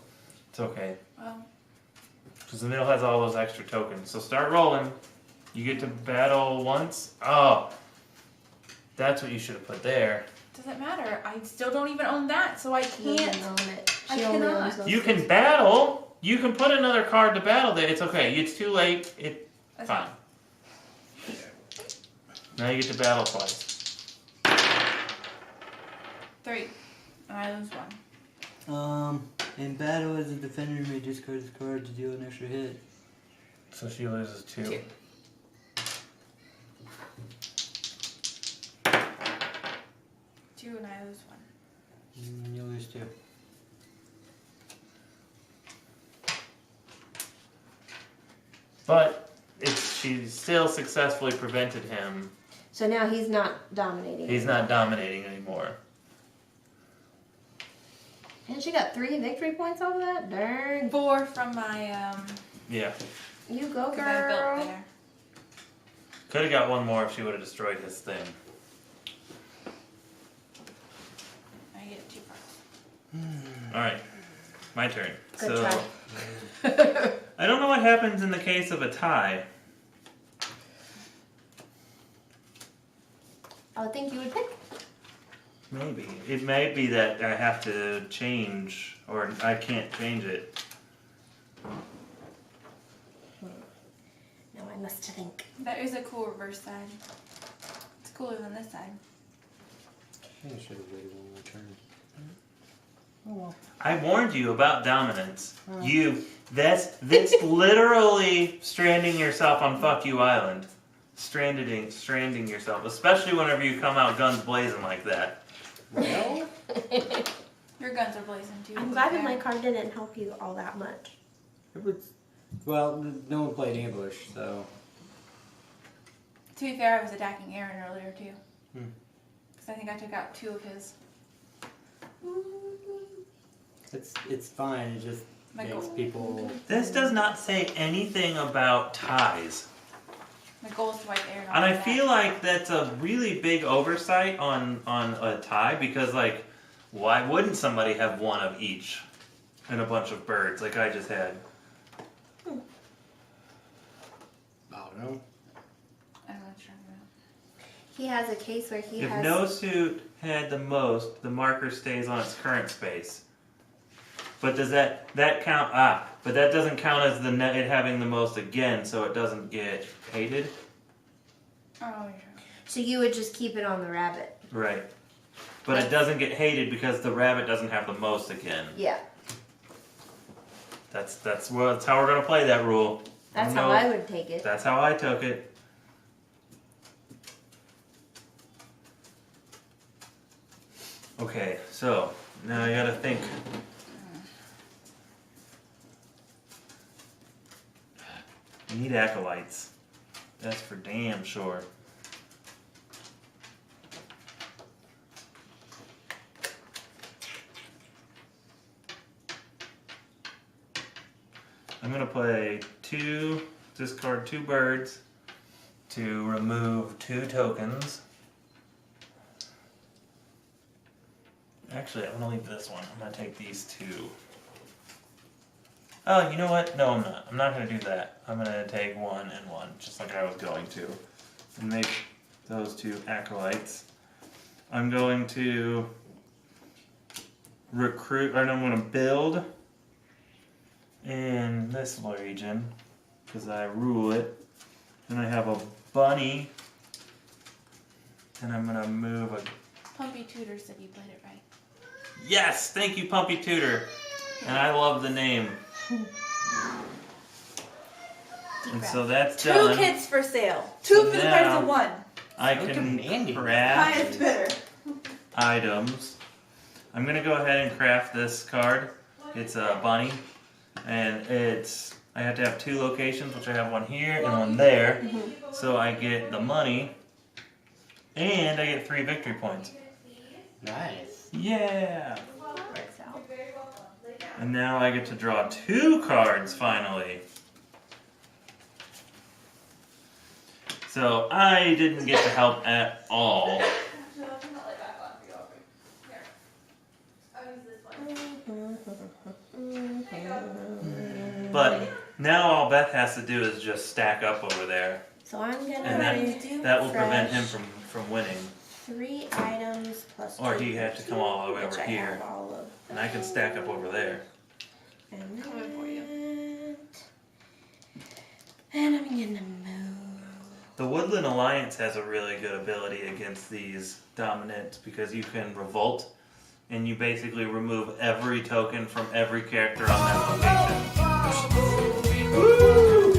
It's okay. Well, Because the middle has all those extra tokens. So start rolling. You get to battle once. Oh. That's what you should have put there. doesn't matter. I still don't even own that, so I She can't. doesn't own it. I She only cannot. owns those You things. can battle. You can put another card to battle there. It's okay. It's too late. That's Fine. Now you get to battle twice. 3. And I lose 1. In battle, as a defender may discard this card to deal an extra hit. So she loses 2. 2. 2 and I lose 1. You lose 2. But she still successfully prevented him. So now he's not dominating. He's not dominating anymore. And she got 3 victory points off of that? Darn. 4 from my Yeah. You go, that I girl. built there. Could have got 1 more if she would have destroyed his thing. I get 2 cards. Alright. My turn. Good so try. I don't know what happens in the case of a tie. I would think you would pick. Maybe. It may be that I have to change or I can't change it. Now I must think. That is a cool reverse side. It's cooler than this side. I think I should have waited 1 more turn. Oh well. I warned you about dominance. That's literally stranding yourself on Fuck You Island. Stranding yourself, especially whenever you come out guns blazing like that. Well, Your guns are blazing too. I'm glad that my card didn't help you all that much. it was. Well, no one played ambush, so. To be fair, I was attacking Aaron earlier too. Hmm. Because I think I took out 2 of his. It's fine. It just My makes goal. people. This does not say anything about ties. My goal is to wipe Aaron off. And I the feel map. like that's a really big oversight on a tie because, like, why wouldn't somebody have 1 of each and a bunch of birds like I just had? I don't know. I'm not sure. He has a case where he If has. no suit had the most, the marker stays on its current space. But does that count? But that doesn't count as it having the most again, so it doesn't get hated. Oh, yeah. So you would just keep it on the rabbit. Right. But it doesn't get hated because the rabbit doesn't have the most again. Yeah. That's how we're gonna play that rule. That's No, how I would take it. That's how I took it. Okay, so Now I gotta think. I need acolytes. That's for damn sure. I'm gonna play discard 2 birds to remove 2 tokens. Actually, I'm gonna leave this one. I'm gonna take these 2. Oh, you know what? No, I'm not. I'm not gonna do that. I'm gonna take 1 and 1, just like I was going to. And make those 2 acolytes. I'm going to recruit, or no, I'm gonna build in this region, because I rule it. And I have a bunny, and I'm gonna move a... Pumpy Tutor said you played it right. Yes! Thank you, Pumpy Tutor! And I love the name. And so that's 2 done. kits for sale. 2 So for the now- price of 1. I So can demanding. craft Highest bidder. items. I'm gonna go ahead and craft this card. It's a bunny, and I have to have 2 locations, which I have one here and one there. So I get the money, and I get 3 victory points. Nice. Yeah! And now I get to draw 2 cards finally. So I didn't get to help at all. But now all Beth has to do is just stack up over there. So I'm gonna And that will prevent him from winning. 3 items plus. Or 2 he had to come all the way which over I here. have all of. And I can stack up over there. And Coming for you. And I'm gonna move. The Woodland Alliance has a really good ability against these dominants because you can revolt and you basically remove every token from every character on that location. Woo!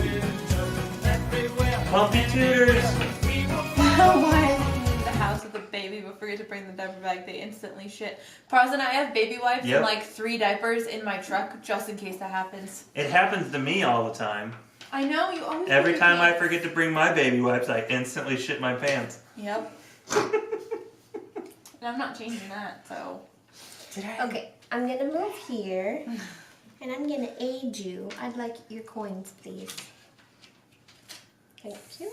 Pumpy Tutors! The house with the baby, but forget to bring the diaper bag. They instantly shit. Pars and I have baby wipes Yep. and like 3 diapers in my truck just in case that happens. It happens to me all the time. I know you always. Every put your time I pants- forget to bring my baby wipes, I instantly shit my pants. Yep. And I'm not changing that, so. Did I? Okay, I'm gonna move here, and I'm gonna aid you. I'd like your coins, please. Thank you.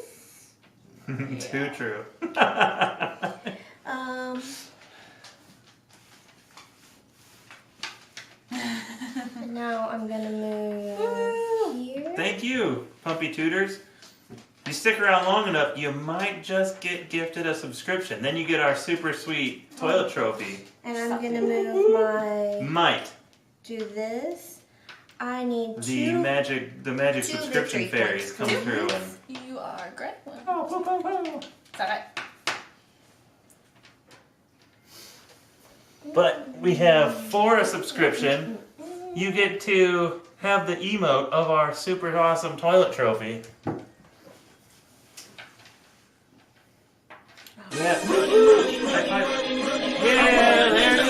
Too true. And now I'm gonna move here. Thank you, Pumpy Tutors. If you stick around long enough, you might just get gifted a subscription. Then you get our super sweet toilet trophy. And I'm gonna move my. Might. Do this. I need The 2. magic 2 subscription victory fairies points, come through please. and You are great. oh, Is that but we have for a subscription, you get to have the emote of our super awesome toilet trophy. Yeah. High five. Yeah, there it is.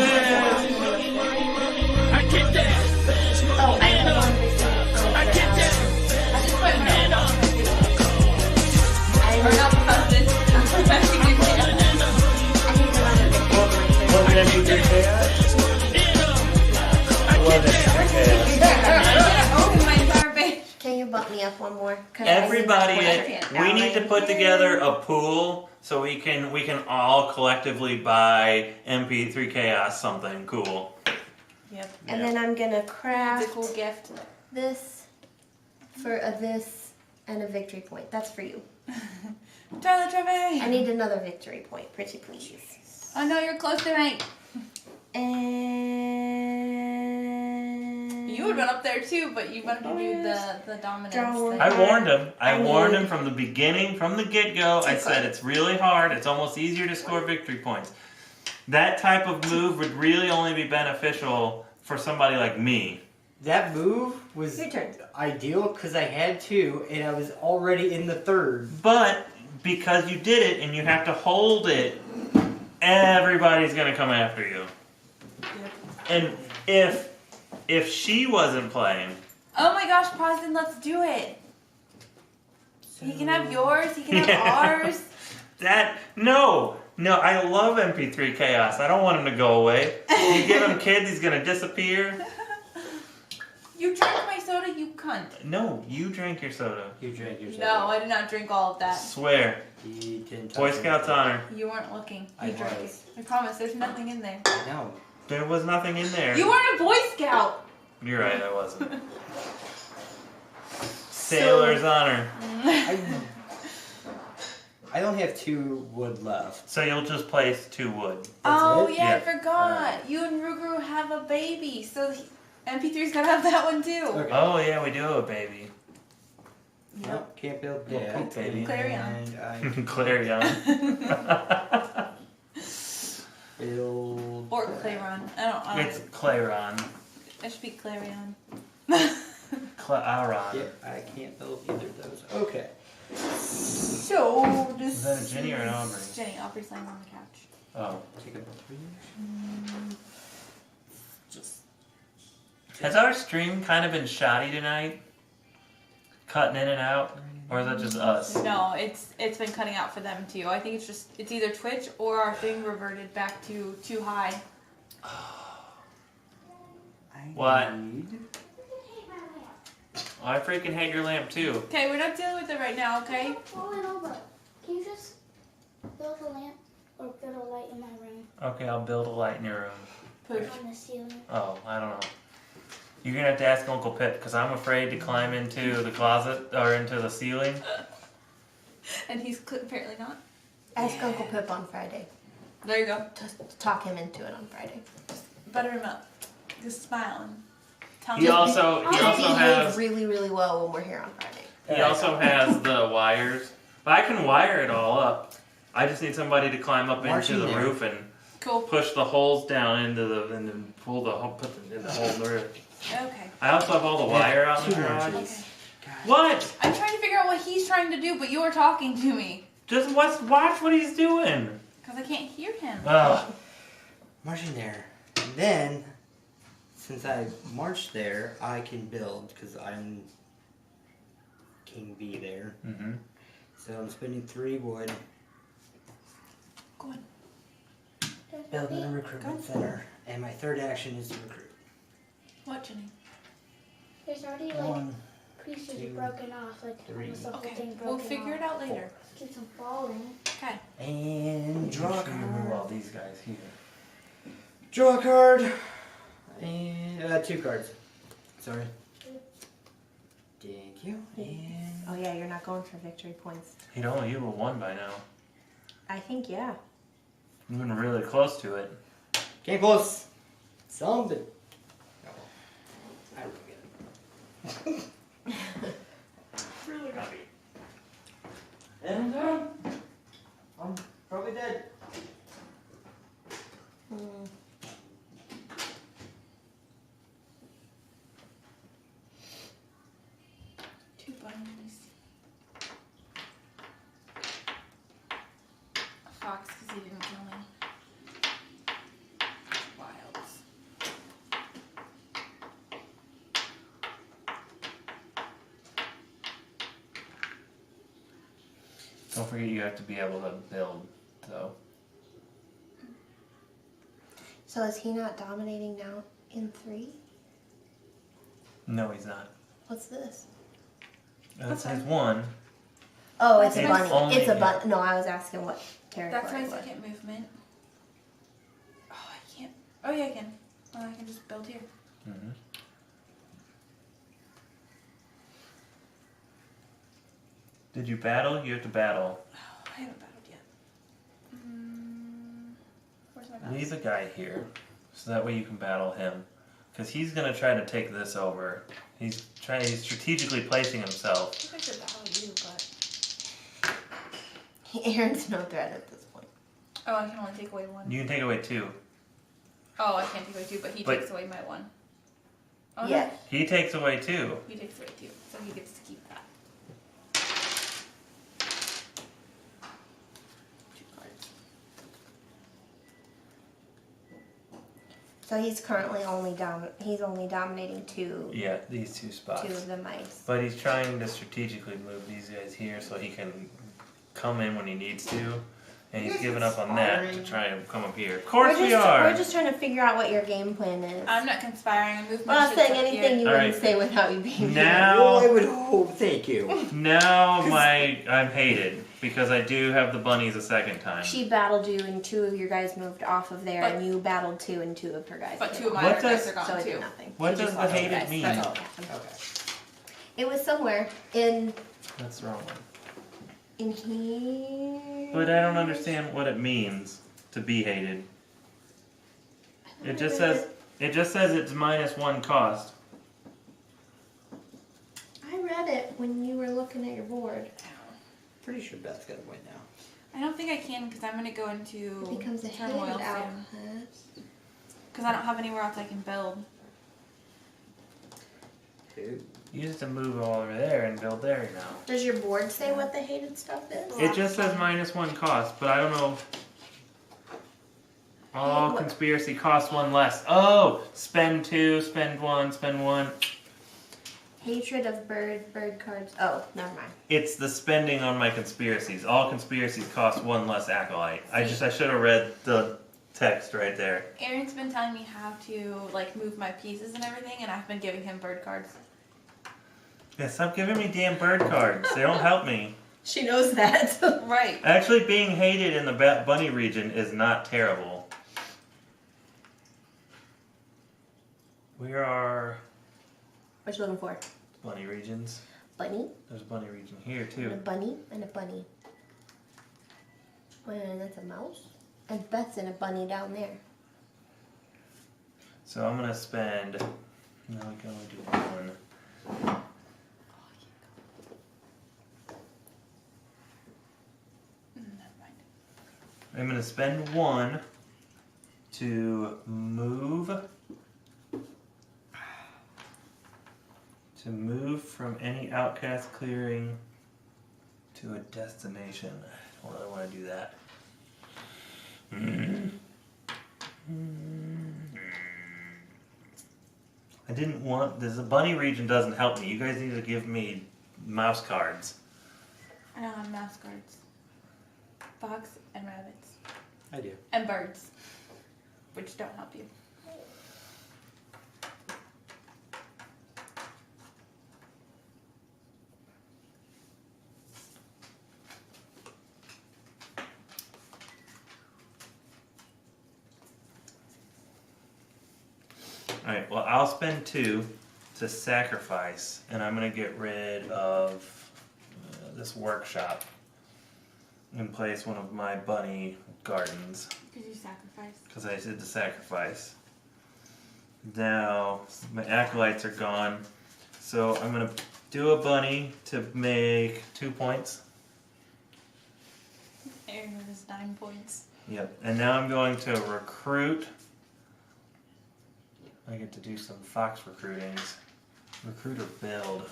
Oh, I have one victory. I get that. Or not the husband. I need another victory. What did I do to chaos? What Open my entire page. Can you bump me up one more? 'Cause Everybody, I need we need to put together a pool so we can all collectively buy MP3 Chaos something cool. Yep. And then I'm gonna It's craft a cool gift. this for a this and a victory point. That's for you. Toilet trophy! I need another victory point, pretty please. I know you're close to me. And You would run up there too, but you wanted to do the dominance Draw one. thing. I warned him. I I warned need- him from the beginning, from the get-go. I said it's really hard. It's almost easier to score victory points. That type of move would really only be beneficial for somebody like me. That move was Your turn. ideal because I had 2 and I was already in the 3rd. But because you did it and you have to hold it, everybody's gonna come after you. Yep. And if she wasn't playing, Oh my gosh, Poston, let's do it. He can have yours, he can have ours. no, I love MP3 Chaos. I don't want him to go away. You give him kids, he's gonna disappear. You drank my soda, you cunt. No, you drank your soda. You drank your soda. No, I did not drink all of that. Swear. He didn't touch Boy it. Scouts honor. You weren't looking. I You drank was. it. I promise, there's nothing in there. No. There was nothing in there. You weren't a Boy Scout. You're right, I wasn't. Sailor's honor. I don't have 2 wood left. So you'll just place 2 wood. Oh, it? yeah, Yeah. I forgot. You and Ruguru have a baby, so MP3's gotta have that one too. Okay. Oh yeah, we do have a baby. No, can't build Little that. poop baby. Clarion. And I Clarion. build. Or Claron. I don't It's Claron. I should be Clarion. Claron. Yeah, I can't build either of those. Okay. So, this Is that a Jenny or an Aubrey? Jenny, Aubrey's lying on the couch. Oh. Take a 3. Just. Has our stream kind of been shoddy tonight? Cutting in and out? Or is that just us? No, it's been cutting out for them too. I think it's either Twitch or our thing reverted back to too high. What? Need... Oh, I freaking hate your lamp too. Okay, we're not dealing with it right now, okay? Pull it over. Can you just build a lamp or build a light in my room? Okay, I'll build a light in your room. Push. On the ceiling. Oh, I don't know. You're gonna have to ask Uncle Pip because I'm afraid to climb into the closet or into the ceiling. And he's apparently not. Ask Uncle Pip on Friday. There you go. To talk him into it on Friday. Butter him up. Just smile and tell He him. also Just behave has really, really well when we're here on Friday. he also has the wires. But I can wire it all up. I just need somebody to climb up Marching into the there. roof and Cool. push the holes down into the and then pull the hole, put them in the hole in the roof. Okay. I also have all the wire out in the 2 garage. marches. What? I'm trying to figure out what he's trying to do, but you are talking to me. Just watch what he's doing. Because I can't hear him. Ugh. Marching there. And then, since I marched there, I can build because I'm King Bee there. Mm-hmm. So I'm spending 3 wood Go on. building a recruitment center. And my 3rd action is to recruit. What, Jenny? There's already like 1, pieces 2, broken off, like 3. almost the whole Okay. thing broken We'll figure it out later. Keeps them falling. Okay. And draw a Move all card. these guys here. Draw a card. And 2 cards. Sorry. Thank you. And Oh yeah, you're not going for victory points. He'd only you were 1 by now. I think yeah. You've been really close to it. came close. Something. No. I really get it. Really got me. And I'm probably dead. Hmm. Two bunnies. A fox, because he didn't kill me. Wilds. Don't forget you have to be able to build, though. So is he not dominating now in 3? No, he's not. What's this? That says 1. Oh, it's a It's bunny. only- It's a bunny. No, I was asking what territory That's my it was. second movement. Oh, I can't. Oh, yeah, I can. Oh, I can just build here. Mm-hmm. Did you battle? You have to battle. Oh, I haven't battled yet. Where's my battle? Leave a guy here, so that way you can battle him. Because he's going to try to take this over. He's strategically placing himself. I think I should battle you, but. Aaron's no threat at this point. Oh, I can only take away 1. You can take away 2. Oh, I can't take away 2, but he But- takes away my 1. Oh, Yeah. He takes away 2. No, he takes away 2, so he gets to keep that. 2 cards. So he's currently only dominating two Yeah, these two spots. of the mice. But he's trying to strategically move these guys here so he can come in when he needs to. And he's giving up on that to try and come up here. Of course we are! We're just trying to figure out what your game plan is. I'm not conspiring. I moved We're my not shit saying up anything here. you wouldn't say without you being here. Well, I Now, would hope. Thank you. now I'm hated because I do have the bunnies a second time. She battled you, and two of your guys moved off of there, But- and you battled two, and two of her guys. But did. two of my What other guys does- are gone So it too. did nothing. What She does just the lost two hated guys. mean? That's all that happened. Okay. It was somewhere in That's the wrong one. here. But I don't understand what it means to be hated. It just says it's -1 cost. I read it when you were looking at your board. Pretty sure Beth's gonna win now. I don't think I can because I'm going to go into It becomes a turmoil hated soon. outfit. Because I don't have anywhere else I can build. Who? You just have to move all over there and build there now. Does your board say what the hated stuff is? It just says -1 cost, but I don't know. All What? conspiracy costs 1 less. Oh, spend 2, spend 1, spend 1. Hatred of bird cards. Oh, never mind. It's the spending on my conspiracies. All conspiracies cost 1 less acolyte. I should have read the text right there. Aaron's been telling me how to like move my pieces and everything, and I've been giving him bird cards. Yeah, stop giving me damn bird cards. They don't help me. She knows that. Right. Actually, being hated in the bunny region is not terrible. We are What you looking for? bunny regions. Bunny? There's a bunny region here And a too. bunny and a bunny. And that's a mouse. And Beth's in a bunny down there. So I'm gonna spend. No, we can only do 1. Never mind. I'm gonna spend 1 to move. To move from any outcast clearing to a destination. I don't really want to do that. I didn't want this. The bunny region doesn't help me. You guys need to give me mouse cards. I don't have mouse cards. Fox and rabbits. I do. And birds. Which don't help you. Alright, well, I'll spend 2 to sacrifice, and I'm going to get rid of this workshop and place one of my bunny gardens, Did you sacrifice? because I did the sacrifice. Now, my acolytes are gone, so I'm going to do a bunny to make 2 points. Aaron has 9 points. Yep, and now I'm going to recruit. I get to do some fox recruitings. Recruit or build.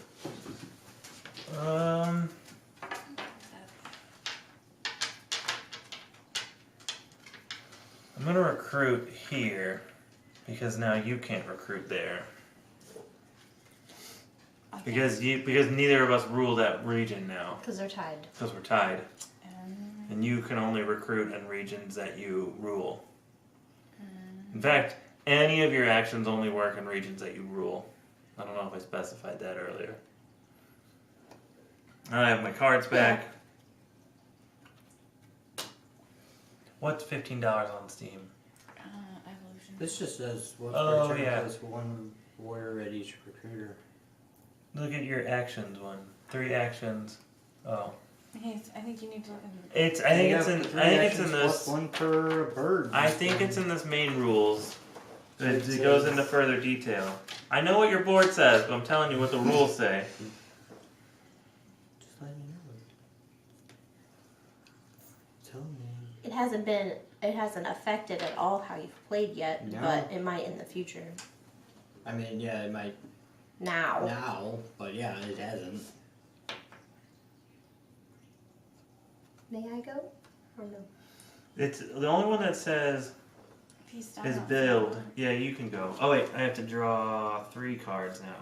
I'm gonna recruit here because now you can't recruit there Okay. because neither of us rule that region now Because they're tied. because we're tied, Um, and you can only recruit in regions that you rule. In fact, any of your actions only work in regions that you rule. I don't know if I specified that earlier. I have my cards back. What's $15 on Steam? evolution. This just says what's Oh, per turn yeah. plus 1 warrior at each recruiter. Look at your actions one. 3 actions. Oh. Yes, I think you need to look at It's I think it's in Plus this 1 per bird. I think it's in this main rules. It It goes says- into further detail. I know what your board says, but I'm telling you what the rules say. Just let me know. Tell me. It hasn't affected at all how you've played yet, No. but it might in the future. I mean, yeah, it might Now. now, but yeah, it hasn't. May I go? Or no? It's the only one that says If He's done His that. build. Yeah, you can go. Oh wait, I have to draw 3 cards now.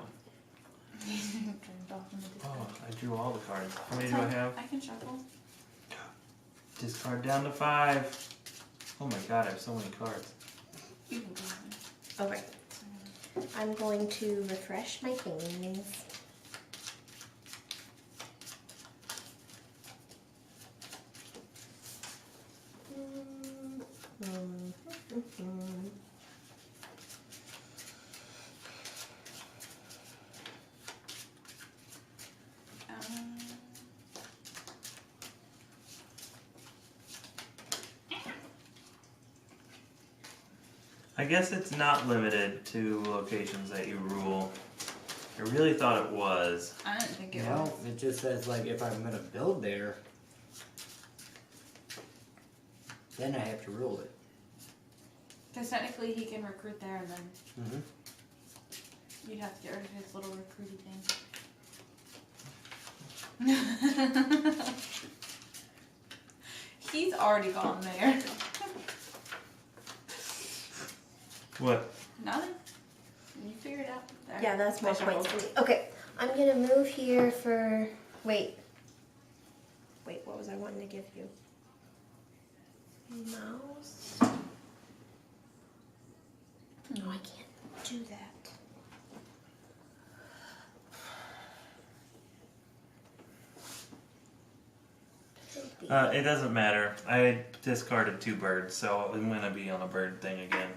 Oh, I drew all the cards. How many do I have? I can shuffle. Discard down to 5. Oh my god, I have so many cards. You can do that. Okay. I'm going to refresh my things. I guess it's not limited to locations that you rule. I really thought it was. I didn't think it was. No, it just says like if I'm gonna build there, then I have to rule it. Because technically he can recruit there and then Mm-hmm. you'd have to get rid of his little recruiting thing. He's already gone there. What? Nothing. You figured it out. There. Yeah, that's my shuffle. points for me. Okay, I'm gonna move here for. Wait, what was I wanting to give you? Mouse? No, I can't do that. It doesn't matter. I discarded 2 birds, so I'm gonna be on a bird thing again.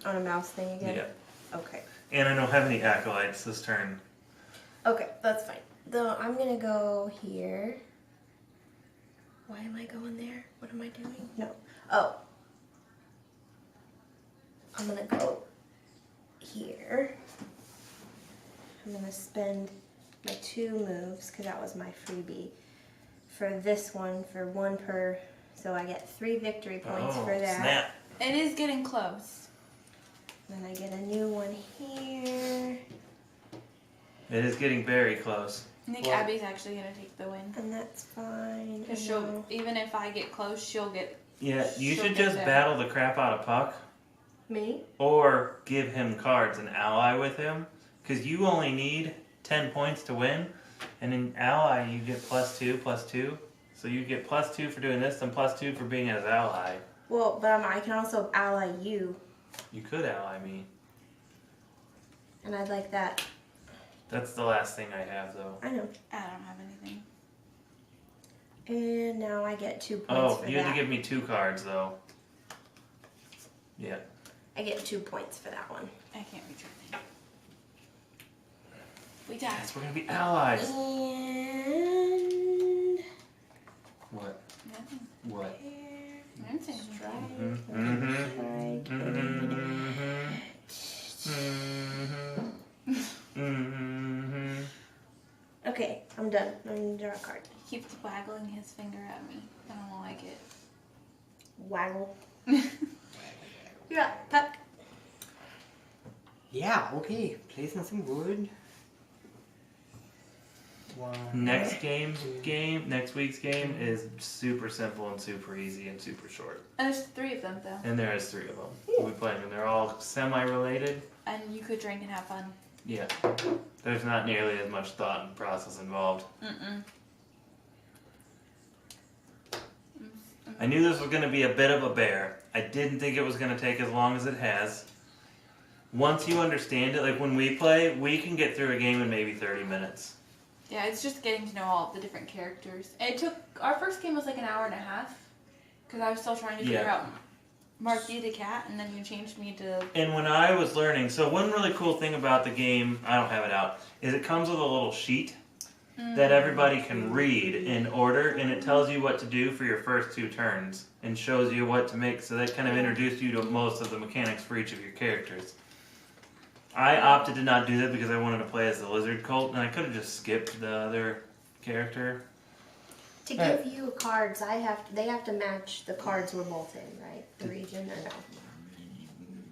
On a mouse thing again? Yeah. Okay. And I don't have any acolytes this turn. Okay, that's fine. Though I'm gonna go here. Why am I going there? What am I doing? No. Oh. I'm gonna go here. I'm gonna spend my 2 moves, because that was my freebie, for this one, for 1 per. So I get 3 victory points for that. Snap. It is getting close. Then I get a new one here. It is getting very close. I think Well- Abby's actually gonna take the win. And that's fine. Because I she'll, know. even if I get close, she'll get. Yeah, you She'll should get just there. battle the crap out of Puck, Me? or give him cards and ally with him, because you only need 10 points to win, and in ally you get +2/+2, so you get +2 for doing this and +2 for being his ally. Well, but I can also ally you, You could ally me. and I'd like that. That's the last thing I have though. I know. I don't have anything. And now I get 2 points Oh, for you that. had to give me 2 cards though. Yeah. I get 2 points for that one. I can't reach anything. We died. Yes, we're gonna be allies. And What? Nothing. What? Nothing. okay, I'm done. I'm gonna draw a card. He keeps waggling his finger at me. I don't like it. Waggle. Yeah, Puck. Yeah, okay. Placing some wood. Next week's game is super simple and super easy and super short. And there's 3 of them though. And there is 3 of them. We'll be playing them. They're all semi-related. And you could drink and have fun. Yeah. There's not nearly as much thought and process involved. I knew this was going to be a bit of a bear. I didn't think it was going to take as long as it has. Once you understand it, like when we play, we can get through a game in maybe 30 minutes. Yeah, it's just getting to know all the different characters. And it took, our first game was like an hour and a half. Because I was still trying to figure out Marky the cat, and then you changed me to... And when I was learning, so one really cool thing about the game, I don't have it out, is it comes with a little sheet that everybody can read in order, and it tells you what to do for your first 2 turns, and shows you what to make, so that kind of introduced you to most of the mechanics for each of your characters. I opted to not do that because I wanted to play as the lizard cult, and I could have just skipped the other character. To give you cards, they have to match the cards we're both in, right? The region or no?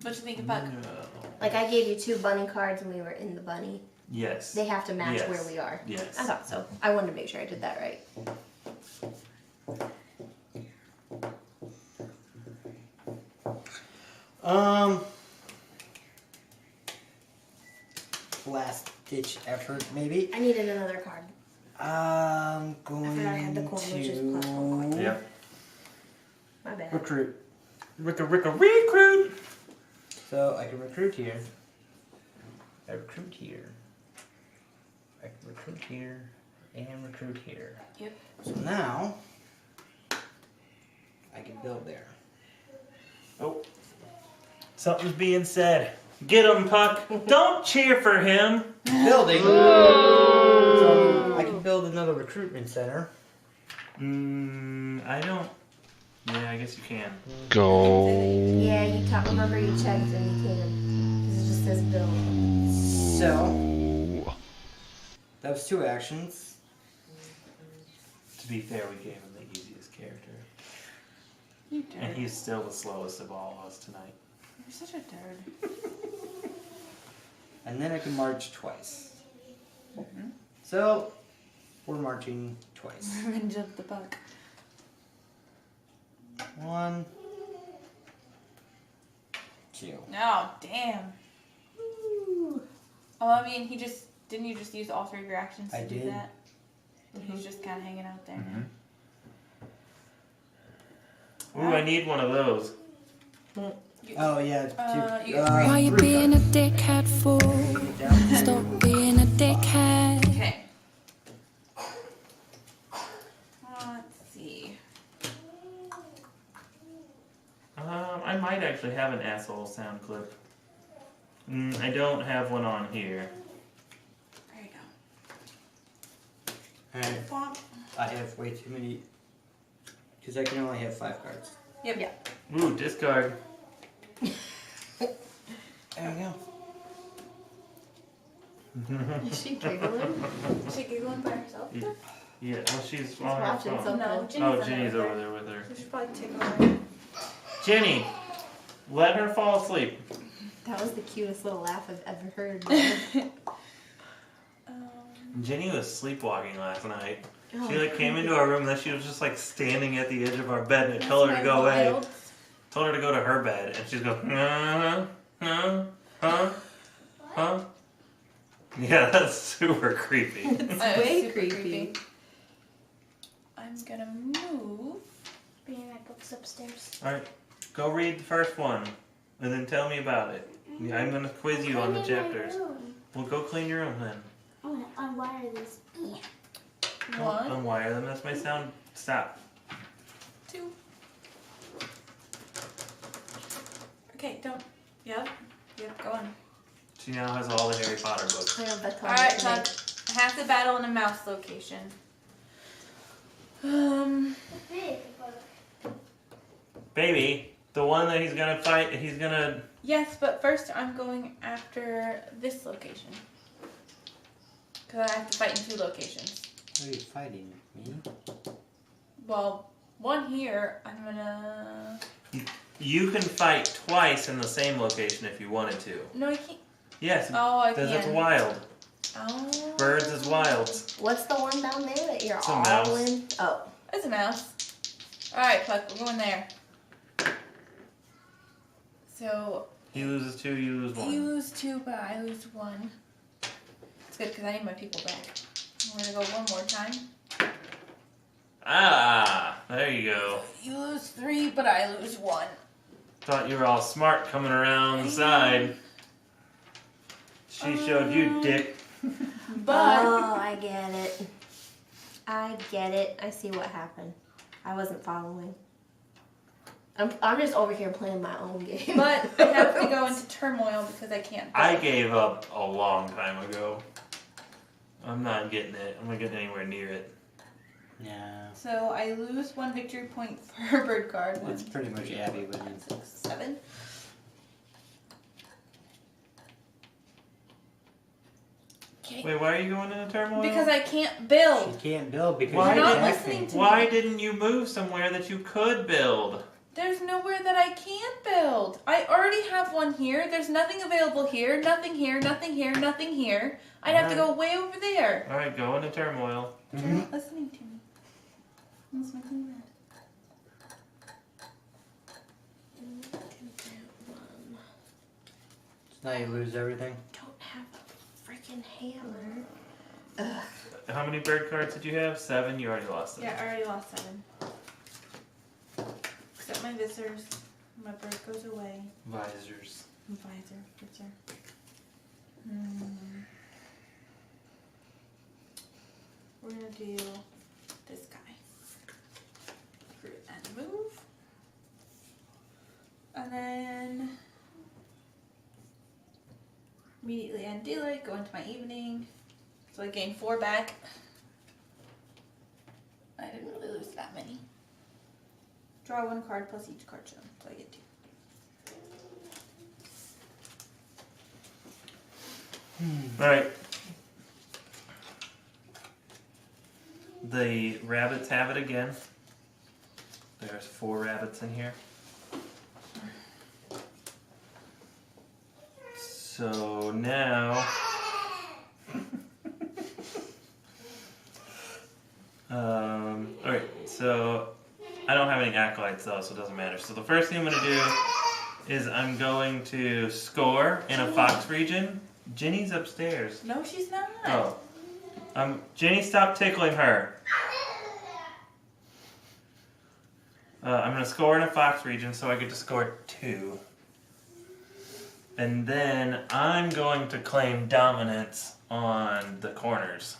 What you think about... No. Like I gave you 2 bunny cards and we were in the bunny. Yes. They have to match Yes. where we are. Yes. I thought so. I wanted to make sure I did that right. Last ditch effort, maybe. I needed another card. I'm going I forgot I had the coin, which is plus one coin. Yep. My bad. recruit. Recruit. So I can recruit here. I recruit here. I can recruit here and recruit here. Yep. So now I can build there. Oh. Something's being said. Get him, Puck. Don't cheer for him. Building. So I can build another recruitment center. I don't. Yeah, I guess you can. Go. Yeah, you talk. Remember you checked and you can. This just says build. So that was 2 actions. To be fair, we gave him the easiest character. You turd. And he's still the slowest of all of us tonight. You're such a turd. And then I can march twice. So we're marching twice. Revenge of the Puck. 1, 2. Oh, damn. Oh, I mean, didn't you just use all 3 of your actions to I do did. that? He's just kind of hanging out there. Ooh, I need one of those. Oh yeah. you get 3. Why you being a dickhead fool? Stop being a dickhead. Okay. Let's see. I might actually have an asshole sound clip. I don't have one on here. There you Alright. go. Bop. I have way too many. Because I can only have 5 cards. Yep. Ooh, discard. There we go. Is she giggling? Is she giggling by herself? Yeah, well, she's She's on her watching phone. something. No, Oh, Jenny's over there with her. We should probably take her away. Jenny, let her fall asleep. That was the cutest little laugh I've ever heard. Jenny was sleepwalking last night. Oh. She came into our room and then she was just standing at the edge of our bed and I told her to go away. Told her to go to her bed and she's going, huh? Yeah, that's super creepy. It's way super creepy. I'm gonna move. Bringing my books upstairs. Alright, go read the first one and then tell me about it. Yeah, I'm gonna quiz you on the Cleaning my chapters. room. Well, go clean your room then. I want to unwire these. One, Unwire them, that's my sound. Stop. 2. Okay, don't. Yep, go on. She now has all the Harry Potter books. Alright, Puck. Half the battle in a mouse location. Big book. Baby, the one that he's gonna fight, he's gonna... Yes, but first I'm going after this location. Because I have to fight in 2 locations. Who are you fighting? Me? Well, one here, I'm gonna... You can fight twice in the same location if you wanted to. No, I can't. Yes, Oh, I because it's can. wild. Oh. Birds is wild. What's the one down there that you're It's a all mouse. in? Oh. It's a mouse. Alright, Puck, we're going there. So, He loses 2, you lose 1. you lose 2, but I lose 1. It's good because I need my people back. We're gonna go one more time. Ah, there you go. You lose 3, but I lose 1. Thought you were all smart coming around the side. She showed you, dick. But Oh, I get it. I get it. I see what happened. I wasn't following. I'm just over here playing my own game. but I have to go into turmoil because I can't. I gave up a long time ago. I'm not getting it. I'm not getting anywhere near it. Yeah. So I lose 1 victory point per bird card. It's pretty much Abby with it. 6, 7. Okay. Wait, why are you going into turmoil? Because I can't build. She can't build because Why you're not attacking. listening to Why didn't you move somewhere that you could build? There's nowhere that I can build. I already have 1 here. There's nothing available here. Nothing here. Nothing here. Nothing here. I'd have to go way over there. Alright, go into turmoil. But you're not listening to me. That's making me mad. Now you lose everything. Don't have a freaking hammer. How many bird cards did you have? 7? You already lost them. Yeah, I already lost 7. Except my visitors. My bird goes away. Visors. Visor. We're gonna do this guy. Recruit and move. And then immediately end daylight, go into my evening. So I gain 4 back. I didn't really lose that many. Draw 1 card plus each card shown. So I get 2. Alright. The rabbits have it again. There's 4 rabbits in here. So now alright, so I don't have any acolytes though, so it doesn't matter. So the first thing I'm gonna do is I'm going to score in a fox region. Ginny's upstairs. No, she's not. Oh. Jenny, stop tickling her. I'm going to score in a fox region, so I get to score 2. And then I'm going to claim dominance on the corners.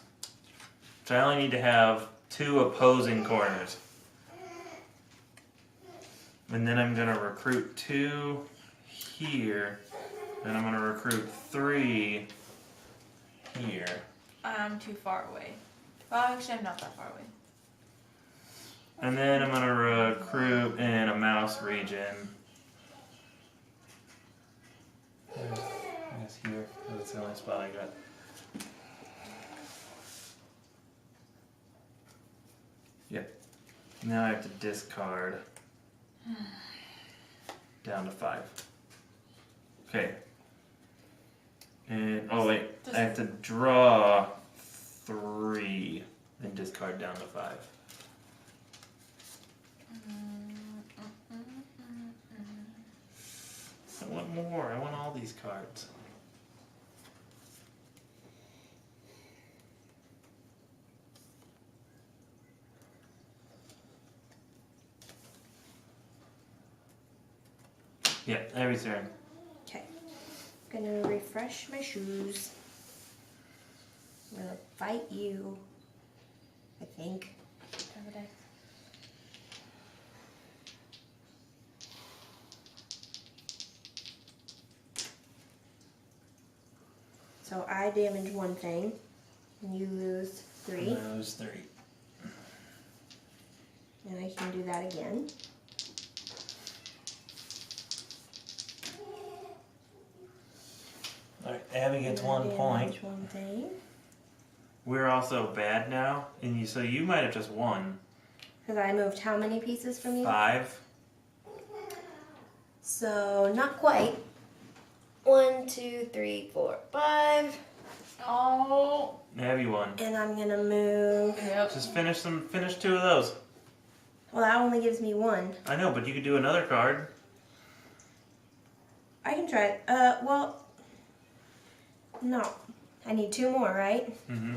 So I only need to have 2 opposing corners. And then I'm going to recruit 2 here. And I'm going to recruit 3 here. I'm too far away. Well, actually, I'm not that far away. And then I'm going to recruit in a mouse region. I guess here. That's the only spot I got. Yep. Now I have to discard down to 5. Okay. And, oh wait, I have to draw 3 and discard down to 5. I want more. I want all these cards. Yeah, every turn. Okay. I'm gonna refresh my shoes. I'm gonna fight you. I think. So I damage 1 thing, and you lose 3. I lose 3. And I can do that again. Alright, Abby gets And I 1 damage point. 1 thing. We're also bad now, and so you might have just won. Because I moved how many pieces from you? 5. So not quite. 1, 2, 3, 4, 5. Oh. Abby won. And I'm gonna move. Yep. Just finish 2 of those. Well, that only gives me 1. I know, but you could do another card. I can try it. Well, no. I need 2 more, right? Mm-hmm.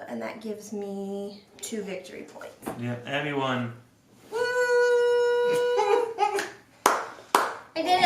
And that gives me 2 victory points. Yeah, Abby won. Woo! I did it!